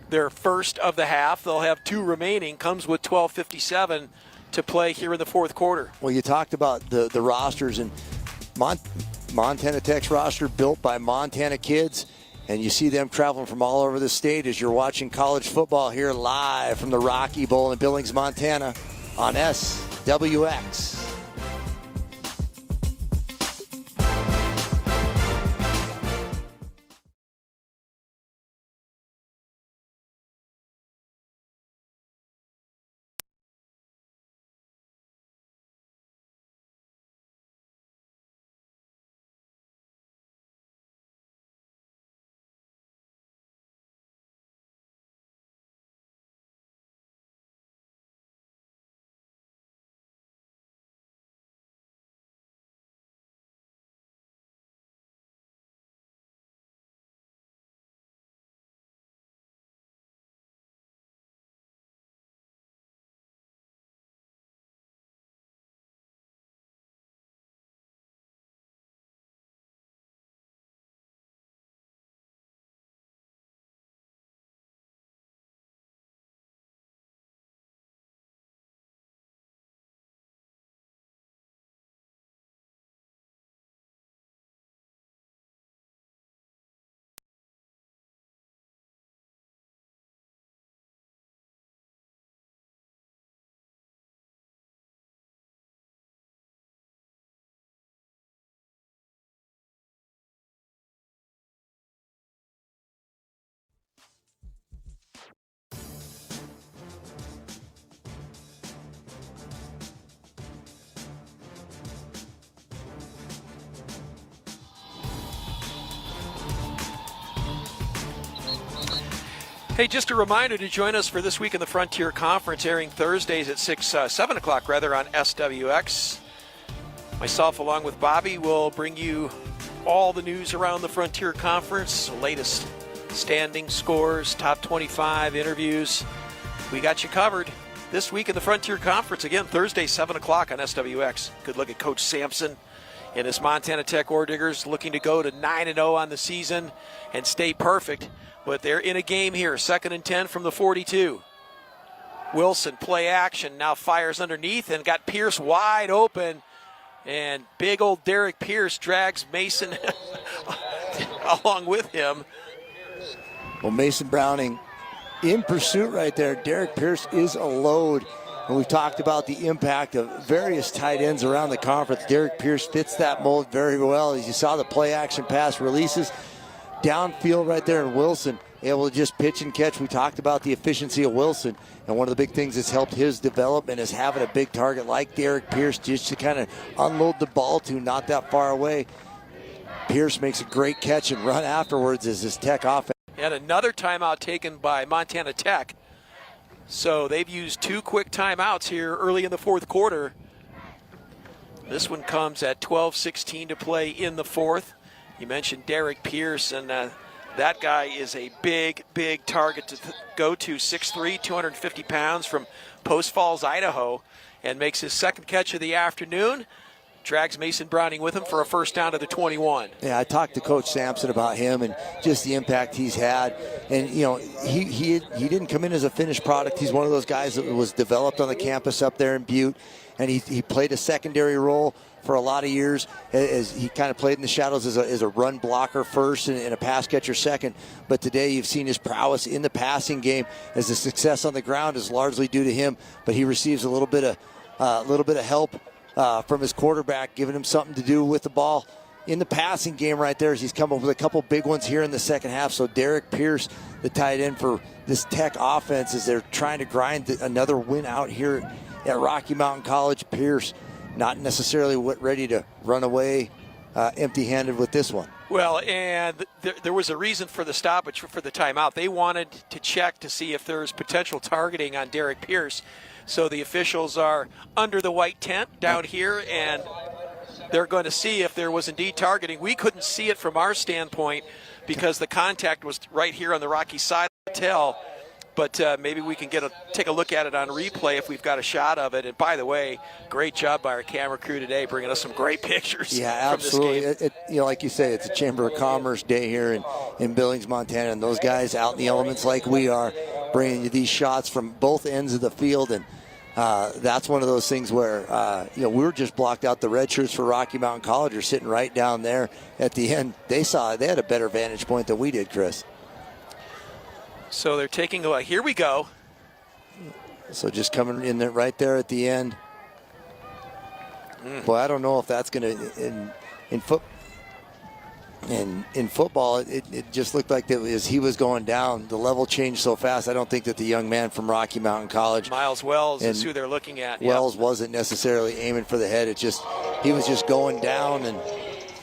S6: Their first of the half. They'll have two remaining. Comes with 12:57 to play here in the fourth quarter.
S5: Well, you talked about the rosters, and Montana Tech's roster built by Montana kids, and you see them traveling from all over the state as you're watching college football here live from the Rocky Bowl in Billings, Montana on SWX.
S6: Hey, just a reminder to join us for This Week in the Frontier Conference, airing Thursdays at 7 o'clock on SWX. Myself, along with Bobby, will bring you all the news around the Frontier Conference, the latest standing scores, top 25 interviews. We got you covered. This Week in the Frontier Conference, again, Thursday, 7 o'clock on SWX. Good look at Coach Sampson and his Montana Tech Ore Diggers, looking to go to 9-0 on the season and stay perfect. But they're in a game here, 2nd and 10 from the 42. Wilson, play action, now fires underneath and got Pierce wide open. And big old Derek Pierce drags Mason along with him.
S5: Well, Mason Browning in pursuit right there. Derek Pierce is a load. And we've talked about the impact of various tight ends around the conference. Derek Pierce fits that mold very well. As you saw, the play action pass releases downfield right there, and Wilson able to just pitch and catch. We talked about the efficiency of Wilson, and one of the big things that's helped his development is having a big target like Derek Pierce just to kind of unload the ball to, not that far away. Pierce makes a great catch and run afterwards as his Tech offense.
S6: And another timeout taken by Montana Tech. So they've used 2 quick timeouts here early in the fourth quarter. This one comes at 12:16 to play in the fourth. You mentioned Derek Pierce, and that guy is a big, big target to go to. 6'3", 250 pounds from Post Falls, Idaho, and makes his second catch of the afternoon. Drags Mason Browning with him for a first down to the 21.
S5: Yeah, I talked to Coach Sampson about him and just the impact he's had. And, you know, he didn't come in as a finished product. He's one of those guys that was developed on the campus up there in Butte. And he played a secondary role for a lot of years, as he kind of played in the shadows as a run blocker first and a pass catcher second. But today you've seen his prowess in the passing game, as the success on the ground is largely due to him. But he receives a little bit of help from his quarterback, giving him something to do with the ball in the passing game right there, as he's come up with a couple big ones here in the second half. So Derek Pierce, the tight end for this Tech offense, as they're trying to grind another win out here at Rocky Mountain College. Pierce not necessarily ready to run away empty-handed with this one.
S6: Well, and there was a reason for the stoppage, for the timeout. They wanted to check to see if there's potential targeting on Derek Pierce. So the officials are under the white tent down here, and they're going to see if there was indeed targeting. We couldn't see it from our standpoint because the contact was right here on the Rocky side of the tail. But maybe we can take a look at it on replay if we've got a shot of it. And by the way, great job by our camera crew today, bringing us some great pictures.
S5: Yeah, absolutely.
S6: From this game.
S5: Like you say, it's a Chamber of Commerce day here in Billings, Montana, and those guys out in the elements like we are, bringing you these shots from both ends of the field. And that's one of those things where we were just blocked out. The red shirts for Rocky Mountain College are sitting right down there at the end. They had a better vantage point than we did, Chris.
S6: So they're taking a here we go.
S5: So just coming in there right there at the end. Boy, I don't know if that's going to in football. It just looked like that as he was going down, the level changed so fast. I don't think that the young man from Rocky Mountain College,
S6: Miles Wells, is who they're looking at.
S5: Wells wasn't necessarily aiming for the head. He was just going down and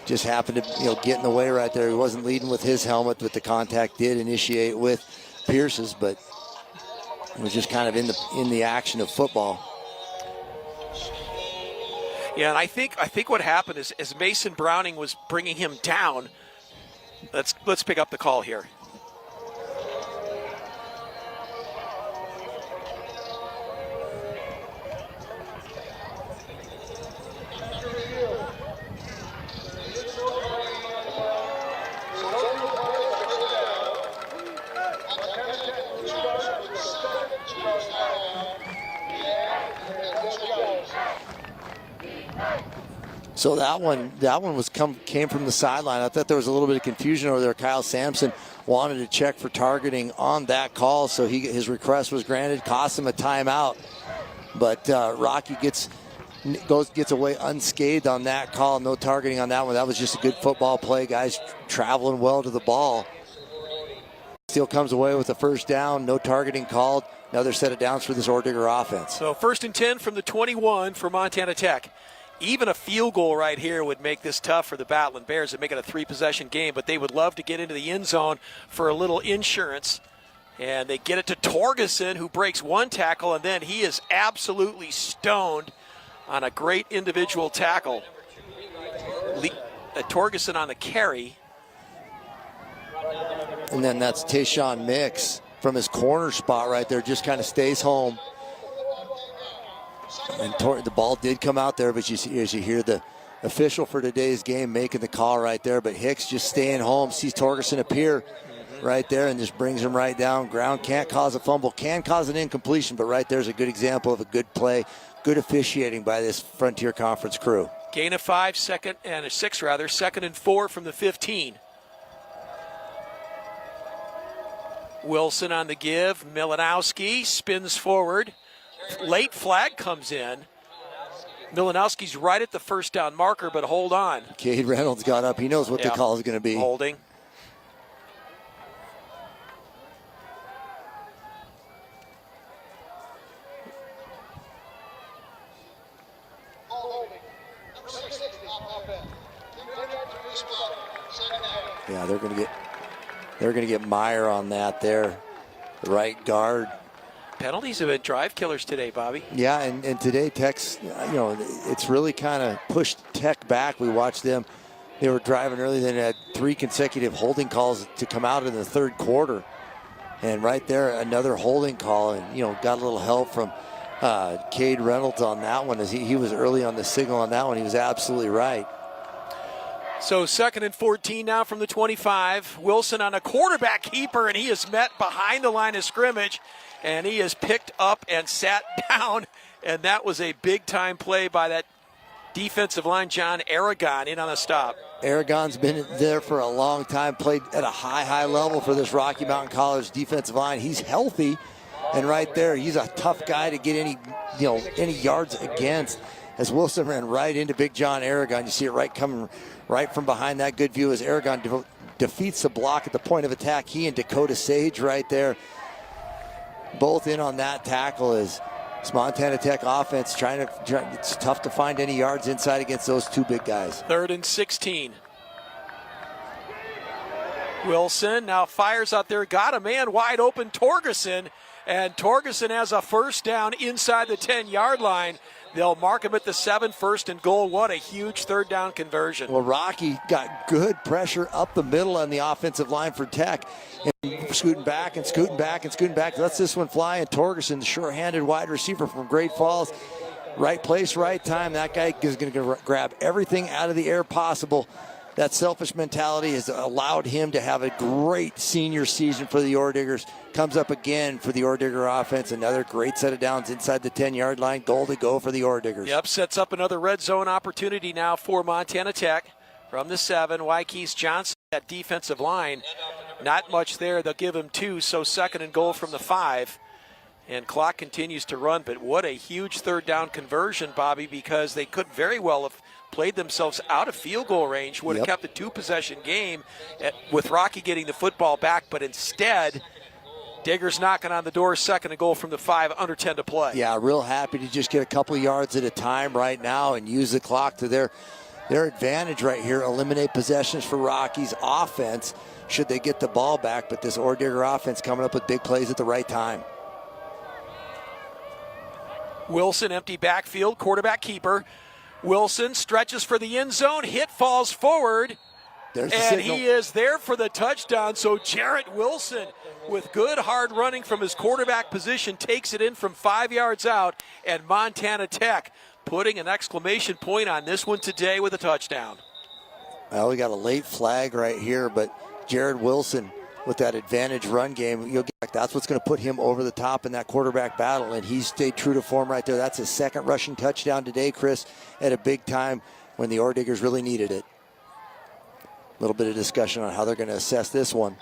S5: just happened to get in the way right there. He wasn't leading with his helmet, but the contact did initiate with Pierce's, but it was just kind of in the action of football.
S6: Yeah, and I think what happened is as Mason Browning was bringing him down. Let's pick up the call here.
S5: So that one came from the sideline. I thought there was a little bit of confusion over there. Kyle Sampson wanted to check for targeting on that call, so his request was granted. Cost him a timeout, but Rocky gets away unscathed on that call. No targeting on that one. That was just a good football play. Guys traveling well to the ball. Still comes away with a first down. No targeting called. Another set of downs for this Ordigger offense.
S6: So 1st and 10 from the 21 for Montana Tech. Even a field goal right here would make this tough for the Battling Bears and make it a 3-possession game, but they would love to get into the end zone for a little insurance. And they get it to Torgerson, who breaks one tackle, and then he is absolutely stoned on a great individual tackle. Torgerson on the carry.
S5: And then that's Tayshawn Mix from his corner spot right there, just kind of stays home. And the ball did come out there, but as you hear the official for today's game making the call right there, but Hicks just staying home, sees Torgerson appear right there and just brings him right down. Ground can't cause a fumble, can cause an incompletion, but right there's a good example of a good play, good officiating by this Frontier Conference crew.
S6: Gain of 5, second and 4 from the 15. Wilson on the give. Milanowski spins forward. Late flag comes in. Milanowski's right at the first down marker, but hold on.
S5: Cade Reynolds got up. He knows what the call is going to be.
S6: Holding.
S5: Yeah, they're going to get Meyer on that there, the right guard.
S6: Penalties have been drive killers today, Bobby.
S5: Yeah, and today Tech's, it's really kind of pushed Tech back. We watched them. They were driving early, then had 3 consecutive holding calls to come out in the third quarter. And right there, another holding call, and, got a little help from Cade Reynolds on that one, as he was early on the signal on that one. He was absolutely right.
S6: So 2nd and 14 now from the 25. Wilson on a quarterback keeper, and he is met behind the line of scrimmage, and he is picked up and sat down, and that was a big-time play by that defensive line, John Aragon, in on a stop.
S5: Aragon's been there for a long time, played at a high level for this Rocky Mountain College defensive line. He's healthy, and right there, he's a tough guy to get any yards against. As Wilson ran right into Big John Aragon, you see it coming right from behind that good view as Aragon defeats the block at the point of attack. He and Dakota Sage right there, both in on that tackle. As Montana Tech offense it's tough to find any yards inside against those 2 big guys.
S6: 3rd and 16. Wilson now fires out there, got a man wide open, Torgerson, and Torgerson has a first down inside the 10-yard line. They'll mark him at the 7, 1st and goal. What a huge 3rd down conversion.
S5: Well, Rocky got good pressure up the middle on the offensive line for Tech. And scooting back and scooting back and scooting back. Lets this one fly, and Torgerson, the sure-handed wide receiver from Great Falls. Right place, right time. That guy is going to grab everything out of the air possible. That selfish mentality has allowed him to have a great senior season for the Orediggers. Comes up again for the Oredigger offense. Another great set of downs inside the 10-yard line. Goal to go for the Orediggers.
S6: Yep, sets up another red zone opportunity now for Montana Tech. From the 7, Wykece Johnson, that defensive line. Not much there. They'll give him 2, so 2nd and goal from the 5. And clock continues to run, but what a huge 3rd down conversion, Bobby, because they could very well have played themselves out of field goal range, would have kept a 2-possession game with Rocky getting the football back, but instead, Diggers knocking on the door, 2nd and goal from the 5, under 10 to play.
S5: Yeah, real happy to just get a couple yards at a time right now and use the clock to their advantage right here. Eliminate possessions for Rocky's offense should they get the ball back, but this Oredigger offense coming up with big plays at the right time.
S6: Wilson, empty backfield, quarterback keeper. Wilson stretches for the end zone, hit falls forward,
S5: There's the
S6: and
S5: signal.
S6: he is there for the touchdown. So Jarrett Wilson, with good hard running from his quarterback position, takes it in from 5 yards out, and Montana Tech putting an exclamation point on this one today with a touchdown.
S5: Well, we got a late flag right here, but Jarrett Wilson with that advantage run game, that's what's going to put him over the top in that quarterback battle, and he stayed true to form right there. That's his 2nd rushing touchdown today, Chris, at a big time when the Orediggers really needed it. A little bit of discussion on how they're going to assess this one.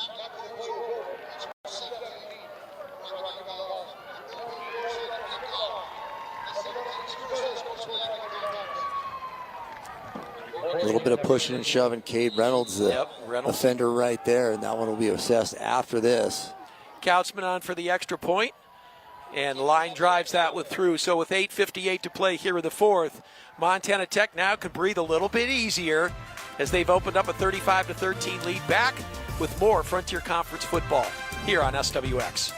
S5: A little bit of pushing and shoving. Cade Reynolds, the offender right there, and that one will be assessed after this.
S6: Kautzman on for the extra point, and line drives that one through. So with 8:58 to play here in the 4th, Montana Tech now can breathe a little bit easier as they've opened up a 35-13 lead. Back with more Frontier Conference football here on SWX.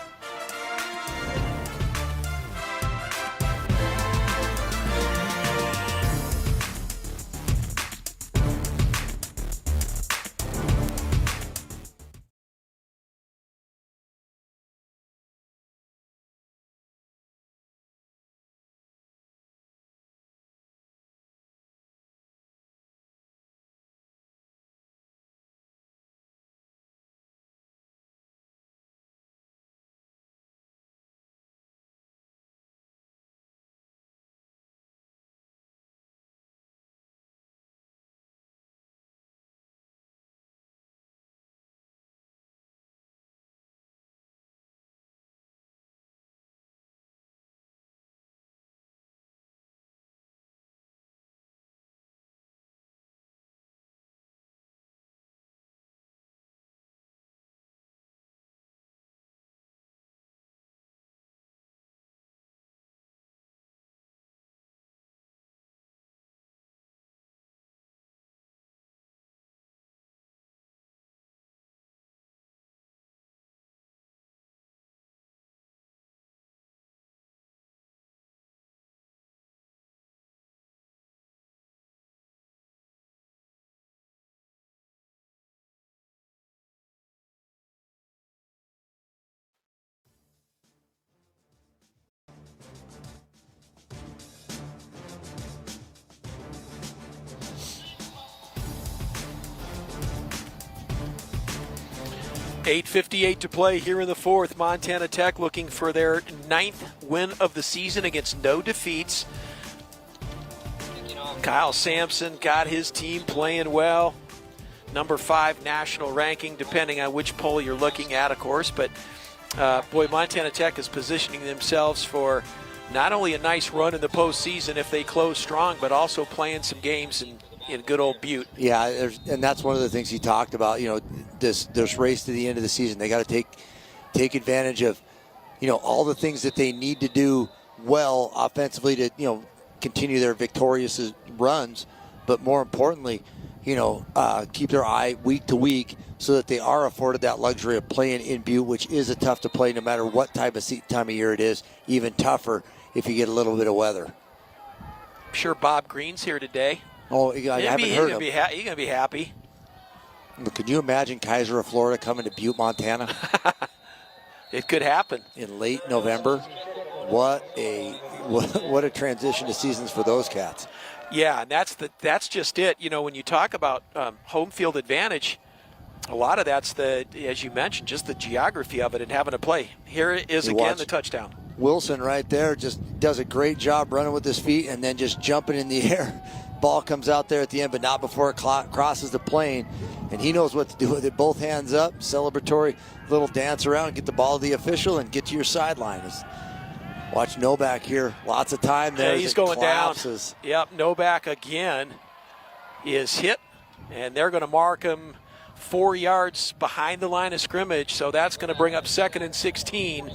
S6: 8:58 to play here in the fourth. Montana Tech looking for their 9th win of the season against no defeats. Kyle Sampson got his team playing well. Number 5 national ranking, depending on which poll you're looking at, of course. But, boy, Montana Tech is positioning themselves for not only a nice run in the postseason if they close strong, but also playing some games in good old Butte.
S5: Yeah, and that's one of the things he talked about. You know, this race to the end of the season. They got to take advantage of, you know, all the things that they need to do well offensively to, you know, continue their victorious runs, but more importantly, you know, keep their eye week to week so that they are afforded that luxury of playing in Butte, which is a tough to play no matter what time of year it is, even tougher if you get a little bit of weather.
S6: I'm sure Bob Green's here today.
S5: Oh, I haven't heard him.
S6: He's going to be happy.
S5: But could you imagine Keiser of Florida coming to Butte, Montana?
S6: It could happen.
S5: In late November. What a transition to seasons for those cats.
S6: Yeah, and that's just it. You know, when you talk about home field advantage, a lot of that's as you mentioned, just the geography of it and having to play. Here it is again, the touchdown.
S5: Wilson right there just does a great job running with his feet and then just jumping in the air. Ball comes out there at the end, but not before it crosses the plane. And he knows what to do with it. Both hands up, celebratory little dance around, get the ball to the official, and get to your sideline. Watch Nobach here. Lots of time there.
S6: Yeah, he's going collapses down. Yep, Nobach again is hit, and they're going to mark him 4 yards behind the line of scrimmage. So that's going to bring up 2nd and 16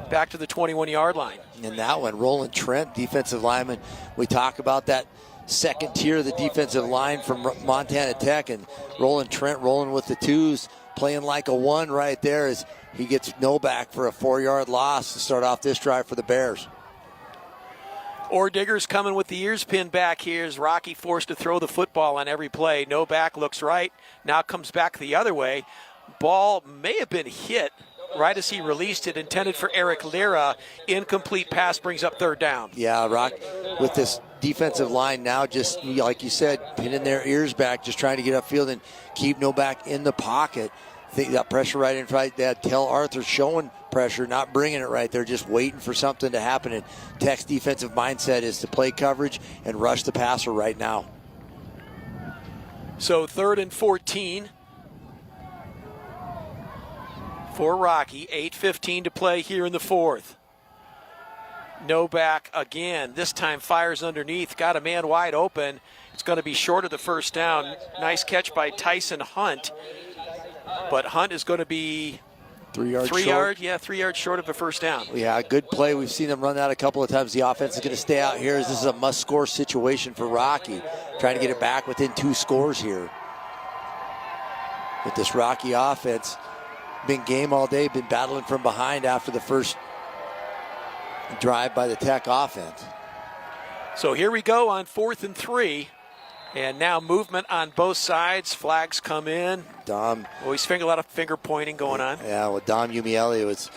S6: back to the 21-yard line.
S5: And that one, Roland Trent, defensive lineman. We talk about that second tier of the defensive line from Montana Tech, and Roland Trent rolling with the twos, playing like a one right there as he gets Nobach for a 4-yard loss to start off this drive for the Bears.
S6: Digger's coming with the ears pinned back here as Rocky forced to throw the football on every play. Nobach looks right, now comes back the other way. Ball may have been hit right as he released it, intended for Eric Lira. Incomplete pass brings up 3rd down.
S5: Yeah, Rock, with this defensive line now, just like you said, pinning their ears back, just trying to get upfield and keep Nobach in the pocket. They got pressure right in front. They had Tel Arthur showing pressure, not bringing it right there, just waiting for something to happen. And Tech's defensive mindset is to play coverage and rush the passer right now.
S6: So 3rd and 14 for Rocky. 8:15 to play here in the fourth. Nobach again, this time fires underneath, got a man wide open. It's going to be short of the first down. Nice catch by Tyson Hunt. But Hunt is going to be
S5: 3 yards short.
S6: 3 yards short of a first down.
S5: Yeah, good play. We've seen them run that a couple of times. The offense is going to stay out here as this is a must-score situation for Rocky. Trying to get it back within 2 scores here. With this Rocky offense, been game all day, been battling from behind after the first drive by the Tech offense.
S6: So here we go on 4th and 3. And now movement on both sides. Flags come in.
S5: Dom.
S6: Always a lot of finger pointing going on.
S5: Yeah, well, Dom Umieli was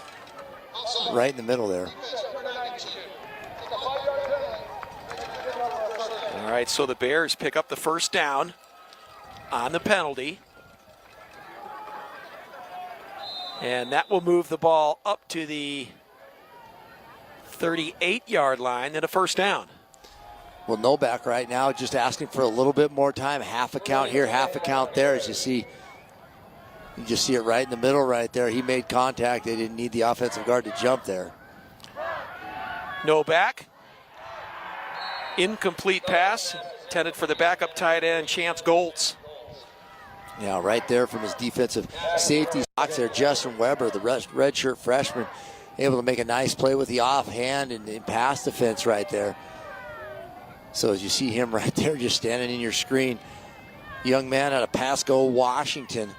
S5: right in the middle there.
S6: All right, so the Bears pick up the first down on the penalty. And that will move the ball up to the 38-yard line and a first down.
S5: Well, Nobach right now just asking for a little bit more time. Half a count here, half a count there. As you just see it right in the middle right there. He made contact. They didn't need the offensive guard to jump there.
S6: Nobach. Incomplete pass intended for the backup tight end, Chance Goltz.
S5: Yeah, right there from his defensive safety box there, Justin Weber, the redshirt freshman, able to make a nice play with the offhand and pass defense right there. So as you see him right there just standing in your screen, young man out of Pasco, Washington,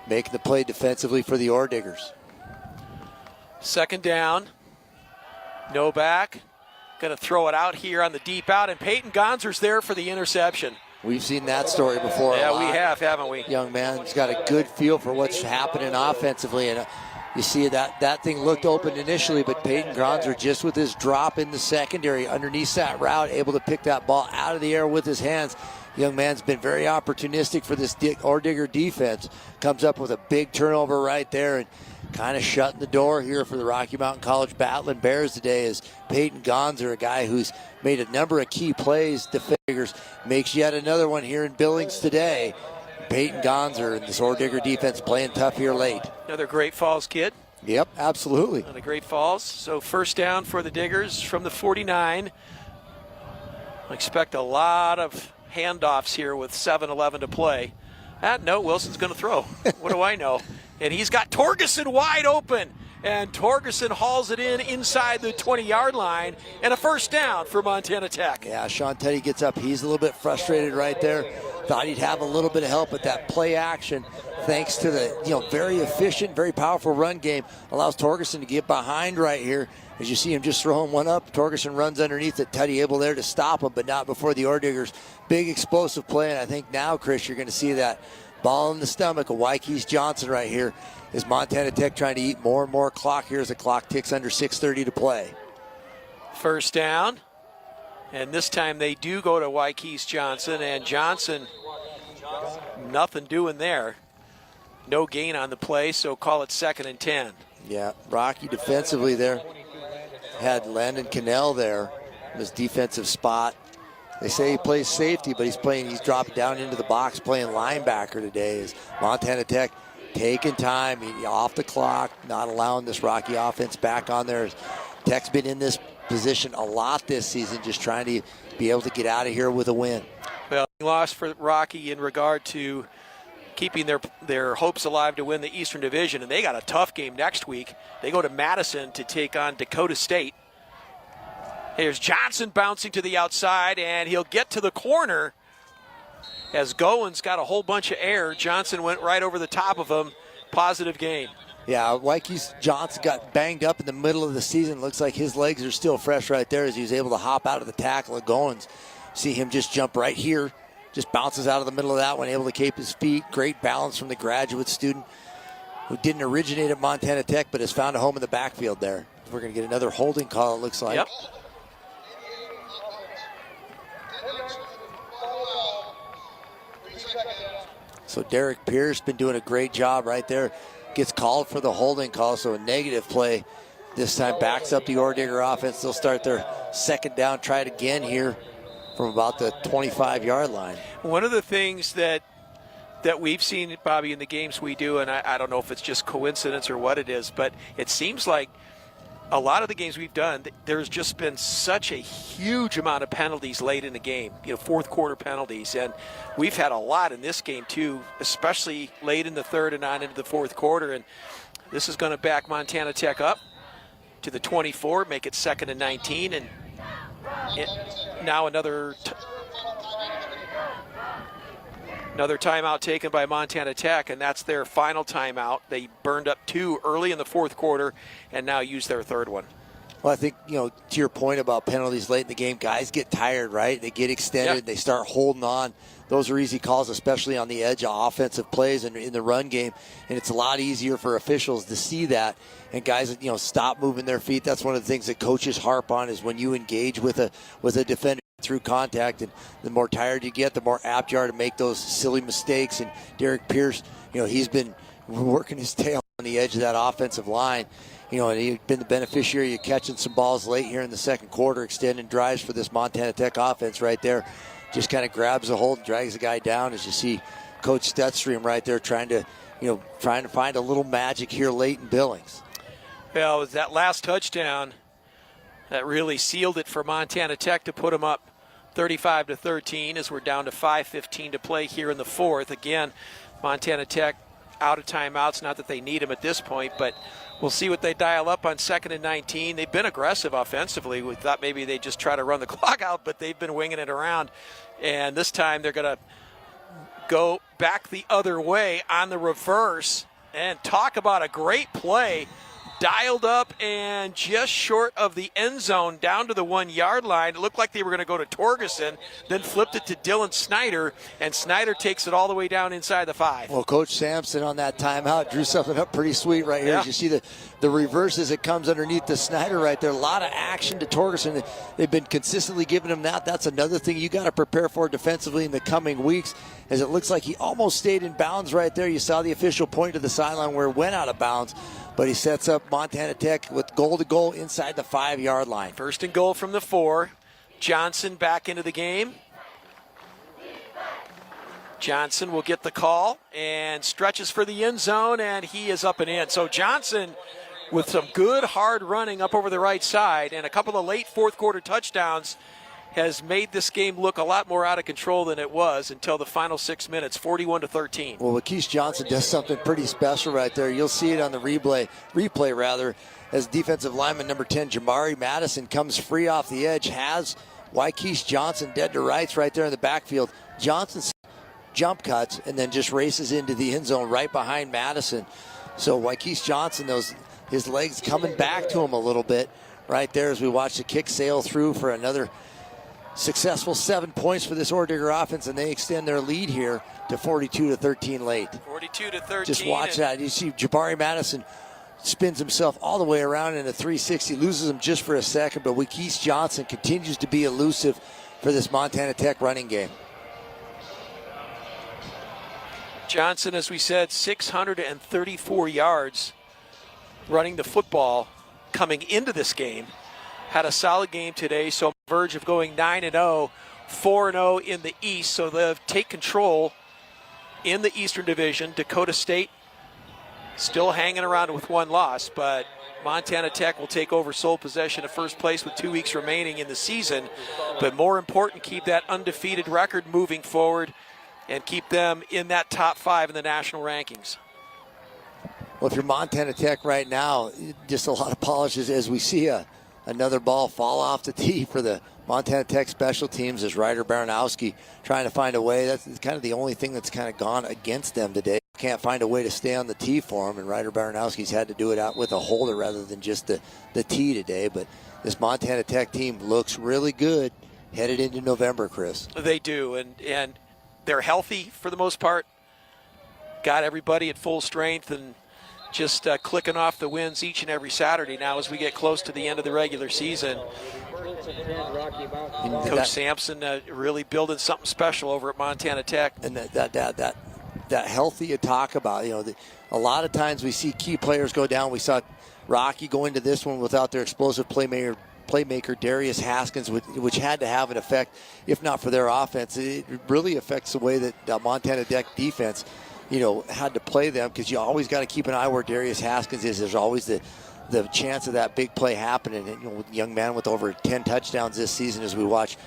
S5: making the play defensively for the Diggers.
S6: 2nd down. Nobach going to throw it out here on the deep out, and Peyton Gonzer's there for the interception.
S5: We've seen that story before.
S6: Yeah, we have, haven't we?
S5: Young man's got a good feel for what's happening offensively, and you see that thing looked open initially, but Peyton Gonzer just with his drop in the secondary underneath that route, able to pick that ball out of the air with his hands. Young man's been very opportunistic for this Ordigger defense. Comes up with a big turnover right there and kind of shutting the door here for the Rocky Mountain College Battling Bears today is Peyton Gonzer, a guy who's made a number of key plays. The figures makes yet another one here in Billings today. Peyton Gonzer and this Ordigger defense playing tough here late.
S6: Another Great Falls kid.
S5: Yep, absolutely.
S6: Another Great Falls. So first down for the Diggers from the 49. I expect a lot of handoffs here with 7:11 to play. No, Wilson's going to throw. What do I know? And he's got Torgerson wide open. And Torgerson hauls it in inside the 20-yard line. And a first down for Montana Tech.
S5: Yeah, Sean Teddy gets up. He's a little bit frustrated right there. Thought he'd have a little bit of help with that play action. Thanks to the very efficient, very powerful run game. Allows Torgerson to get behind right here. As you see him just throwing one up, Torgerson runs underneath it. Teddy able there to stop him, but not before the Ordiggers. Big explosive play, and I think now, Chris, you're going to see that ball in the stomach of Wykece Johnson right here is Montana Tech trying to eat more and more clock here as the clock ticks under 6:30 to play.
S6: First down, and this time they do go to Wykece Johnson, and Johnson, nothing doing there. No gain on the play, so call it 2nd and 10.
S5: Yeah, Rocky defensively there. Had Landon Cannell there in his defensive spot. They say he plays safety, but he's dropped down into the box playing linebacker today. As Montana Tech taking time, off the clock, not allowing this Rocky offense back on there. Tech's been in this position a lot this season, just trying to be able to get out of here with a win.
S6: Well, loss for Rocky in regard to keeping their hopes alive to win the Eastern Division, and they got a tough game next week. They go to Madison to take on Dakota State. Here's Johnson bouncing to the outside, and he'll get to the corner as Goins got a whole bunch of air. Johnson went right over the top of him. Positive gain.
S5: Yeah, Wykece Johnson got banged up in the middle of the season. Looks like his legs are still fresh right there as he was able to hop out of the tackle of Goins. See him just jump right here. Just bounces out of the middle of that one, able to keep his feet. Great balance from the graduate student who didn't originate at Montana Tech but has found a home in the backfield there. We're going to get another holding call, it looks like.
S6: Yep.
S5: So Derek Pierce been doing a great job right there. Gets called for the holding call, so a negative play. This time backs up the Ordigger offense. They'll start their second down, try it again here from about the 25-yard line.
S6: One of the things that we've seen, Bobby, in the games we do, and I don't know if it's just coincidence or what it is, but it seems like a lot of the games we've done, there's just been such a huge amount of penalties late in the game, fourth quarter penalties. And we've had a lot in this game too, especially late in the third and on into the fourth quarter. And this is going to back Montana Tech up to the 24, make it 2nd and 19. And now another timeout taken by Montana Tech, and that's their final timeout. They burned up 2 early in the fourth quarter and now use their third one.
S5: Well, I think, to your point about penalties late in the game, guys get tired, right? They get extended.
S6: Yeah.
S5: They start holding on. Those are easy calls, especially on the edge of offensive plays and in the run game. And it's a lot easier for officials to see that. And guys, stop moving their feet. That's one of the things that coaches harp on is when you engage with a defender through contact, and the more tired you get, the more apt you are to make those silly mistakes. And Derek Pierce, he's been working his tail on the edge of that offensive line. And he's been the beneficiary of catching some balls late here in the second quarter, extending drives for this Montana Tech offense right there. Just kind of grabs a hold and drags the guy down as you see Coach Stetstream right there trying to find a little magic here late in Billings.
S6: Well, it was that last touchdown that really sealed it for Montana Tech to put them up 35-13 as we're down to 5:15 to play here in the fourth. Again, Montana Tech out of timeouts, not that they need them at this point, but we'll see what they dial up on 2nd and 19. They've been aggressive offensively. We thought maybe they'd just try to run the clock out, but they've been winging it around. And this time they're going to go back the other way on the reverse. And talk about a great play. Dialed up and just short of the end zone down to the 1-yard line. It looked like they were going to go to Torgerson, then flipped it to Dylan Snyder, and Snyder takes it all the way down inside the 5.
S5: Well, Coach Sampson on that timeout drew something up pretty sweet right here.
S6: Yeah.
S5: As you see the the reverse as it comes underneath the Snyder right there. A lot of action to Torgerson. They've been consistently giving him that. That's another thing you got to prepare for defensively in the coming weeks, as it looks like he almost stayed in bounds right there. You saw the official point to the sideline where it went out of bounds, but he sets up Montana Tech with goal to goal inside the 5-yard line.
S6: First and goal from the 4. Johnson back into the game. Johnson will get the call and stretches for the end zone, and he is up and in. So Johnson, with some good hard running up over the right side and a couple of late fourth quarter touchdowns, has made this game look a lot more out of control than it was until the final 6 minutes, 41-13.
S5: Well, Wykece Johnson does something pretty special right there. You'll see it on the replay, as defensive lineman number 10, Jamari Madison, comes free off the edge, has Wykece Johnson dead to rights right there in the backfield. Johnson's jump cuts and then just races into the end zone right behind Madison. So Wykece Johnson, his legs coming back to him a little bit right there as we watch the kick sail through for another successful 7 points for this Ordigger offense, and they extend their lead here to 42-13 late.
S6: 42-13.
S5: Just watch that. You see Jabari Madison spins himself all the way around in a 360, loses him just for a second, but Wykece Johnson continues to be elusive for this Montana Tech running game.
S6: Johnson, as we said, 634 yards running the football coming into this game. Had a solid game today, so on the verge of going 9-0, 4-0 in the East, so they'll take control in the Eastern Division. Dakota State still hanging around with one loss, but Montana Tech will take over sole possession of first place with 2 weeks remaining in the season. But more important, keep that undefeated record moving forward and keep them in that top 5 in the national rankings.
S5: Well, if you're Montana Tech right now, just a lot of polishes as we see another ball fall off the tee for the Montana Tech special teams as Ryder Baranowski trying to find a way. That's kind of the only thing that's kind of gone against them today. Can't find a way to stay on the tee for him, and Ryder Baranowski's had to do it out with a holder rather than just the tee today. But this Montana Tech team looks really good headed into November, Chris.
S6: They do, and they're healthy for the most part. Got everybody at full strength and just clicking off the wins each and every Saturday now as we get close to the end of the regular season. Coach Sampson really building something special over at Montana Tech.
S5: And that healthy you talk about, a lot of times we see key players go down. We saw Rocky go into this one without their explosive playmaker Darius Haskins, which had to have an effect, if not for their offense. It really affects the way that the Montana Tech defense, had to play them, because you always got to keep an eye where Darius Haskins is. There's always the chance of that big play happening. And, young man with over 10 touchdowns this season as we watch.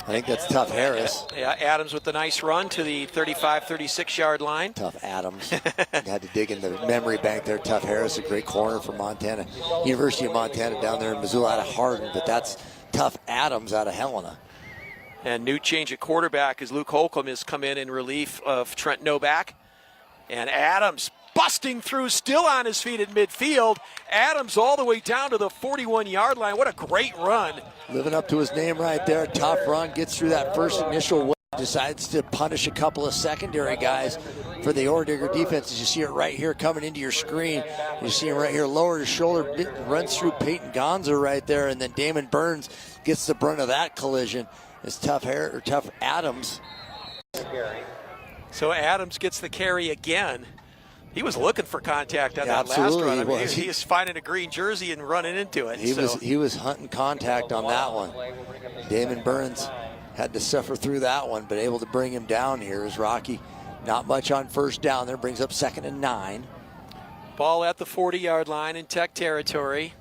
S5: I think that's Tuff Harris.
S6: Yeah, Adams with the nice run to the 35, 36-yard line.
S5: Tuff Adams. Had to dig in the memory bank there. Tuff Harris, a great corner for Montana. University of Montana down there in Missoula out of Hardin, but that's Tuff Adams out of Helena.
S6: And new change at quarterback as Luke Holcomb has come in relief of Trent Nobach. And Adams busting through, still on his feet at midfield. Adams all the way down to the 41-yard line. What a great run.
S5: Living up to his name right there. Tough run, gets through that first initial wave, decides to punish a couple of secondary guys for the Ordigger defense. As you see it right here coming into your screen. You see him right here, lower his shoulder, runs through Peyton Gonza right there, and then Damon Burns gets the brunt of that collision. It's Tuff Adams.
S6: So Adams gets the carry again. He was looking for contact on that last
S5: Absolutely,
S6: run. He is finding a green jersey and running into it.
S5: He was hunting contact on that one. Damon Burns had to suffer through that one, but able to bring him down here as Rocky. Not much on first down there, brings up 2nd and 9.
S6: Ball at the 40-yard line in Tech territory.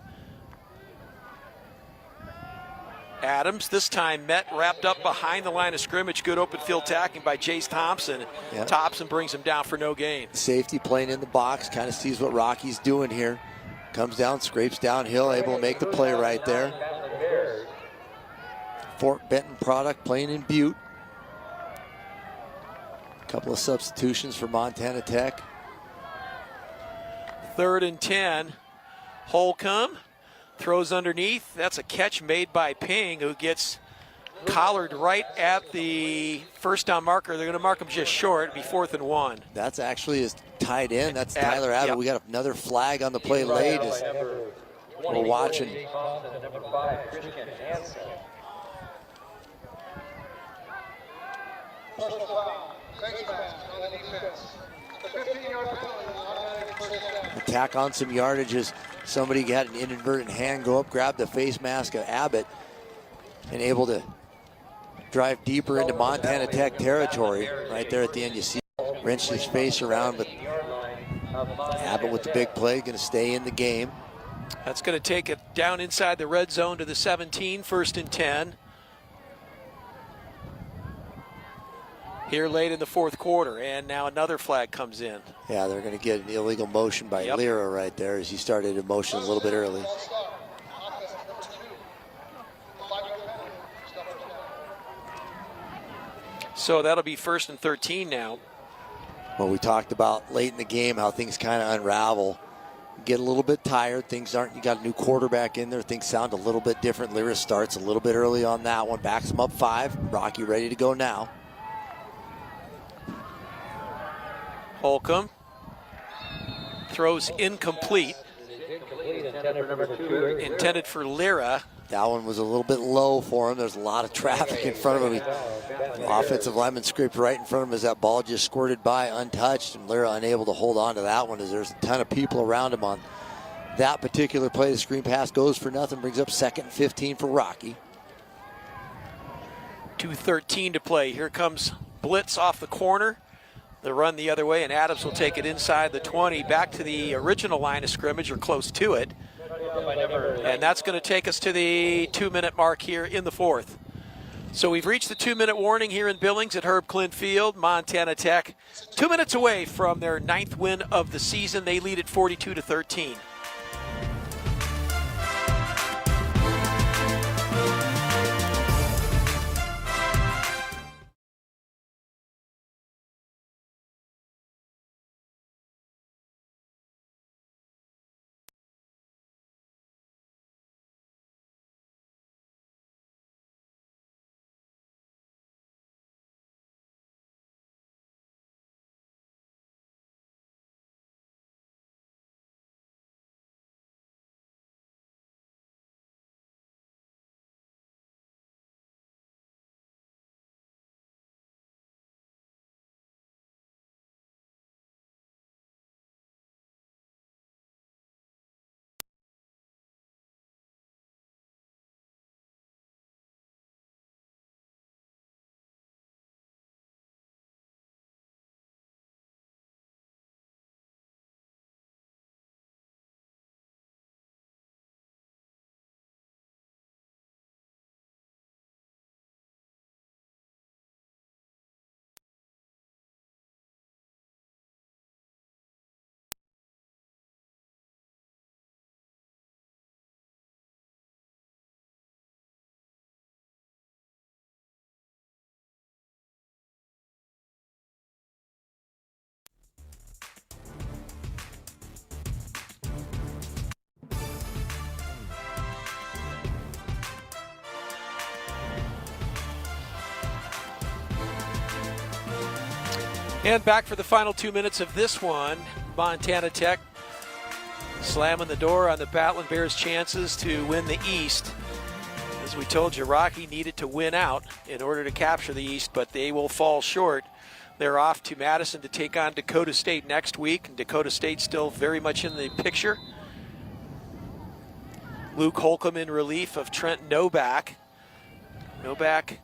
S6: Adams this time wrapped up behind the line of scrimmage. Good open field tackling by Chase Thompson.
S5: Yep.
S6: Thompson brings him down for no gain.
S5: Safety playing in the box, kind of sees what Rocky's doing here. Comes down, scrapes downhill, able to make the play right there. Fort Benton product playing in Butte. Couple of substitutions for Montana Tech.
S6: 3rd and 10. Holcomb throws underneath. That's a catch made by Ping, who gets collared right at the first down marker. They're going to mark him just short. It'll be 4th and 1.
S5: That's actually his tight end. That's Tyler Abbott.
S6: Yep.
S5: We got another flag on the play late as we're watching.
S4: Personal foul. Thanks, fans, on the defense. The 15-yard penalty, automatic first down.
S5: Attack on some yardages. Somebody had an inadvertent hand go up, grab the face mask of Abbott, and able to drive deeper into Montana Tech territory. Right there at the end, you see wrenched his face around, but Abbott with the big play, going to stay in the game.
S6: That's going to take it down inside the red zone to the 17, 1st and 10. Here late in the fourth quarter, and now another flag comes in.
S5: Yeah, they're going to get an illegal motion by Lira right there as he started in motion a little bit early.
S6: So that'll be 1st and 13 now.
S5: Well, we talked about late in the game how things kind of unravel. Get a little bit tired. Things aren't, you got a new quarterback in there. Things sound a little bit different. Lira starts a little bit early on that one. Backs him up 5. Rocky ready to go now.
S6: Holcomb throws incomplete. Intended for Lira.
S5: That one was a little bit low for him. There's a lot of traffic in front of him. The offensive lineman scraped right in front of him as that ball just squirted by untouched, and Lira unable to hold on to that one as there's a ton of people around him on that particular play. The screen pass goes for nothing, brings up 2nd and 15 for Rocky.
S6: 2:13 to play. Here comes blitz off the corner. The run the other way, and Adams will take it inside the 20, back to the original line of scrimmage or close to it. And that's going to take us to the 2-minute mark here in the fourth. So we've reached the 2-minute warning here in Billings at Herb Klindt Field. Montana Tech 2 minutes away from their 9th win of the season. They lead at 42-13. And back for the final 2 minutes of this one. Montana Tech slamming the door on the Battling Bears' chances to win the East. As we told you, Rocky needed to win out in order to capture the East, but they will fall short. They're off to Madison to take on Dakota State next week, and Dakota State still very much in the picture. Luke Holcomb in relief of Trent Nobach. Nobach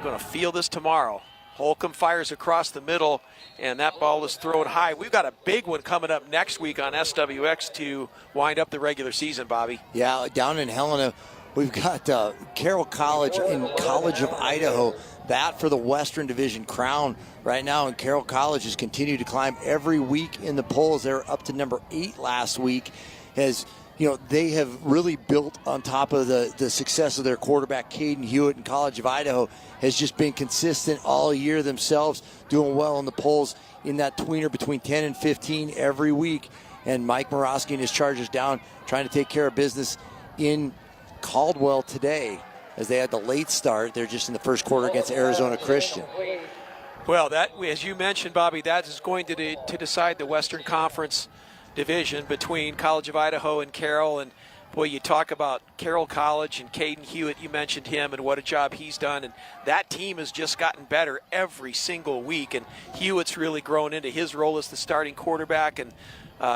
S6: going to field this tomorrow. Holcomb fires across the middle, and that ball is thrown high. We've got a big one coming up next week on SWX to wind up the regular season, Bobby.
S5: Yeah, down in Helena, we've got Carroll College and College of Idaho. That for the Western Division crown right now, and Carroll College has continued to climb every week in the polls. They're up to number 8 last week. As you know, they have really built on top of the success of their quarterback, Caden Hewitt, and College of Idaho has just been consistent all year themselves, doing well in the polls in that tweener between 10 and 15 every week. And Mike Morosky and his Chargers down trying to take care of business in Caldwell today as they had the late start. They're just in the first quarter against Arizona Christian.
S6: Well, that, as you mentioned, Bobby, that is going to decide the Western Conference division between College of Idaho and Carroll. And boy, you talk about Carroll College and Caden Hewitt. You mentioned him and what a job he's done. And that team has just gotten better every single week. And Hewitt's really grown into his role as the starting quarterback. And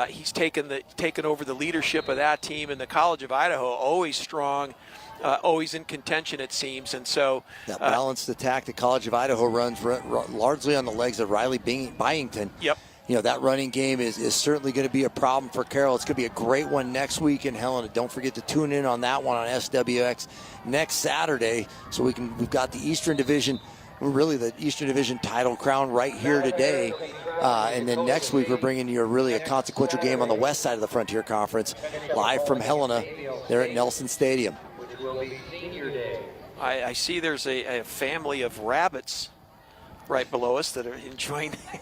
S6: he's taken over the leadership of that team. And the College of Idaho, always strong, always in contention, it seems. And so
S5: that balanced attack the College of Idaho runs largely on the legs of Riley Byington.
S6: Yep.
S5: You know, that running game is certainly going to be a problem for Carroll. It's going to be a great one next week in Helena. Don't forget to tune in on that one on SWX next Saturday. So we've got the Eastern Division, really the Eastern Division title crown right here today. And then next week we're bringing you a consequential game on the west side of the Frontier Conference, live from Helena there at Nelson Stadium.
S6: I see there's a family of rabbits right below us that are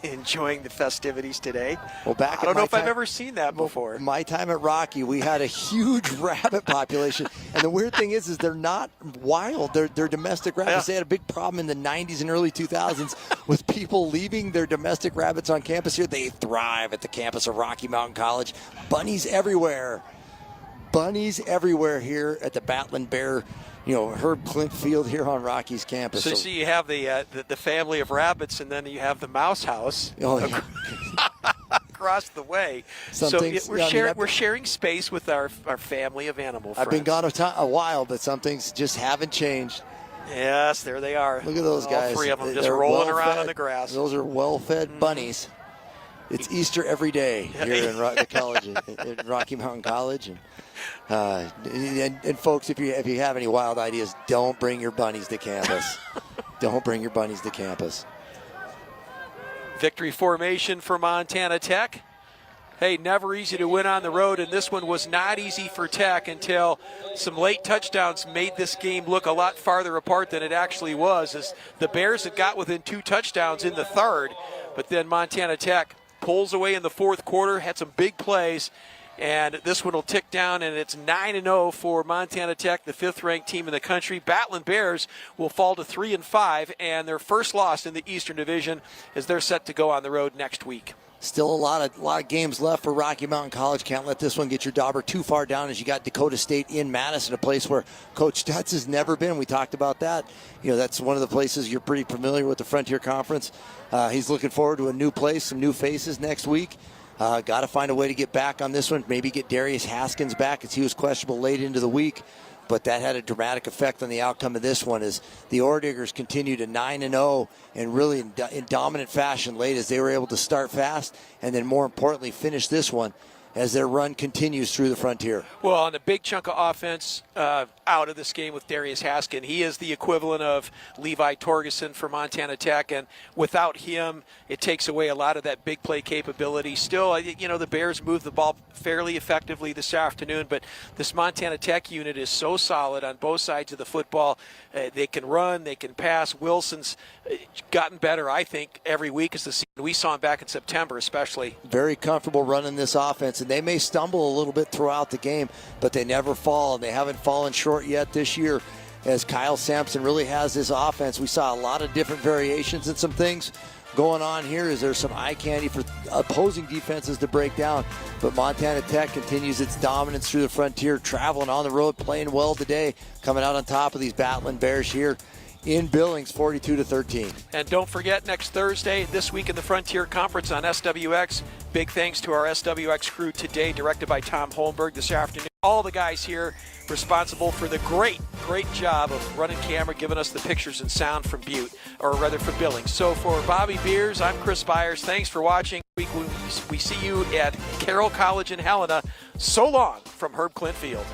S6: enjoying the festivities today.
S5: Well, I
S6: don't know if I've ever seen that before.
S5: My time at Rocky, we had a huge rabbit population, and the weird thing is they're not wild. They're domestic rabbits. They had a big problem in the 90s and early 2000s with people leaving their domestic rabbits on campus here. They thrive at the campus of Rocky Mountain College. Bunnies everywhere. Bunnies everywhere here at the Battling Bear, Herb Klindt Field here on Rocky's campus.
S6: So you have the family of rabbits, and then you have the mouse house across the way. We're sharing space with our family of animal friends.
S5: I've been gone a while, but some things just haven't changed.
S6: Yes, there they are.
S5: Look at those guys.
S6: All three of them just rolling around on the grass.
S5: Those are well-fed bunnies. It's Easter every day here in the college, at Rocky Mountain College. And folks, if you have any wild ideas, don't bring your bunnies to campus. Don't bring your bunnies to campus.
S6: Victory formation for Montana Tech. Hey, never easy to win on the road, and this one was not easy for Tech until some late touchdowns made this game look a lot farther apart than it actually was, as the Bears had got within 2 touchdowns in the third, but then Montana Tech pulls away in the fourth quarter, had some big plays, and this one will tick down, and it's 9-0 for Montana Tech, the 5th-ranked team in the country. Battling Bears will fall to 3-5, and their first loss in the Eastern Division as they're set to go on the road next week.
S5: Still a lot of games left for Rocky Mountain College. Can't let this one get your dauber too far down, as you got Dakota State in Madison, a place where Coach Stutz has never been. We talked about that. That's one of the places you're pretty familiar with, the Frontier Conference. He's looking forward to a new place, some new faces next week. Got to find a way to get back on this one. Maybe get Darius Haskins back, as he was questionable late into the week. But that had a dramatic effect on the outcome of this one, as the Orediggers continued to 9-0 and really in dominant fashion late, as they were able to start fast and then more importantly finish this one as their run continues through the Frontier.
S6: Well, on a big chunk of offense out of this game with Darius Haskins, he is the equivalent of Levi Torgerson for Montana Tech, and without him, it takes away a lot of that big play capability. Still, the Bears moved the ball fairly effectively this afternoon, but this Montana Tech unit is so solid on both sides of the football. They can run, they can pass. Wilson's gotten better, I think, every week as the season. We saw him back in September especially.
S5: Very comfortable running this offense, and they may stumble a little bit throughout the game, but they never fall, and they haven't fallen short yet this year, as Kyle Sampson really has this offense. We saw a lot of different variations and some things going on here. Is there's some eye candy for opposing defenses to break down, but Montana Tech continues its dominance through the Frontier, traveling on the road, playing well today, coming out on top of these Battling Bears here in Billings, 42-13.
S6: And don't forget, next Thursday, This Week in the Frontier Conference on SWX. Big thanks to our SWX crew today, directed by Tom Holmberg this afternoon. All the guys here responsible for the great job of running camera, giving us the pictures and sound from Butte, or rather from Billings. So for Bobby Beers, I'm Chris Byers. Thanks for watching. We see you at Carroll College in Helena. So long from Herb Klindt Field.